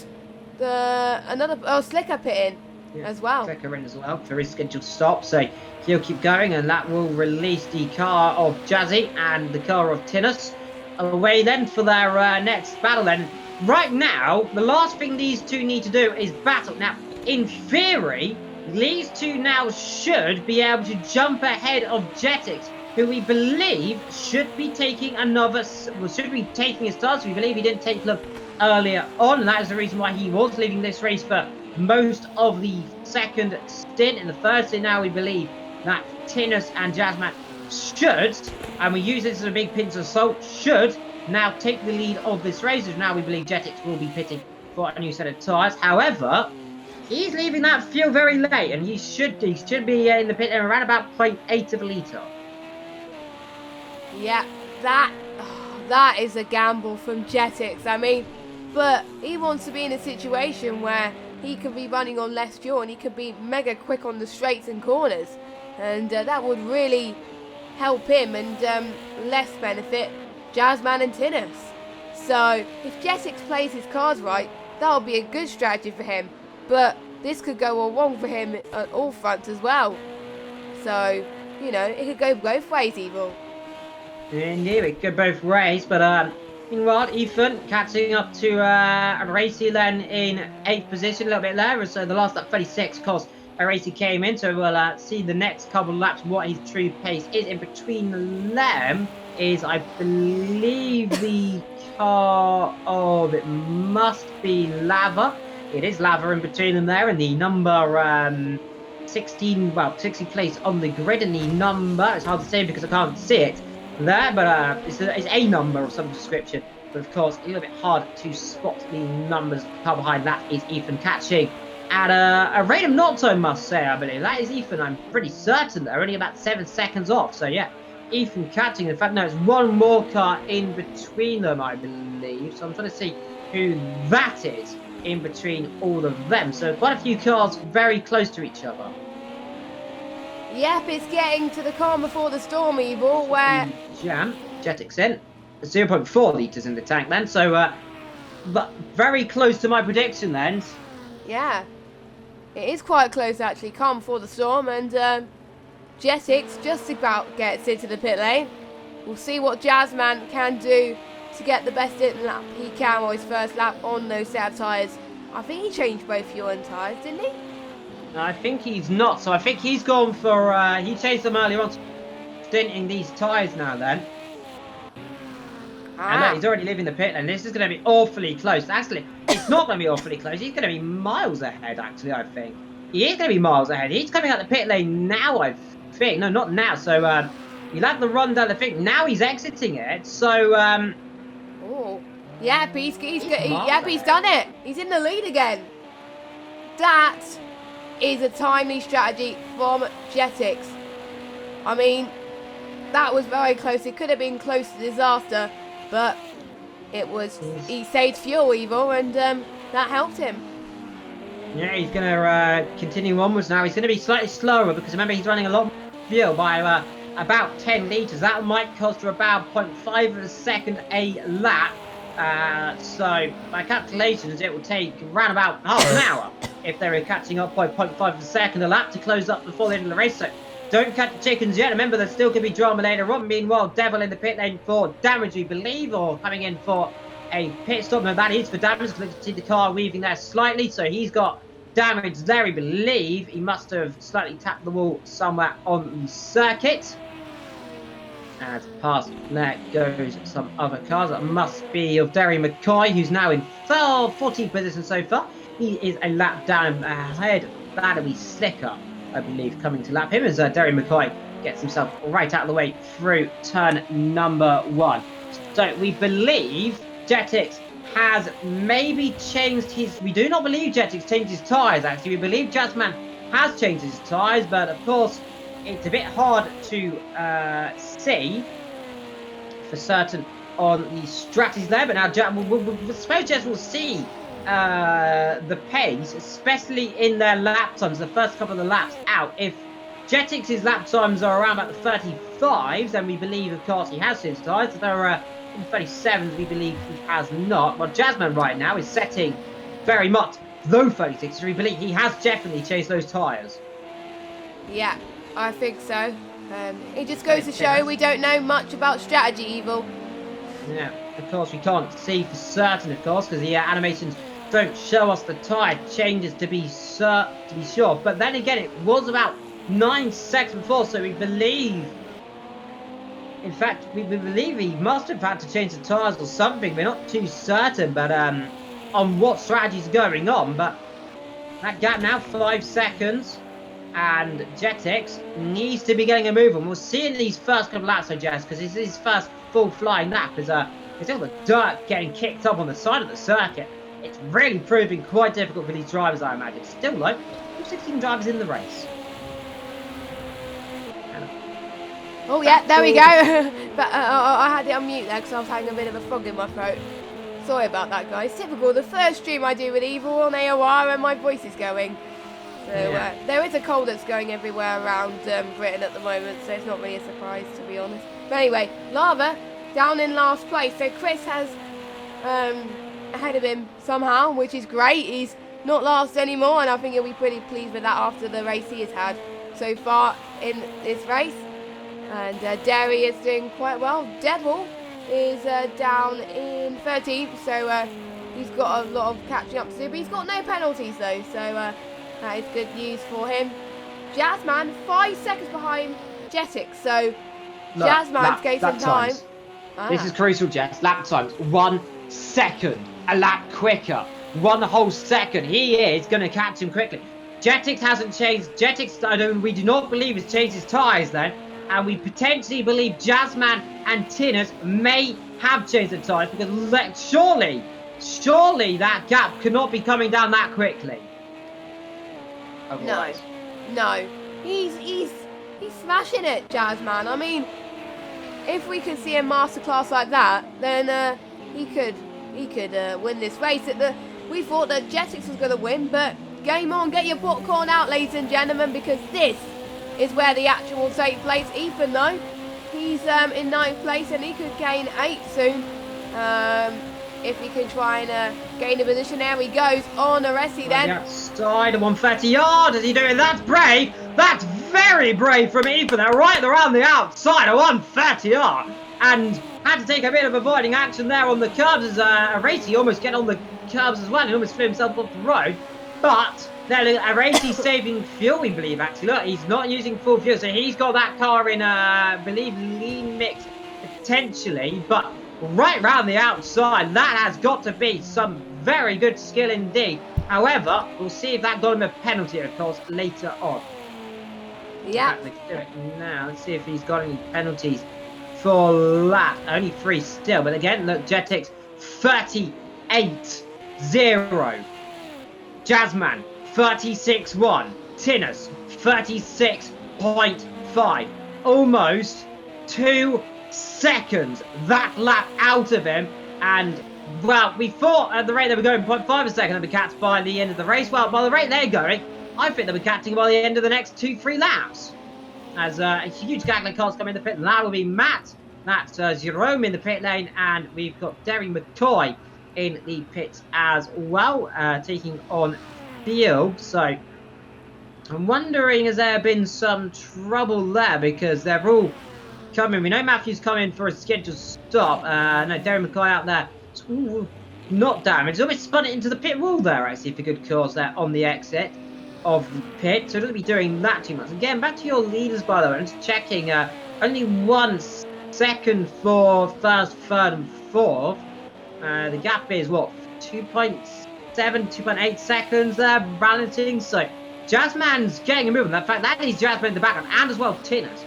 another Slicker pit in as well. Slicker in as well for his scheduled stop. So he'll keep going, and that will release the car of Jazzy and the car of Tinus away then for their next battle then. Right now, the last thing these two need to do is battle. Now, in theory, these two now should be able to jump ahead of Jetix, who we believe should be taking his start. So we believe he didn't take them earlier on, and that is the reason why he was leaving this race for most of the second stint. In the first stint now, we believe that Tinus and Jazzman should, and we use this as a big pinch of salt, should now take the lead of this race. Now we believe Jetix will be pitting for a new set of tyres. However, he's leaving that fuel very late, and he should be in the pit around about 0.8 of a litre. Yeah, that is a gamble from Jetix. I mean, but he wants to be in a situation where he could be running on less fuel and he could be mega quick on the straights and corners, and that would really help him and less benefit Jazzman and Tinus. So if Jetix plays his cards right, that'll be a good strategy for him. But this could go all wrong for him at all fronts as well. So, you know, it could go both ways, Evil. Indeed, it could both ways. But meanwhile, Ethan catching up to Racy then in 8th position, a little bit lower. So the last lap 36, of course, Racy came in. So we'll see the next couple of laps what his true pace is. In between them is, I believe, the car of, it must be Lava. It is Lava in between them there, and the number 16 place on the grid, and the number, it's hard to say because I can't see it there, but it's a number of some description. But of course, a little bit hard to spot the numbers. The car behind that is Ethan catching at a rate of knots, I must say. I believe that is Ethan. I'm pretty certain they're only about 7 seconds off. So yeah, Ethan catching. In fact, no, it's one more car in between them, I believe. So I'm trying to see who that is in between all of them. So quite a few cars very close to each other. Yep, it's getting to the calm before the storm, Evil, where... Jetix in. 0.4 litres in the tank then. So but very close to my prediction then. Yeah, it is quite close actually. Calm before the storm, and Jetix just about gets into the pit lane. We'll see what Jazzman can do to get the best in lap he can on his first lap on those set of tyres. I think he changed both fuel and tyres, didn't he? I think he's not. So I think he's gone for, he chased them earlier on, stinting these tyres now then. And look, he's already leaving the pit, and this is going to be awfully close. Actually, it's not going to be awfully close. He's going to be miles ahead, actually, I think. He is going to be miles ahead. He's coming out the pit lane now, I think. No, not now. So, he'll have the run down the thing. Now he's exiting it. So, Oh, yeah, he's done it. He's in the lead again. That is a timely strategy from Jetix. I mean, that was very close. It could have been close to disaster, but it was. He saved fuel, Evil, and that helped him. Yeah, he's going to continue onwards now. He's going to be slightly slower because remember he's running a lot more fuel by about 10 litres. That might cost her about 0.5 of a second a lap. So by calculations, it will take around about half an hour if they were catching up by 0.5 of a second a lap to close up before the end of the race. So don't catch the chickens yet. Remember, there still could be drama later on. Meanwhile, Devil in the pit lane for damage, we believe, or coming in for a pit stop. No, that is for damage because you can see the car weaving there slightly. So he's got damage there, we believe. He must have slightly tapped the wall somewhere on the circuit. As past there goes some other cars. That must be of Derry McCoy, who's now in 14th position so far. He is a lap down ahead. That'll be Slicker, I believe, coming to lap him as Derry McCoy gets himself right out of the way through turn number 1. So we believe Jetix has maybe changed his... We do not believe Jetix changed his tyres, actually. We believe Jazzman has changed his tyres, but of course it's a bit hard to see for certain on the strategies there. But now I suppose Jess will see the pace, especially in their lap times, the first couple of the laps out. If Jetix's lap times are around about the 35s, then we believe, of course, he has changed tyres. If they're in 37s, we believe he has not. Well, Jazzman right now is setting very much low 36s. We believe he has definitely changed those tyres. Yeah, I think so. It just goes to show we don't know much about strategy, Evil. Yeah, of course we can't see for certain, of course, because the animations don't show us the tyre changes to be sure. But then again, it was about 9 seconds before, so we believe... In fact, we believe he must have had to change the tyres or something. We're not too certain, but on what strategy's going on. But that gap now, 5 seconds. And Jetix needs to be getting a move on. We'll see in these first couple of laps, so Jess, because it's his first full flying lap. There's all the dirt getting kicked up on the side of the circuit. It's really proving quite difficult for these drivers, I imagine. Still, though, 16 drivers in the race. Oh yeah, there we go. But I had it on mute there because I was having a bit of a frog in my throat. Sorry about that, guys. Typical. The first stream I do with Evil on AOR and my voice is going. So there is a cold that's going everywhere around Britain at the moment, so it's not really a surprise, to be honest. But anyway, Lava down in last place. So Chris has ahead of him somehow, which is great. He's not last anymore, and I think he'll be pretty pleased with that after the race he has had so far in this race. And Derry is doing quite well. Devil is down in 13th, so he's got a lot of catching up to do, but he's got no penalties though, so that is good news for him. Jazzman 5 seconds behind Jetix, so look, Jazzman's getting some time. This is crucial, Jess. Lap times 1 second, a lap quicker, 1 whole second. He is going to catch him quickly. Jetix hasn't changed. Jetix, we do not believe has changed his tyres then. And we potentially believe Jazzman and Tinners may have changed the tyres because surely that gap cannot be coming down that quickly. Otherwise. No. He's smashing it, Jazzman. I mean, if we can see a masterclass like that, then he could win this race. We thought that Jetix was going to win, but game on, get your popcorn out, ladies and gentlemen, because this is where the action will take place. Ethan, though, he's in 9th place and he could gain 8 soon. If he can try and gain a position. There he goes on Aresi then. Outside of 130 yards. Is he doing? That's brave. That's very brave from Ethan. They're right around the outside of 130 yards. And had to take a bit of avoiding action there on the curbs as Aresi almost get on the curbs as well. He almost flew himself off the road. But Racing's saving fuel, we believe, actually. Look, he's not using full fuel, so he's got that car in, I believe, lean mix, potentially. But right round the outside, that has got to be some very good skill indeed. However, we'll see if that got him a penalty, of course, later on. Yeah. Let's do it now. Let's see if he's got any penalties for that. Only 3 still, but again, look, Jetix 38-0. Jazzman 36-1. Tinus 36.5. Almost 2 seconds that lap out of him, and well, we thought at the rate they were going 0.5 a second they'd be catched by the end of the race. Well, by the rate they're going, I think they'll be catching by the end of the next 2-3 laps. As a huge gaggle of cars come in the pit, and that will be Matt. That's Jerome in the pit lane, and we've got Derry McCoy in the pits as well, taking on field. So I'm wondering, has there been some trouble there, because they're all coming. We know Matthew's coming for a scheduled stop. No, Derry McCoy out there. Ooh, not damaged. Almost spun it into the pit wall there, actually, for good cause there on the exit of the pit. So doesn't be doing that too much. Again, back to your leaders, by the way. I'm just checking. Only 1 second for first, third, and fourth. The gap is what, 2.7, 2.8 seconds there, balancing. So Jazzman's getting a move. In fact, that is Jazzman in the background, and as well Tinners.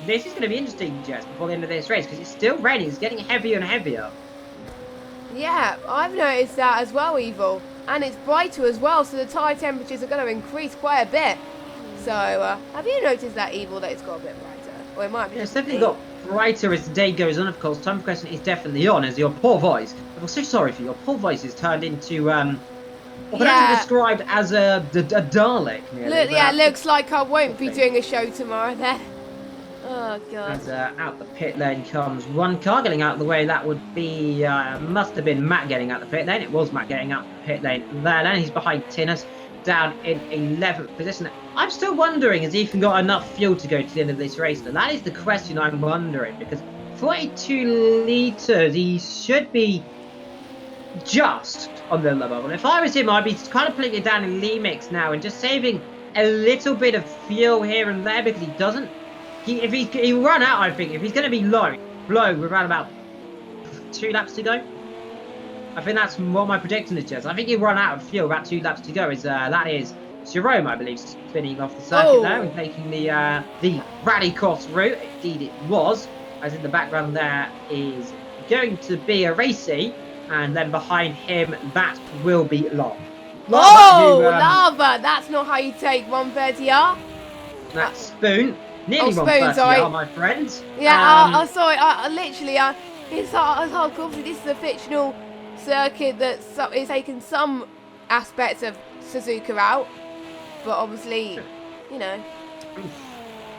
This is going to be interesting, Jess, before the end of this race, because it's still raining. It's getting heavier and heavier. Yeah, I've noticed that as well, Evil. And it's brighter as well, so the tyre temperatures are going to increase quite a bit. So, have you noticed that, Evil, that it's got a bit brighter? Or it might be. Yeah, it's definitely got brighter as the day goes on, of course. Time for question is definitely on, as your poor voice, I'm so sorry for your poor voice, is turned into, what can only be described as a Dalek. Nearly, it looks like I won't be doing a show tomorrow then. Oh, God. As out the pit lane comes one car getting out of the way. That would be, must have been Matt getting out the pit lane. It was Matt getting out the pit lane there. And he's behind Tinus, down in 11th position. I'm still wondering, has Ethan got enough fuel to go to the end of this race? And that is the question I'm wondering, because 42 litres, he should be just on the level. And if I was him, I'd be kind of putting it down in Lee mix now and just saving a little bit of fuel here and there, because he doesn't. He'll run out, I think. If he's going to be low with around about 2 laps to go. I think that's what my prediction is, Jess. I think he'll run out of fuel about 2 laps to go. That is Jerome, I believe, spinning off the circuit there and taking the rallycross route. Indeed, it was. As in the background there is going to be a Racy, and then behind him that will be Lava. Lava! That's not how you take 130R. That's Spoon. Nearly Spoon, sorry. My friends. Yeah, sorry. It's hardcore. This is a fictional circuit that is taking some aspects of Suzuka out, but obviously, you know.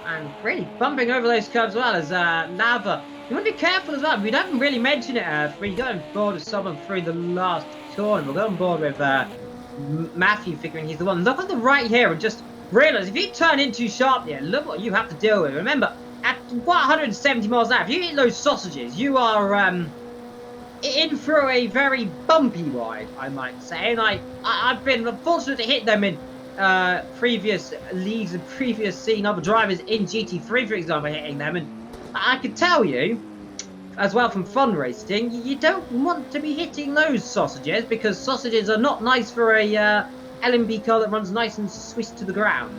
And really bumping over those curves as well as Lava. You want to be careful as well. We don't really mention it when you go on board with someone through the last tournament. We'll go on board with Matthew, figuring he's the one. Look on the right here and just realise, if you turn in too sharply, look what you have to deal with. Remember, at 170 miles an hour, if you hit those sausages, you are in for a very bumpy ride, I might say. And I've been fortunate to hit them in previous leagues and previous seen other drivers in GT3, for example, hitting them. And I can tell you, as well from fun racing, you don't want to be hitting those sausages, because sausages are not nice for a LMB car that runs nice and swish to the ground.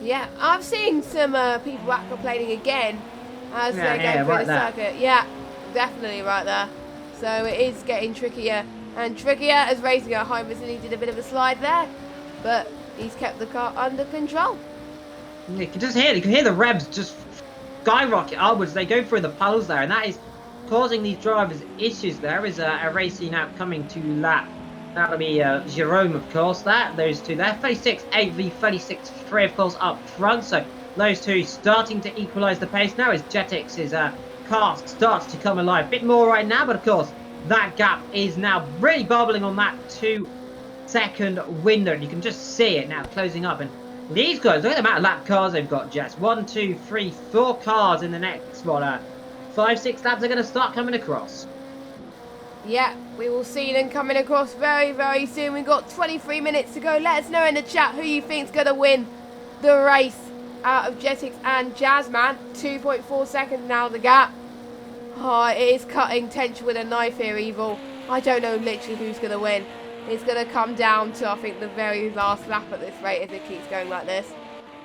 Yeah, I've seen some people aquaplaning again as they're going through the circuit. Yeah, definitely right there. So it is getting trickier and trickier as racing at home. He did a bit of a slide there, but he's kept the car under control. You can just hear the revs just skyrocket upwards. They go through the puddles there, and that is causing these drivers issues. There is a racing now coming to lap. That'll be Jerome, of course. Those two there, 36.8 v 36.3, of course, up front. So those two starting to equalise the pace now as Jetix's car starts to come alive. A bit more right now, but of course that gap is now really bubbling on that 2-second window, and you can just see it now closing up. And these guys, look at the amount of lap cars they've got, Jess. 1, 2, 3, 4 cars in the next 5-6 laps are going to start coming across. Yeah, we will see them coming across very, very soon. We've got 23 minutes to go. Let us know in the chat who you think's going to win the race out of Jetix and Jazzman. 2.4 seconds now, the gap. Oh, it is cutting tension with a knife here, Evil. I don't know literally who's going to win. It's going to come down to, I think, the very last lap at this rate if it keeps going like this.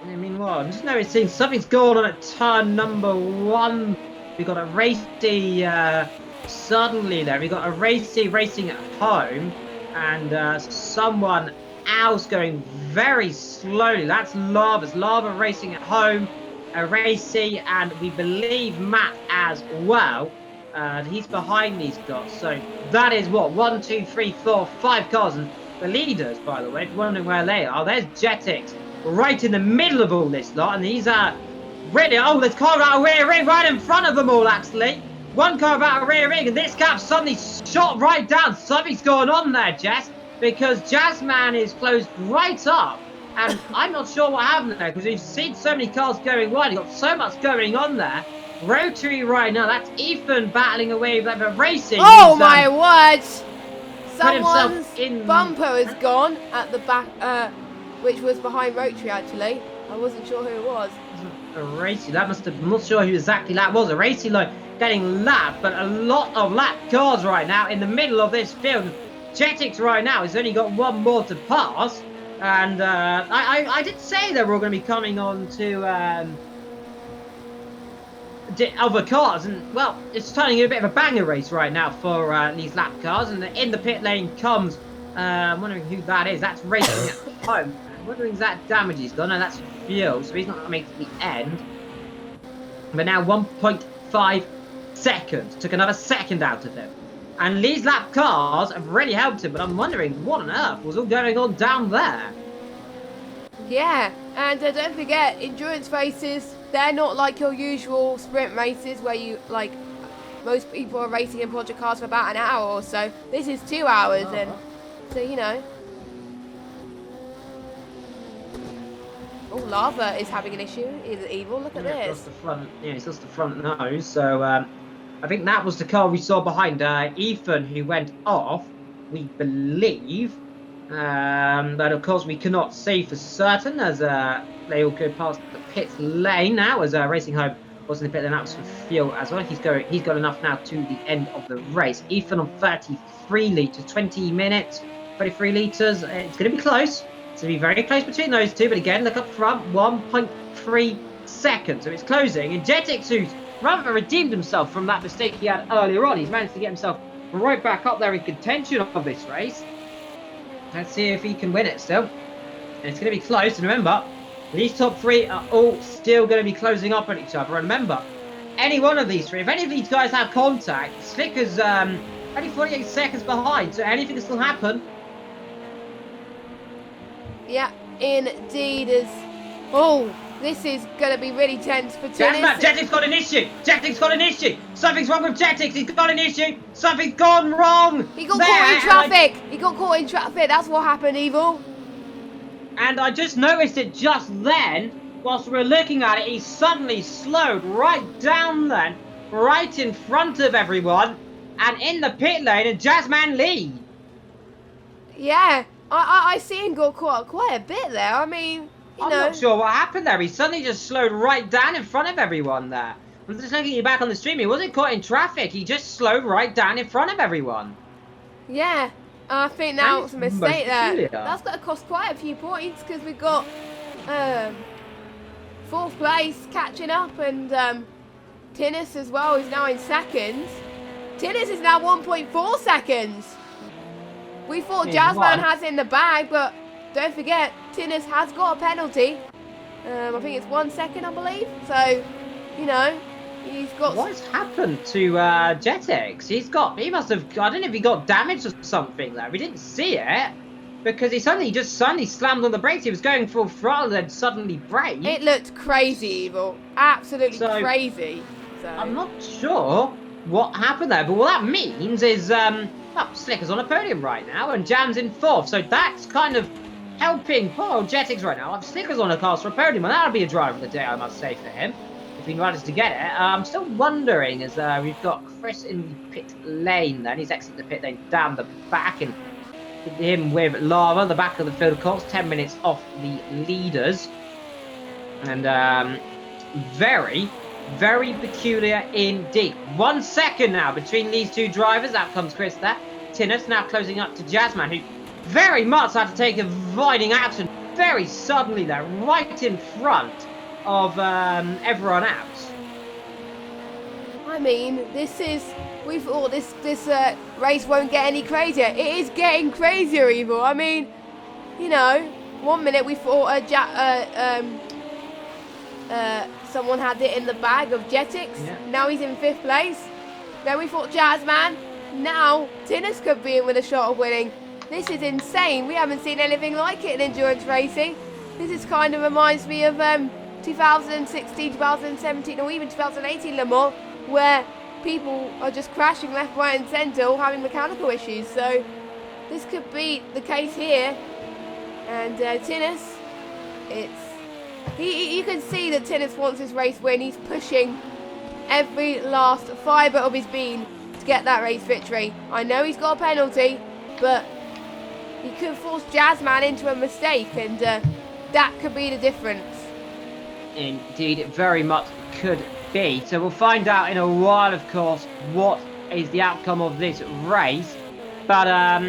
I mean, what? I'm just noticing something's going on at turn number 1. We got a racy suddenly there. We got a racy racing at home, and someone else going very slowly. That's Lava's Lava racing at home, a racy, and we believe Matt as well. He's behind these guys. So that is what 1, 2, 3, 4, 5 cars, and the leaders, by the way, if you're wondering where they are, there's Jetix right in the middle of all this lot, and he's really, oh, there's car out of rear ring right in front of them all, actually. One car out of rear ring, and this gap suddenly shot right down. Something's going on there, Jess, because Jazzman is closed right up, and I'm not sure what happened there, because we've seen so many cars going wide. You've got so much going on there. Rotary right now, that's Ethan battling away with a racing. Oh, my word! Someone's in... bumper is gone at the back, which was behind Rotary, actually. I wasn't sure who it was. A racy, that must have, I'm not sure who exactly that was. A racy line getting lapped, but a lot of lapped cars right now in the middle of this field. Jetix right now has only got one more to pass, and I did say they were all going to be coming on to other cars, and well, it's turning into a bit of a banger race right now for these lap cars. And in the pit lane comes, I'm wondering who that is. That's racing at home. I'm wondering if that damage he's done. No, that's fuel, so he's not going to make it to the end. But now 1.5 seconds. Took another second out of him. And these lap cars have really helped him, but I'm wondering what on earth was all going on down there. Yeah, and don't forget, endurance races, they're not like your usual sprint races where you, like, most people are racing in project cars for about an hour or so. This is 2 hours, and so, you know. Oh, Lava is having an issue. Is it Evil? Look at this. He's lost the front nose, so I think that was the car we saw behind Ethan, who went off, we believe. But of course we cannot say for certain, as they all go past the pit lane now, as Racing Home was in the pit lane. That was for fuel as well. He's got enough now to the end of the race. Ethan on 33 litres, 20 minutes, 23 litres. It's going to be close. It's going to be very close between those two. But again, look up front, 1.3 seconds. So it's closing. And Jetix, who's rather redeemed himself from that mistake he had earlier on. He's managed to get himself right back up there in contention of this race. Let's see if he can win it still. And it's going to be close. And remember, these top three are all still going to be closing up on each other. And remember, any one of these three, if any of these guys have contact, Slicker's only 48 seconds behind. So anything can still happen. Yeah, indeed. Oh, this is going to be really tense for Tinnis. Jetix got an issue. Jetix got an issue. Something's wrong with Jetix. He's got an issue. Something's gone wrong. He got caught in traffic. He got caught in traffic. That's what happened, Evil. And I just noticed it just then, whilst we were looking at it, he suddenly slowed right down then, right in front of everyone, and in the pit lane, and Jazzman lead. Yeah, I see him go quite a bit there. I mean, I'm not sure what happened there. He suddenly just slowed right down in front of everyone there. I'm just looking at you back on the stream. He wasn't caught in traffic. He just slowed right down in front of everyone. Yeah, I think that was a mistake there. That's going to cost quite a few points because we've got 4th place catching up, and Tinnis as well is now in seconds. Tinnis is now 1.4 seconds. We thought Jazzman has it in the bag, but don't forget, Tinnis has got a penalty. I think it's 1 second, I believe. So, you know, he's got... What's happened to Jetix? He must have... I don't know if he got damaged or something there. We didn't see it. Because he suddenly slammed on the brakes. He was going full throttle and then suddenly braked. It looked crazy, Evil. Absolutely crazy. So I'm not sure what happened there. But what that means is... well, Slicker's on a podium right now and Jam's in 4th. So that's kind of helping poor Jetix right now. Slicker's on a cast for a podium, and that'll be a driver of the day, I must say, for him. If between riders to get it. I'm still wondering as we've got Chris in the pit lane then. He's exiting the pit lane down the back, and him with Lara, the back of the field, of course, 10 minutes off the leaders. And very, very peculiar indeed. 1 second now between these two drivers. Out comes Chris there. Tinus now closing up to Jazzman, who very much had to take a riding action very suddenly there, right in front of everyone else. I mean, we thought this race won't get any crazier. It is getting crazier, Evil. I mean, you know, 1 minute we thought someone had it in the bag of Jetix. Yeah. Now he's in 5th place. Then we thought Jazzman. Now Tinus could be in with a shot of winning. This is insane. We haven't seen anything like it in endurance racing. This is kind of reminds me of 2016, 2017, or even 2018 Le Mans, where people are just crashing left, right, and centre, all having mechanical issues. So this could be the case here. And Tinus, you can see that Tinus wants this race win. He's pushing every last fibre of his being to get that race victory. I know he's got a penalty, but he could force Jazzman into a mistake, and that could be the difference. Indeed, it very much could be. So we'll find out in a while, of course, what is the outcome of this race. But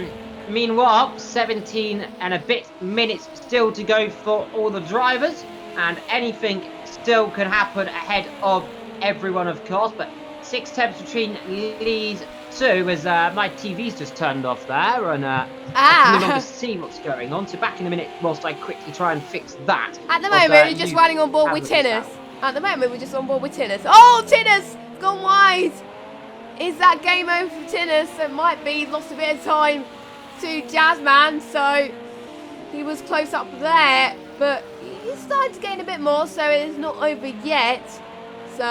meanwhile, 17 and a bit minutes still to go for all the drivers, and anything still can happen ahead of everyone, of course. But 6 tenths between these two, as my TV's just turned off there, and I can no longer see what's going on. So back in a minute whilst I quickly try and fix that. At the moment, we're just running on board with Tinus. At the moment, we're just on board with Tinus. Oh, Tinus! Gone wide! Is that game over for Tinus? It might be. Lost a bit of time to Jazzman, so he was close up there, but he's starting to gain a bit more, so it's not over yet. So,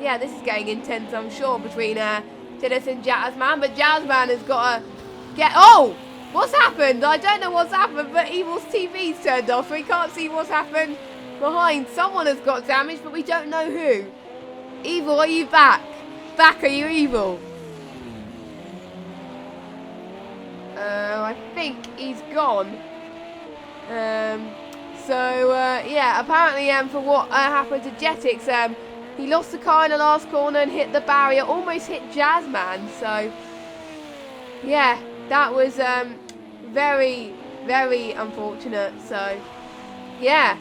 yeah, this is getting intense, I'm sure, between Tinus and Jazzman, but Jazzman has got to get... Oh! What's happened? I don't know what's happened, but Evil's TV's turned off, so we can't see what's happened behind. Someone has got damaged, but we don't know who. Evil, are you back? Back, are you Evil? I think he's gone. Yeah, apparently for what happened to Jetix, he lost the car in the last corner and hit the barrier, almost hit Jazzman. So, yeah, that was very, very unfortunate. So, yeah.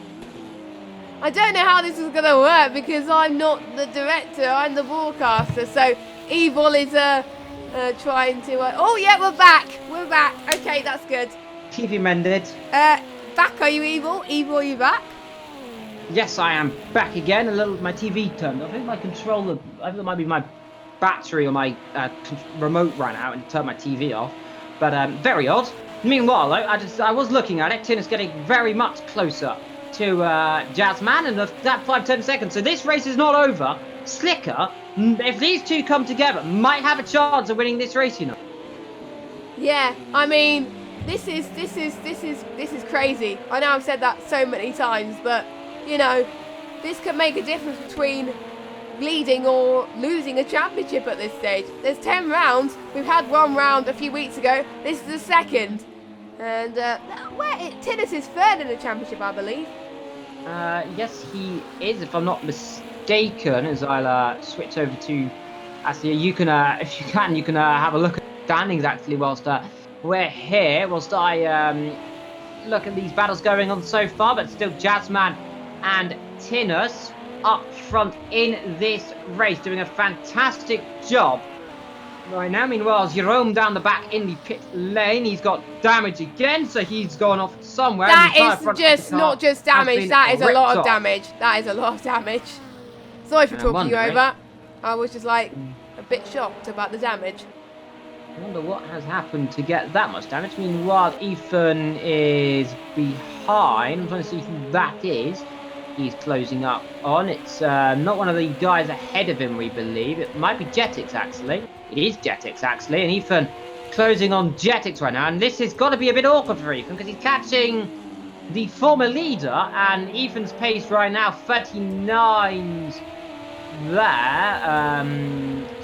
I don't know how this is going to work because I'm not the director, I'm the broadcaster. So, Evil is trying to... oh, yeah, we're back. We're back. Okay, that's good. TV mended. Back, are you Evil? Evil, are you back? Yes, I am back again. My TV turned off. I think my controller, I think it might be my battery or my remote ran out and turned my TV off. But very odd. Meanwhile, though, I was looking at it. Tinus getting very much closer to Jazzman, and that 5-10 seconds. So this race is not over. Slicker, if these two come together, might have a chance of winning this race, you know. Yeah, I mean, this is crazy. I know I've said that so many times, but you know, this could make a difference between leading or losing a championship at this stage. There's 10 rounds. We've had 1 round a few weeks ago. This is the second. And Tinus is 3rd in the championship, I believe. Yes, he is, if I'm not mistaken, as I'll switch over to... Actually, you can, if you can have a look at the standings, actually, whilst we're here, whilst I look at these battles going on so far, but still Jazzman and Tinus up front in this race, doing a fantastic job right now. Meanwhile, Jerome down the back in the pit lane, he's got damage again, so he's gone off somewhere. That is just not just damage, that is a lot of damage. That is a lot of damage. Sorry for talking you over. I was just like a bit shocked about the damage. I wonder what has happened to get that much damage. Meanwhile, Ethan is behind. I'm trying to see who that is. He's closing up on. It's not one of the guys ahead of him, we believe. It might be Jetix, actually. It is Jetix, actually. And Ethan closing on Jetix right now. And this has got to be a bit awkward for Ethan because he's catching the former leader. And Ethan's pace right now, 39 there.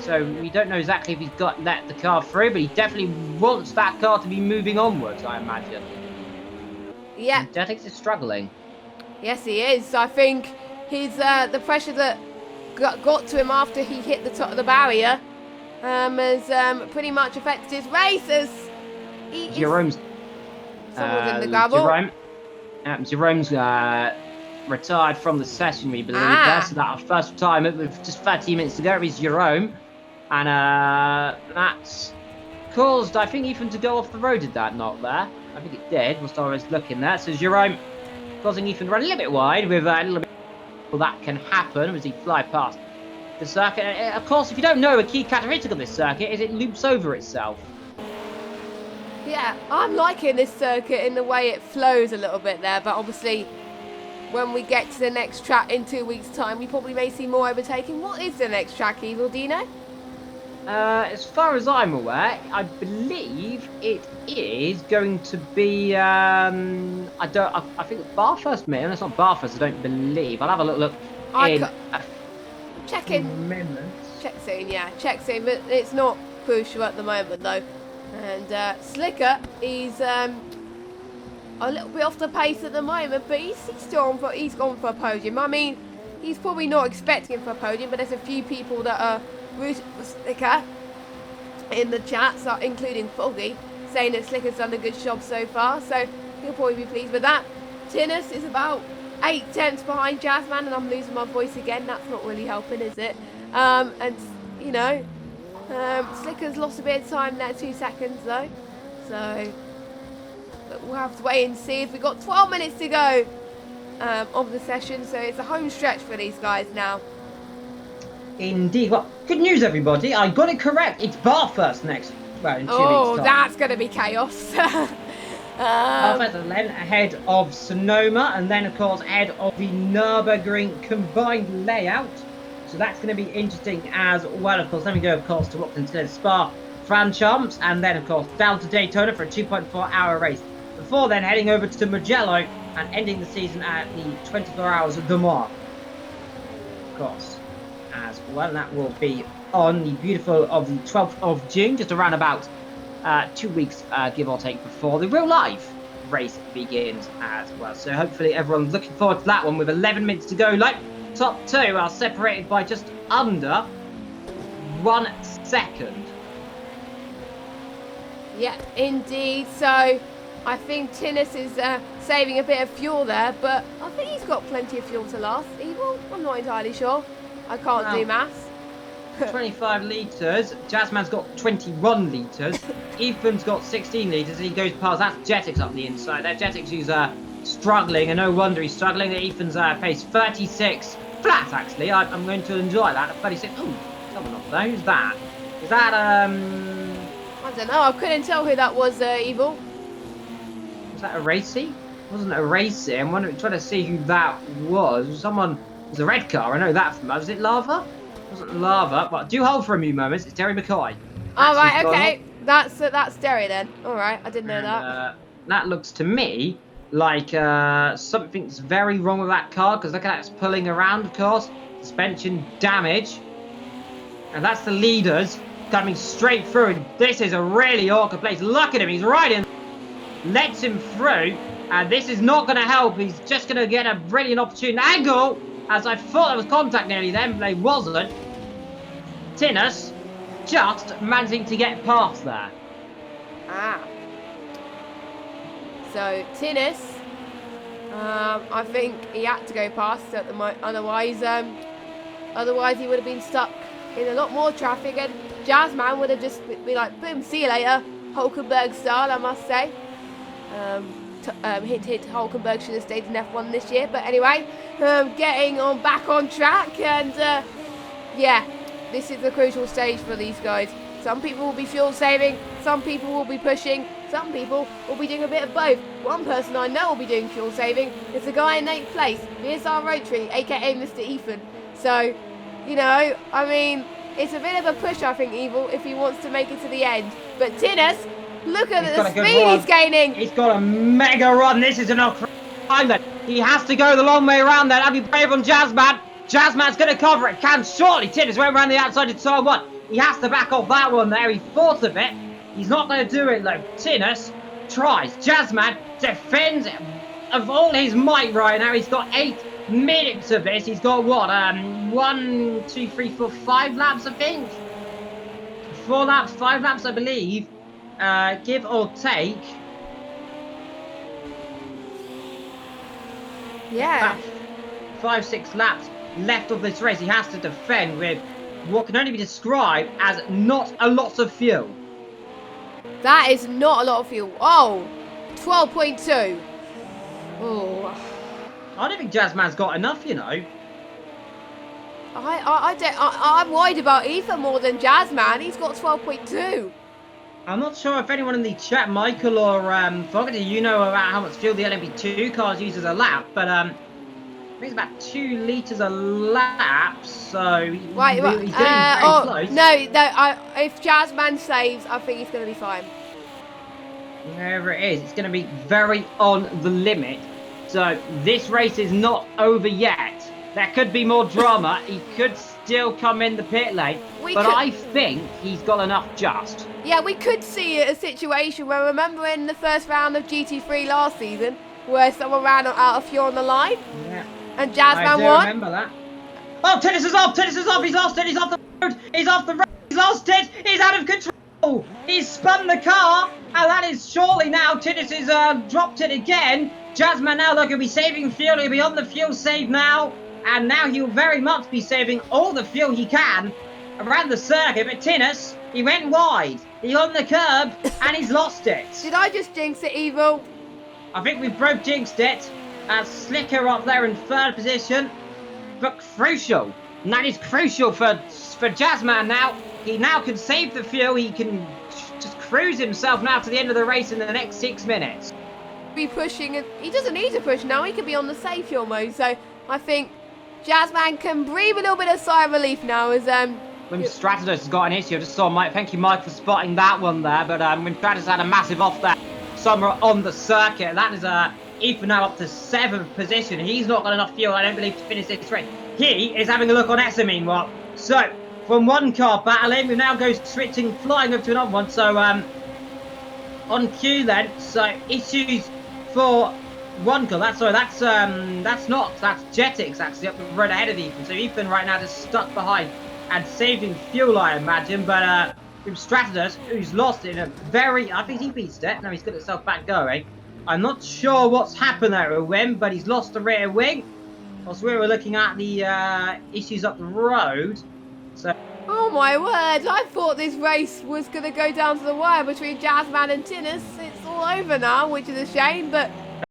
So we don't know exactly if he's let the car through, but he definitely wants that car to be moving onwards, I imagine. Yeah. Jetix is struggling. Yes, he is. I think his the pressure that got to him after he hit the top of the barrier has pretty much affected his race. As Jerome's someone's in the gravel. Jerome's retired from the session, we believe. So that our first retirement with just 30 minutes to go is Jerome, and that's caused, I think, Ethan to go off the road. Did that not there? I think it did. Whilst I was looking there, so Jerome causing Ethan to run a little bit wide with a little bit. Well, that can happen as he fly past the circuit. Of course, if you don't know, a key characteristic of this circuit is it loops over itself. Yeah, I'm liking this circuit in the way it flows a little bit there, but obviously when we get to the next track in 2 weeks' time, we probably may see more overtaking. What is the next track, Evil? Do you know? As far as I'm aware, I believe it is going to be. I think it's Bathurst, man. It's not Bathurst. I don't believe. I'll have a look. Check in. Check soon, yeah. Check soon, but it's not crucial at the moment, though. And Slicker, he's a little bit off the pace at the moment, but he's still on he's gone for a podium. I mean, he's probably not expecting for a podium, but there's a few people that are rooting for Slicker in the chat, so including Foggy, saying that Slicker's done a good job so far, so he'll probably be pleased with that. Tinnis is about 8 tenths behind Jazzman, and I'm losing my voice again. That's not really helping, is it? And you know, Slicker's lost a bit of time there, 2 seconds though, so but we'll have to wait and see. If we've got 12 minutes to go of the session, so it's a home stretch for these guys now. Indeed. Well, good news, everybody. I got it correct. It's Bathurst next. Well, in 2 weeks' time. Oh, that's going to be chaos. Bathurst, and then ahead of Sonoma, and then, of course, ahead of the Nürburgring combined layout. So that's going to be interesting as well, of course. Then we go, of course, to Rockton, Spa, Francorchamps, and then, of course, down to Daytona for a 2.4-hour race. Before then, heading over to Mugello and ending the season at the 24 Hours of Le Mans. Of course, as well. And that will be on the beautiful of the 12th of June, just around about 2 weeks, give or take, before the real life race begins as well. So hopefully everyone's looking forward to that one with 11 minutes to go. Like, top two are separated by just under 1 second. Yeah, indeed. So I think Tinnis is saving a bit of fuel there, but I think he's got plenty of fuel to last. Evil? I'm not entirely sure. I can't do maths. 25 litres. Jazzman's got 21 litres. Ethan's got 16 litres, and he goes past. That's Jetix up the inside there. Jetix who's struggling, and no wonder he's struggling. Ethan's pace 36 flat, actually. I'm going to enjoy that. 36. Oh, someone up there. Who's that? Is that I don't know. I couldn't tell who that was, Evil. Was that a racy? It wasn't a racy. I'm trying to see who that was. Someone. It was a red car. I know that from. Was it Lava? It wasn't Lava, but do hold for a few moments. It's Terry McCoy. All right. Okay. That's Terry then. All right. I didn't know that. That looks to me like something's very wrong with that car, because look at that, it's pulling around, of course. Suspension damage. And that's the leaders coming straight through. And this is a really awkward place. Look at him. He's right in. Lets him through. And this is not going to help. He's just going to get a brilliant opportune angle. As I thought there was contact nearly then, but there wasn't. Tinnis just managing to get past there. So Tinnis, I think he had to go past at the moment. Otherwise he would have been stuck in a lot more traffic, and Jazzman would have just been like, boom, see you later, Hulkenberg style, I must say. Hint, Hulkenberg should have stayed in F1 this year, but anyway, getting back on track, and yeah, this is the crucial stage for these guys. Some people will be fuel saving, some people will be pushing, some people will be doing a bit of both. One person I know will be doing fuel saving is the guy in 8th place, VSR Rotary, aka Mr. Ethan. So, you know, I mean, it's a bit of a push, I think, Evil, if he wants to make it to the end. But Tinnis, look at the speed he's gaining. He's got a mega run. This is enough for him. He has to go the long way around there. That'd be brave on Jazzman. Jazzman's going to cover it. Can surely. Tinnus went around the outside of turn 1. He has to back off that one there. He thought of it. He's not going to do it though. Tinnus tries. Jazzman defends it of all his might right now. He's got 8 minutes of this. He's got what? 1, 2, 3, 4, 5 laps, I think. 4 laps, 5 laps, I believe. Give or take. Yeah. 5, 6 laps left of this race. He has to defend with what can only be described as not a lot of fuel. That is not a lot of fuel. Oh, 12.2. Oh. I don't think Jazzman's got enough, you know. I'm worried about Ethan more than Jazzman. He's got 12.2. I'm not sure if anyone in the chat, Michael or Fogarty, you know about how much fuel the LMP2 cars use as a lap, but I think it's about 2 litres a lap, so he's getting very close. No, if Jazzman saves, I think he's going to be fine. Wherever it is, it's going to be very on the limit. So this race is not over yet. There could be more drama. He could still come in the pit lane, I think he's got enough just. Yeah, we could see a situation where, remember in the first round of GT3 last season, where someone ran out of fuel on the line? Yeah. And Jazzman won? I remember that. Oh, Tinnus is off! Tinnus is off! He's lost it! He's off the road! He's off the road! He's lost it! He's out of control! He's spun the car! And that is surely now Tinnus has dropped it again. Jazzman now, look, he'll be saving fuel. He'll be on the fuel save now. And now he'll very much be saving all the fuel he can around the circuit. But Tinnus, he went wide. He's on the curb and he's lost it. Did I just jinx it, Evil? I think we've both jinxed it. Slicker up there in 3rd position. But crucial. And that is crucial for Jazzman now. He now can save the fuel. He can just cruise himself now to the end of the race in the next 6 minutes. Be pushing, and he doesn't need to push now. He can be on the safe fuel mode. So I think Jazzman can breathe a little bit of sigh of relief now as when Stratos has got an issue. I just saw Mike. Thank you, Mike, for spotting that one there. But when Stratos had a massive off there somewhere on the circuit, that is Ethan now up to 7th position. He's not got enough fuel, I don't believe, to finish this race. He is having a look on Essa meanwhile. So from one car battling, we now go switching, flying over to another one. So on cue then. So issues for one car. That's Jetix actually up the road ahead of Ethan. So Ethan right now just stuck behind and saving fuel, I imagine. But from Stratos, who's lost it in a very, I think he beats it. Now he's got himself back going. I'm not sure what's happened there with him, but he's lost the rear wing. Also, we were looking at the issues up the road. So. Oh my word! I thought this race was going to go down to the wire between Jazzman and Tinnus. It's all over now, which is a shame, but.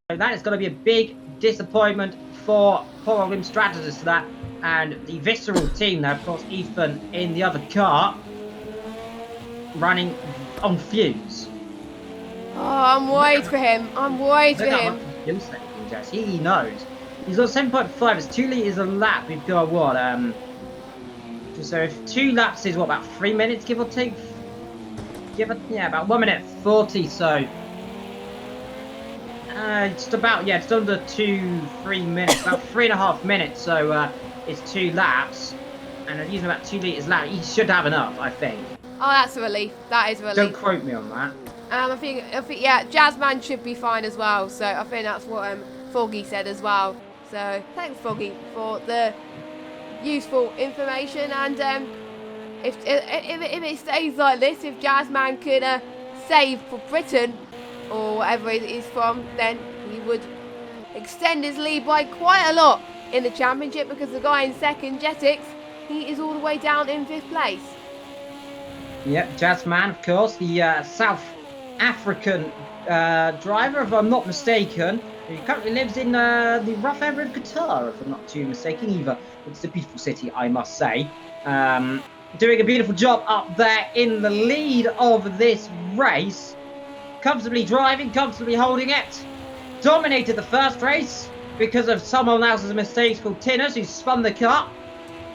That is going to be a big disappointment for poor Wim Stratos for that. And the Visceral team there, of course, Ethan in the other car, running on fumes. Oh, I'm worried for him. I'm worried for him. Jess. He knows. He's got 7.5. It's 2 litres a lap. We've got what? So if 2 laps is what, about 3 minutes, give or take? About 1 minute 40. So just under 2-3 minutes, about 3.5 minutes. So it's 2 laps, and I'm using about 2 litres a lap. He should have enough, I think. Oh, that's a relief. That is a relief. Don't quote me on that. I think, yeah, Jazzman should be fine as well. So I think that's what Foggy said as well. So thanks, Foggy, for the useful information. And if it stays like this, if Jazzman could save for Britain or whatever it is from, then he would extend his lead by quite a lot in the championship, because the guy in second, Jetix, he is all the way down in 5th place. Yep, Jazzman, of course, the South African driver, if I'm not mistaken. He currently lives in the rough area of Qatar, if I'm not too mistaken either. It's a beautiful city, I must say. Doing a beautiful job up there in the lead of this race. Comfortably driving, comfortably holding it. Dominated the first race because of someone else's mistakes called Tinnus, who spun the car.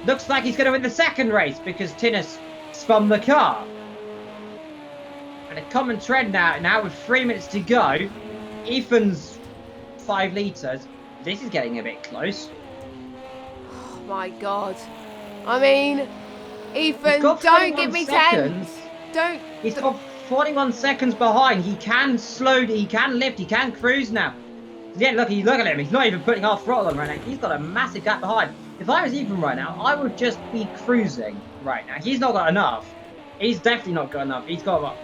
Looks like he's going to win the second race because Tinnus spun the car. And a common trend now with 3 minutes to go. Ethan's 5 litres. This is getting a bit close. my God. I mean, Ethan, got don't 41 give me seconds. 10. He's got 41 seconds behind. He can slow, he can lift, he can cruise now. Yeah, look at him. He's not even putting half throttle on right now. He's got a massive gap behind. If I was Ethan right now, I would just be cruising right now. He's not got enough. He's definitely not got enough. He's got what?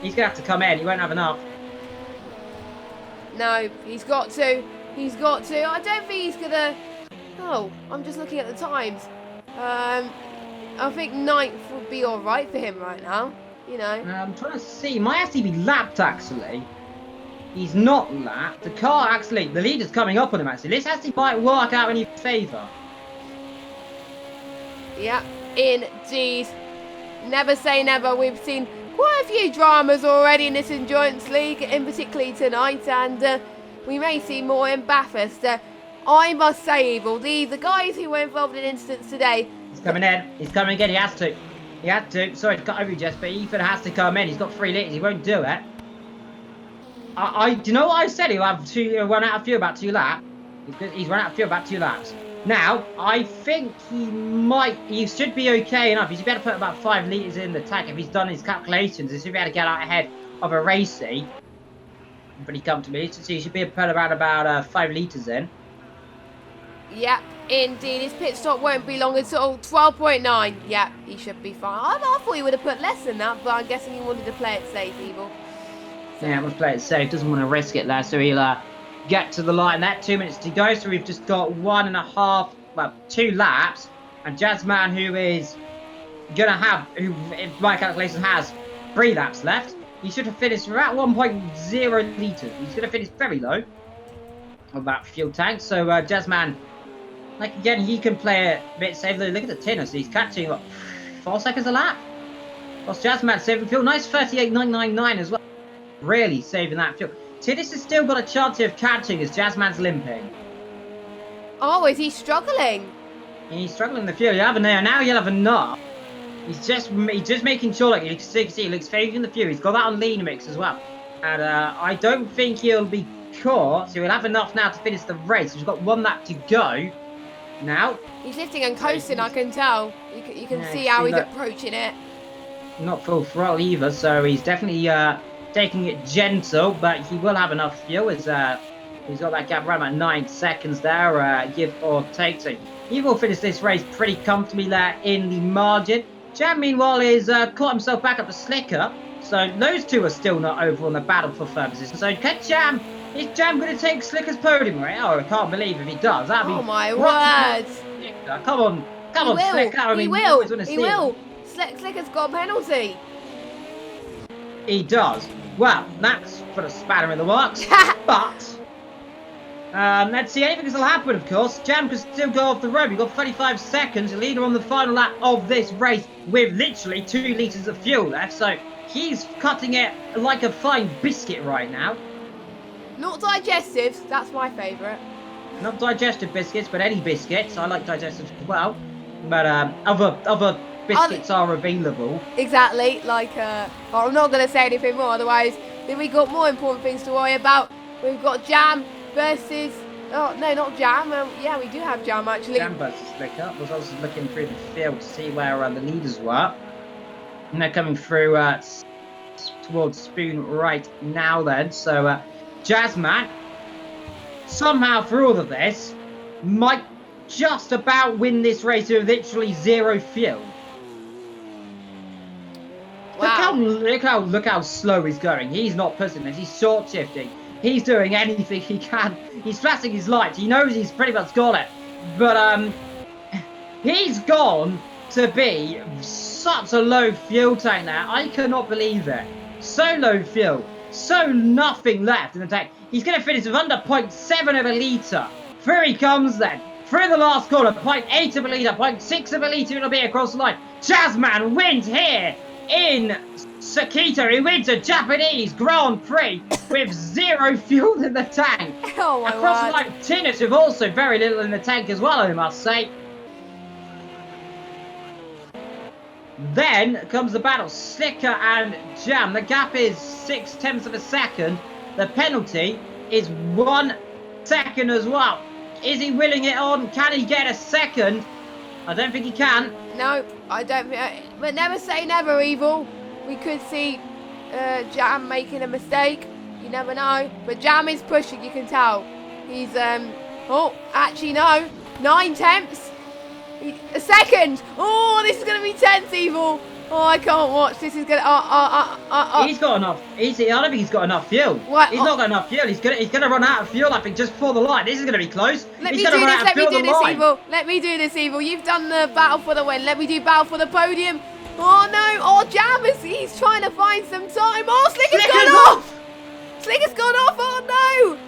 He's going to have to come in. He won't have enough. No, he's got to. He's got to. I don't think he's going to... Oh, I'm just looking at the times. I think 9th would be all right for him right now. You know. I'm trying to see. He might actually be lapped, actually. He's not lapped. The car, actually, the leader's coming up on him, actually. This actually might work out in his favour. Yeah, indeed. Never say never. We've seen quite a few dramas already in this Endurance League, in particularly tonight, and we may see more in Bathurst. I must say, Evil, the guys who were involved in incidents today... He's coming in. He's coming in. He has to. He had to. Sorry to cut over you, Jess, but Ethan has to come in. He's got 3 litres. He won't do it. Do you know what I said? He'll run out of fuel about 2 laps. He's run out of fuel about 2 laps. Now, I think he should be okay enough. He should be able to put about 5 litres in the tank. If he's done his calculations, he should be able to get out ahead of a racy pretty comfortably. So he should be able to put about 5 litres in. Yep, indeed. His pit stop won't be long at all. 12.9. Yep, he should be fine. I thought he would have put less than that, but I'm guessing he wanted to play it safe, Evil. Yeah, must play it safe. Doesn't want to risk it there, so he'll get to the line. That 2 minutes to go, so we've just got 2 laps. And Jazzman, who is going to have, if my calculation has 3 laps left, he should have finished about 1.0 litres. He's going to finish very low on that fuel tank. So Jazzman, like again, he can play it a bit safe. Look at the tinner, so he's catching what, 4 seconds a lap. Whilst Jazzman saving fuel, nice 38.999 as well. Really saving that fuel. Tinnis has still got a chance of catching as Jazzman's limping. Oh, is he struggling? He's struggling in the fuel. You have enough. Now you'll have enough. He's just making sure, like you can see, he looks favouring the fuel. He's got that on lean mix as well. And I don't think he'll be caught, so he'll have enough now to finish the race. We've got 1 lap to go. Now. He's lifting and coasting, I can tell. You can see how he's approaching it. Not full throttle either, so he's definitely taking it gentle, but he will have enough fuel as he's got that gap around about 9 seconds there, give or take. So he will finish this race pretty comfortably there in the margin. Jam, meanwhile, is caught himself back up the slicker. So those two are still not over on the battle for third position. So is Jam going to take Slicker's podium, right? Oh, I can't believe if he does. That'd be my word. Come on, Slicker. I mean, he will. Slicker's got a penalty. He does. Well, that's put a spanner in the works. But let's see. Anything will happen, of course. Jam can still go off the road. We've got 35 seconds. The leader on the final lap of this race with literally 2 litres of fuel left. So he's cutting it like a fine biscuit right now. Not digestives. That's my favourite. Not digestive biscuits, but any biscuits. I like digestives as well. But other biscuits are available. Exactly. Like, well, I'm not going to say anything more. Otherwise, then we got more important things to worry about. We've got Jam versus... Oh, no, not Jam. Yeah, we do have Jam, actually. Jam versus Slicker. I was also looking through the field to see where the leaders were. And they're coming through towards Spoon right now then. So, Jazzman, somehow through all of this, might just about win this race with literally 0 fuel. Wow. Look how slow he's going. He's not pushing this. He's short shifting. He's doing anything he can. He's flashing his lights. He knows he's pretty much got it. But he's gone to be such a low fuel tank now. I cannot believe it. So low fuel. So nothing left in the tank. He's going to finish with under 0.7 of a litre. Through he comes then. Through the last corner. 0.8 of a litre. 0.6 of a litre it'll be across the line. Jazzman wins here in Sakitto. He wins a Japanese Grand Prix with 0 fuel in the tank. Oh my across word. the line, Tinnis with also very little in the tank as well, I must say. Then comes the battle, Slicker and Jam. The gap is 0.6 of a second. The penalty is 1 second as well. Is he willing it on? Can he get a second? I don't think he can. No, I don't think. But never say never, Evil. We could see Jam making a mistake. You never know. But Jam is pushing, you can tell. He's, oh, actually, no. 9 tenths. A second. Oh, this is going to be tense, Evil. Oh, I can't watch. This is going to... He's got enough. I don't think he's got enough fuel. What? He's not got enough fuel. He's gonna run out of fuel, I think, just before the line. This is going to be close. Let me do this, Evil. Let me do this, Evil. You've done the battle for the win. Let me do battle for the podium. Oh, no. Oh, Jam he's trying to find some time. Oh, Slicker's gone off. Slicker's gone off. Oh, no.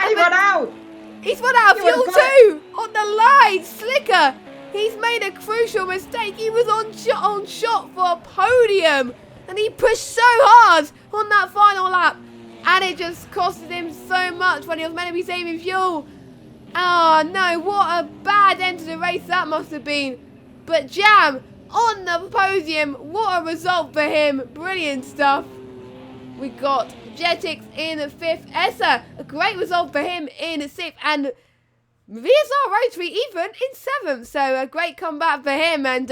And he run out. He's run out of fuel too. On the line. Slicker. He's made a crucial mistake. He was on shot for a podium. And he pushed so hard on that final lap. And it just costed him so much when he was meant to be saving fuel. Oh, no. What a bad end to the race that must have been. But Jam on the podium. What a result for him. Brilliant stuff. We got Jetix in 5th. Essa, a great result for him in 6th. And VSR Rotary even in 7th. So a great comeback for him. And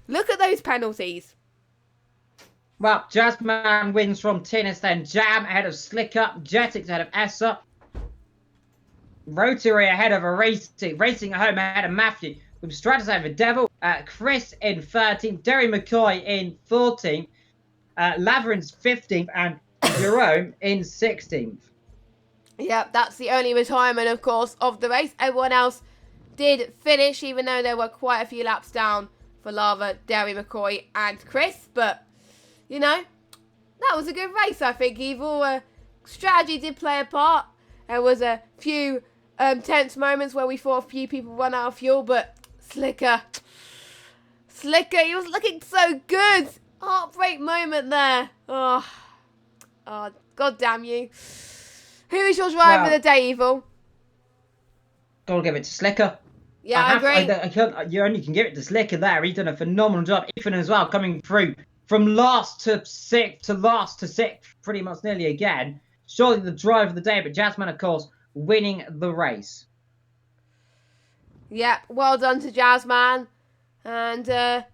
look at those penalties. Well, Jazzman wins from Tinnis, then Jam ahead of Slicker, Jetix ahead of Essa, Rotary ahead of Racing at Home ahead of Matthew, with Stratus over Devil, Chris in 13th, Derry McCoy in 14th, Laverin's 15th, and Jerome in 16th. Yep, that's the only retirement, of course, of the race. Everyone else did finish, even though there were quite a few laps down for Lava, Derry McCoy, and Chris. But, you know, that was a good race, I think. Evil strategy did play a part. There was a few tense moments where we thought a few people run out of fuel, but Slicker, he was looking so good. Heartbreak moment there. Oh, God damn you. Who is your driver of the day, Evil? Gotta give it to Slicker. Yeah, I agree. You only can give it to Slicker there. He's done a phenomenal job. Ethan as well, coming through from last to sixth, pretty much nearly again. Surely the driver of the day, but Jazzman, of course, winning the race. Yeah, well done to Jazzman. And I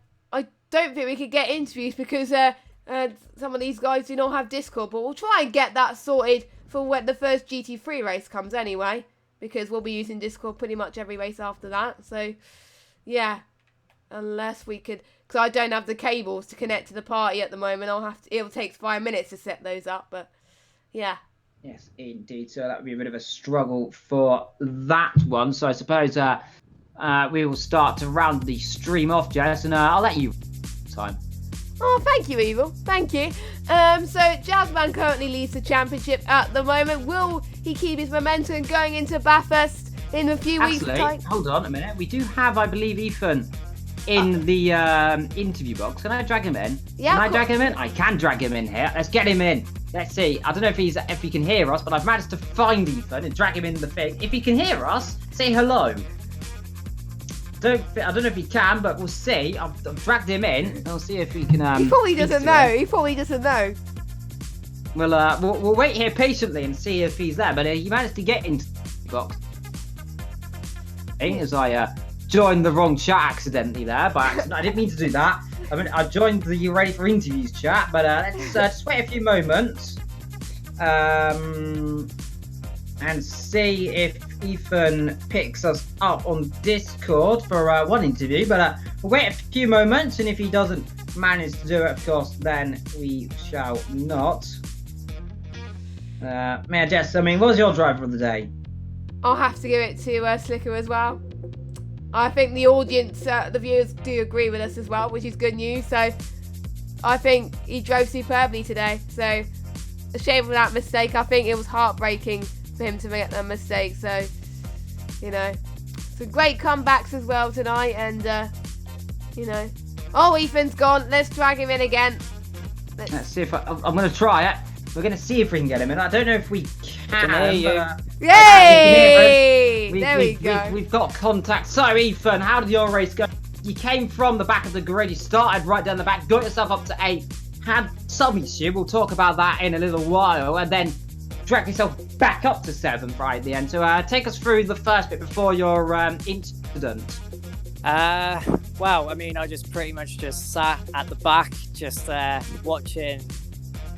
don't think we could get interviews because some of these guys do not have Discord, but we'll try and get that sorted for when the first GT3 race comes anyway, because we'll be using Discord pretty much every race after that. So, yeah, unless we could, because I don't have the cables to connect to the party at the moment. It'll take 5 minutes to set those up, but yeah. Yes, indeed. So that would be a bit of a struggle for that one. So I suppose we will start to round the stream off, Jess, and I'll let you time. Oh, thank you, Evil. Thank you. So Jazzman currently leads the championship at the moment. Will he keep his momentum going into Bathurst in a few weeks' time? Hold on a minute. We do have, I believe, Ethan in the interview box. Can I drag him in? Yeah. Can I drag him in? I can drag him in here. Let's get him in. Let's see. I don't know if he can hear us, but I've managed to find Ethan and drag him in the thing. If he can hear us, say hello. I don't know if he can, but we'll see. I've dragged him in. We'll see if he can. He probably doesn't know. He probably doesn't know. We'll wait here patiently and see if he's there. But he managed to get into the box. As I joined the wrong chat accidentally there by accident. I didn't mean to do that. I mean, I joined the "You Ready for Interviews" chat, but let's just wait a few moments and see if Ethan picks us up on Discord for one interview. But we'll wait a few moments, and if he doesn't manage to do it, of course, then we shall not. Jess, I mean, what was your driver of the day? I'll have to give it to Slicker as well. I think the audience, the viewers do agree with us as well, which is good news. So I think he drove superbly today. So a shame for that mistake. I think it was heartbreaking for him to make that mistake. So, you know, some great comebacks as well tonight. And, you know, oh, Ethan's gone. Let's drag him in again. Let's see if I'm going to try it. We're going to see if we can get him in. I don't know if we can. Yay! There we go. We've got contact. So, Ethan, how did your race go? You came from the back of the grid. You started right down the back, got yourself up to 8, had some issue. We'll talk about that in a little while. And then drag yourself back up to 7th right at the end. So take us through the first bit before your incident. Well, I mean, I just pretty much just sat at the back, just watching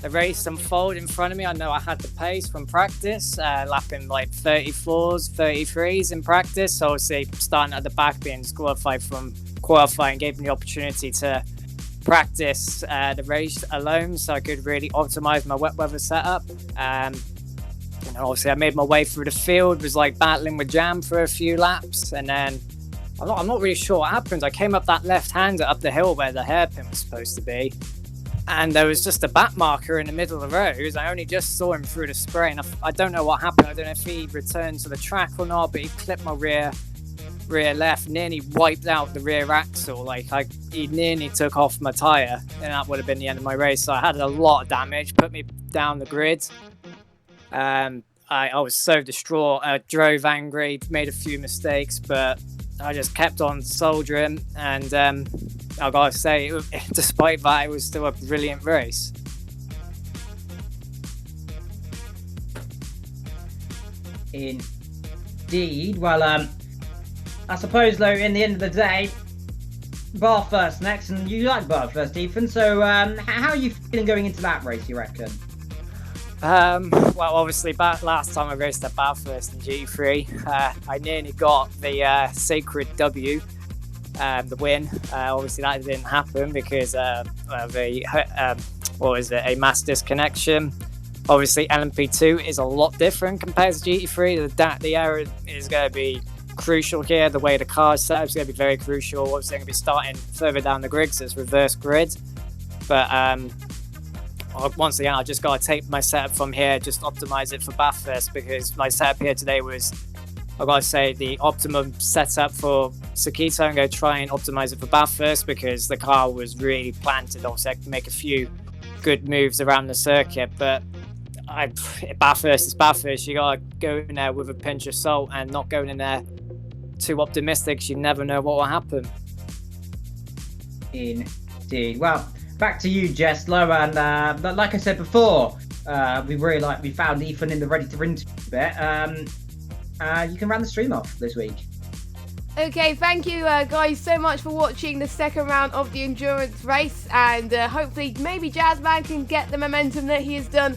the race unfold in front of me. I know I had the pace from practice, lapping like 34s, 33s in practice. So obviously starting at the back, being disqualified from qualifying gave me the opportunity to practice the race alone, so I could really optimize my wet weather setup. Obviously I made my way through the field, was like battling with Jam for a few laps, and then I'm not really sure what happened. I came up that left-hander up the hill where the hairpin was supposed to be, and there was just a back marker in the middle of the road. I only just saw him through the spray, and I don't know what happened. I don't know if he returned to the track or not, but he clipped my rear left, nearly wiped out the rear axle. He nearly took off my tyre, and that would have been the end of my race. So I had a lot of damage, put me down the grid. I was so distraught. I drove angry, made a few mistakes, but I just kept on soldiering, and I gotta say, despite that, it was still a brilliant race. Indeed. Well, I suppose, though, in the end of the day, Bathurst next, and you like Bathurst, Ethan. So, how are you feeling going into that race, you reckon? Well, obviously, last time I raced at Bathurst in GT3, I nearly got the sacred W, the win. Obviously, that didn't happen because of a mass disconnection. Obviously, LMP2 is a lot different compared to GT3. The error is going to be crucial here. The way the car is set up is going to be very crucial. Obviously, I'm going to be starting further down the grid, so it's reverse grid. But once again, I just got to take my setup from here, just optimize it for Bathurst, because my setup here today was, I've got to say, the optimum setup for Sakitto. I'm going to try and optimize it for Bathurst because the car was really planted. Obviously, I can make a few good moves around the circuit, but Bathurst is Bathurst. You got to go in there with a pinch of salt and not going in there too optimistic. You never know what will happen. Indeed. Well, back to you, Jess. Low, and like I said before, we found Ethan in the ready to interview bit. You can round the stream off this week. Okay, thank you guys so much for watching the second round of the endurance race, and hopefully maybe Jazzman can get the momentum that he has done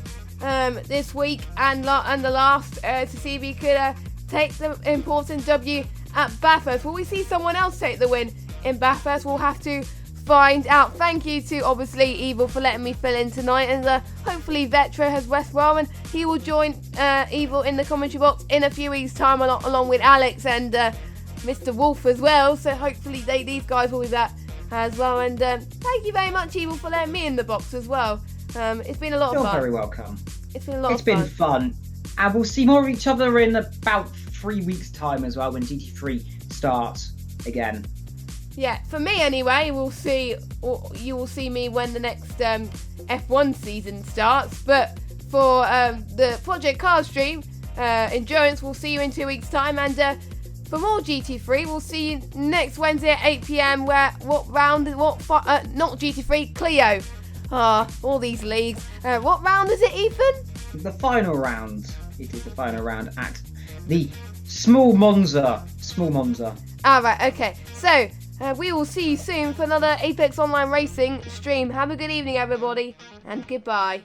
this week and the last to see if he could take the important W at Bathurst. Will we see someone else take the win in Bathurst? We'll have to find out. Thank you to obviously Evil for letting me fill in tonight, and hopefully Vetra has rest well, and he will join Evil in the commentary box in a few weeks time along with Alex and Mr. Wolf as well. So hopefully these guys will be back as well, and thank you very much, Evil, for letting me in the box as well. It's been a lot of fun. You're very welcome. It's been a lot of fun. It's been fun, and we'll see more of each other in about 3 weeks time as well, when GT3 starts again. Yeah, for me anyway, you will see me when the next F1 season starts. But for the Project Car stream, Endurance, we'll see you in 2 weeks' time. And for more GT3, we'll see you next Wednesday at 8 p.m. Not GT3, Clio. All these leagues. What round is it, Ethan? The final round. It is the final round at the Small Monza. Alright, okay. So, we will see you soon for another Apex Online Racing stream. Have a good evening, everybody, and goodbye.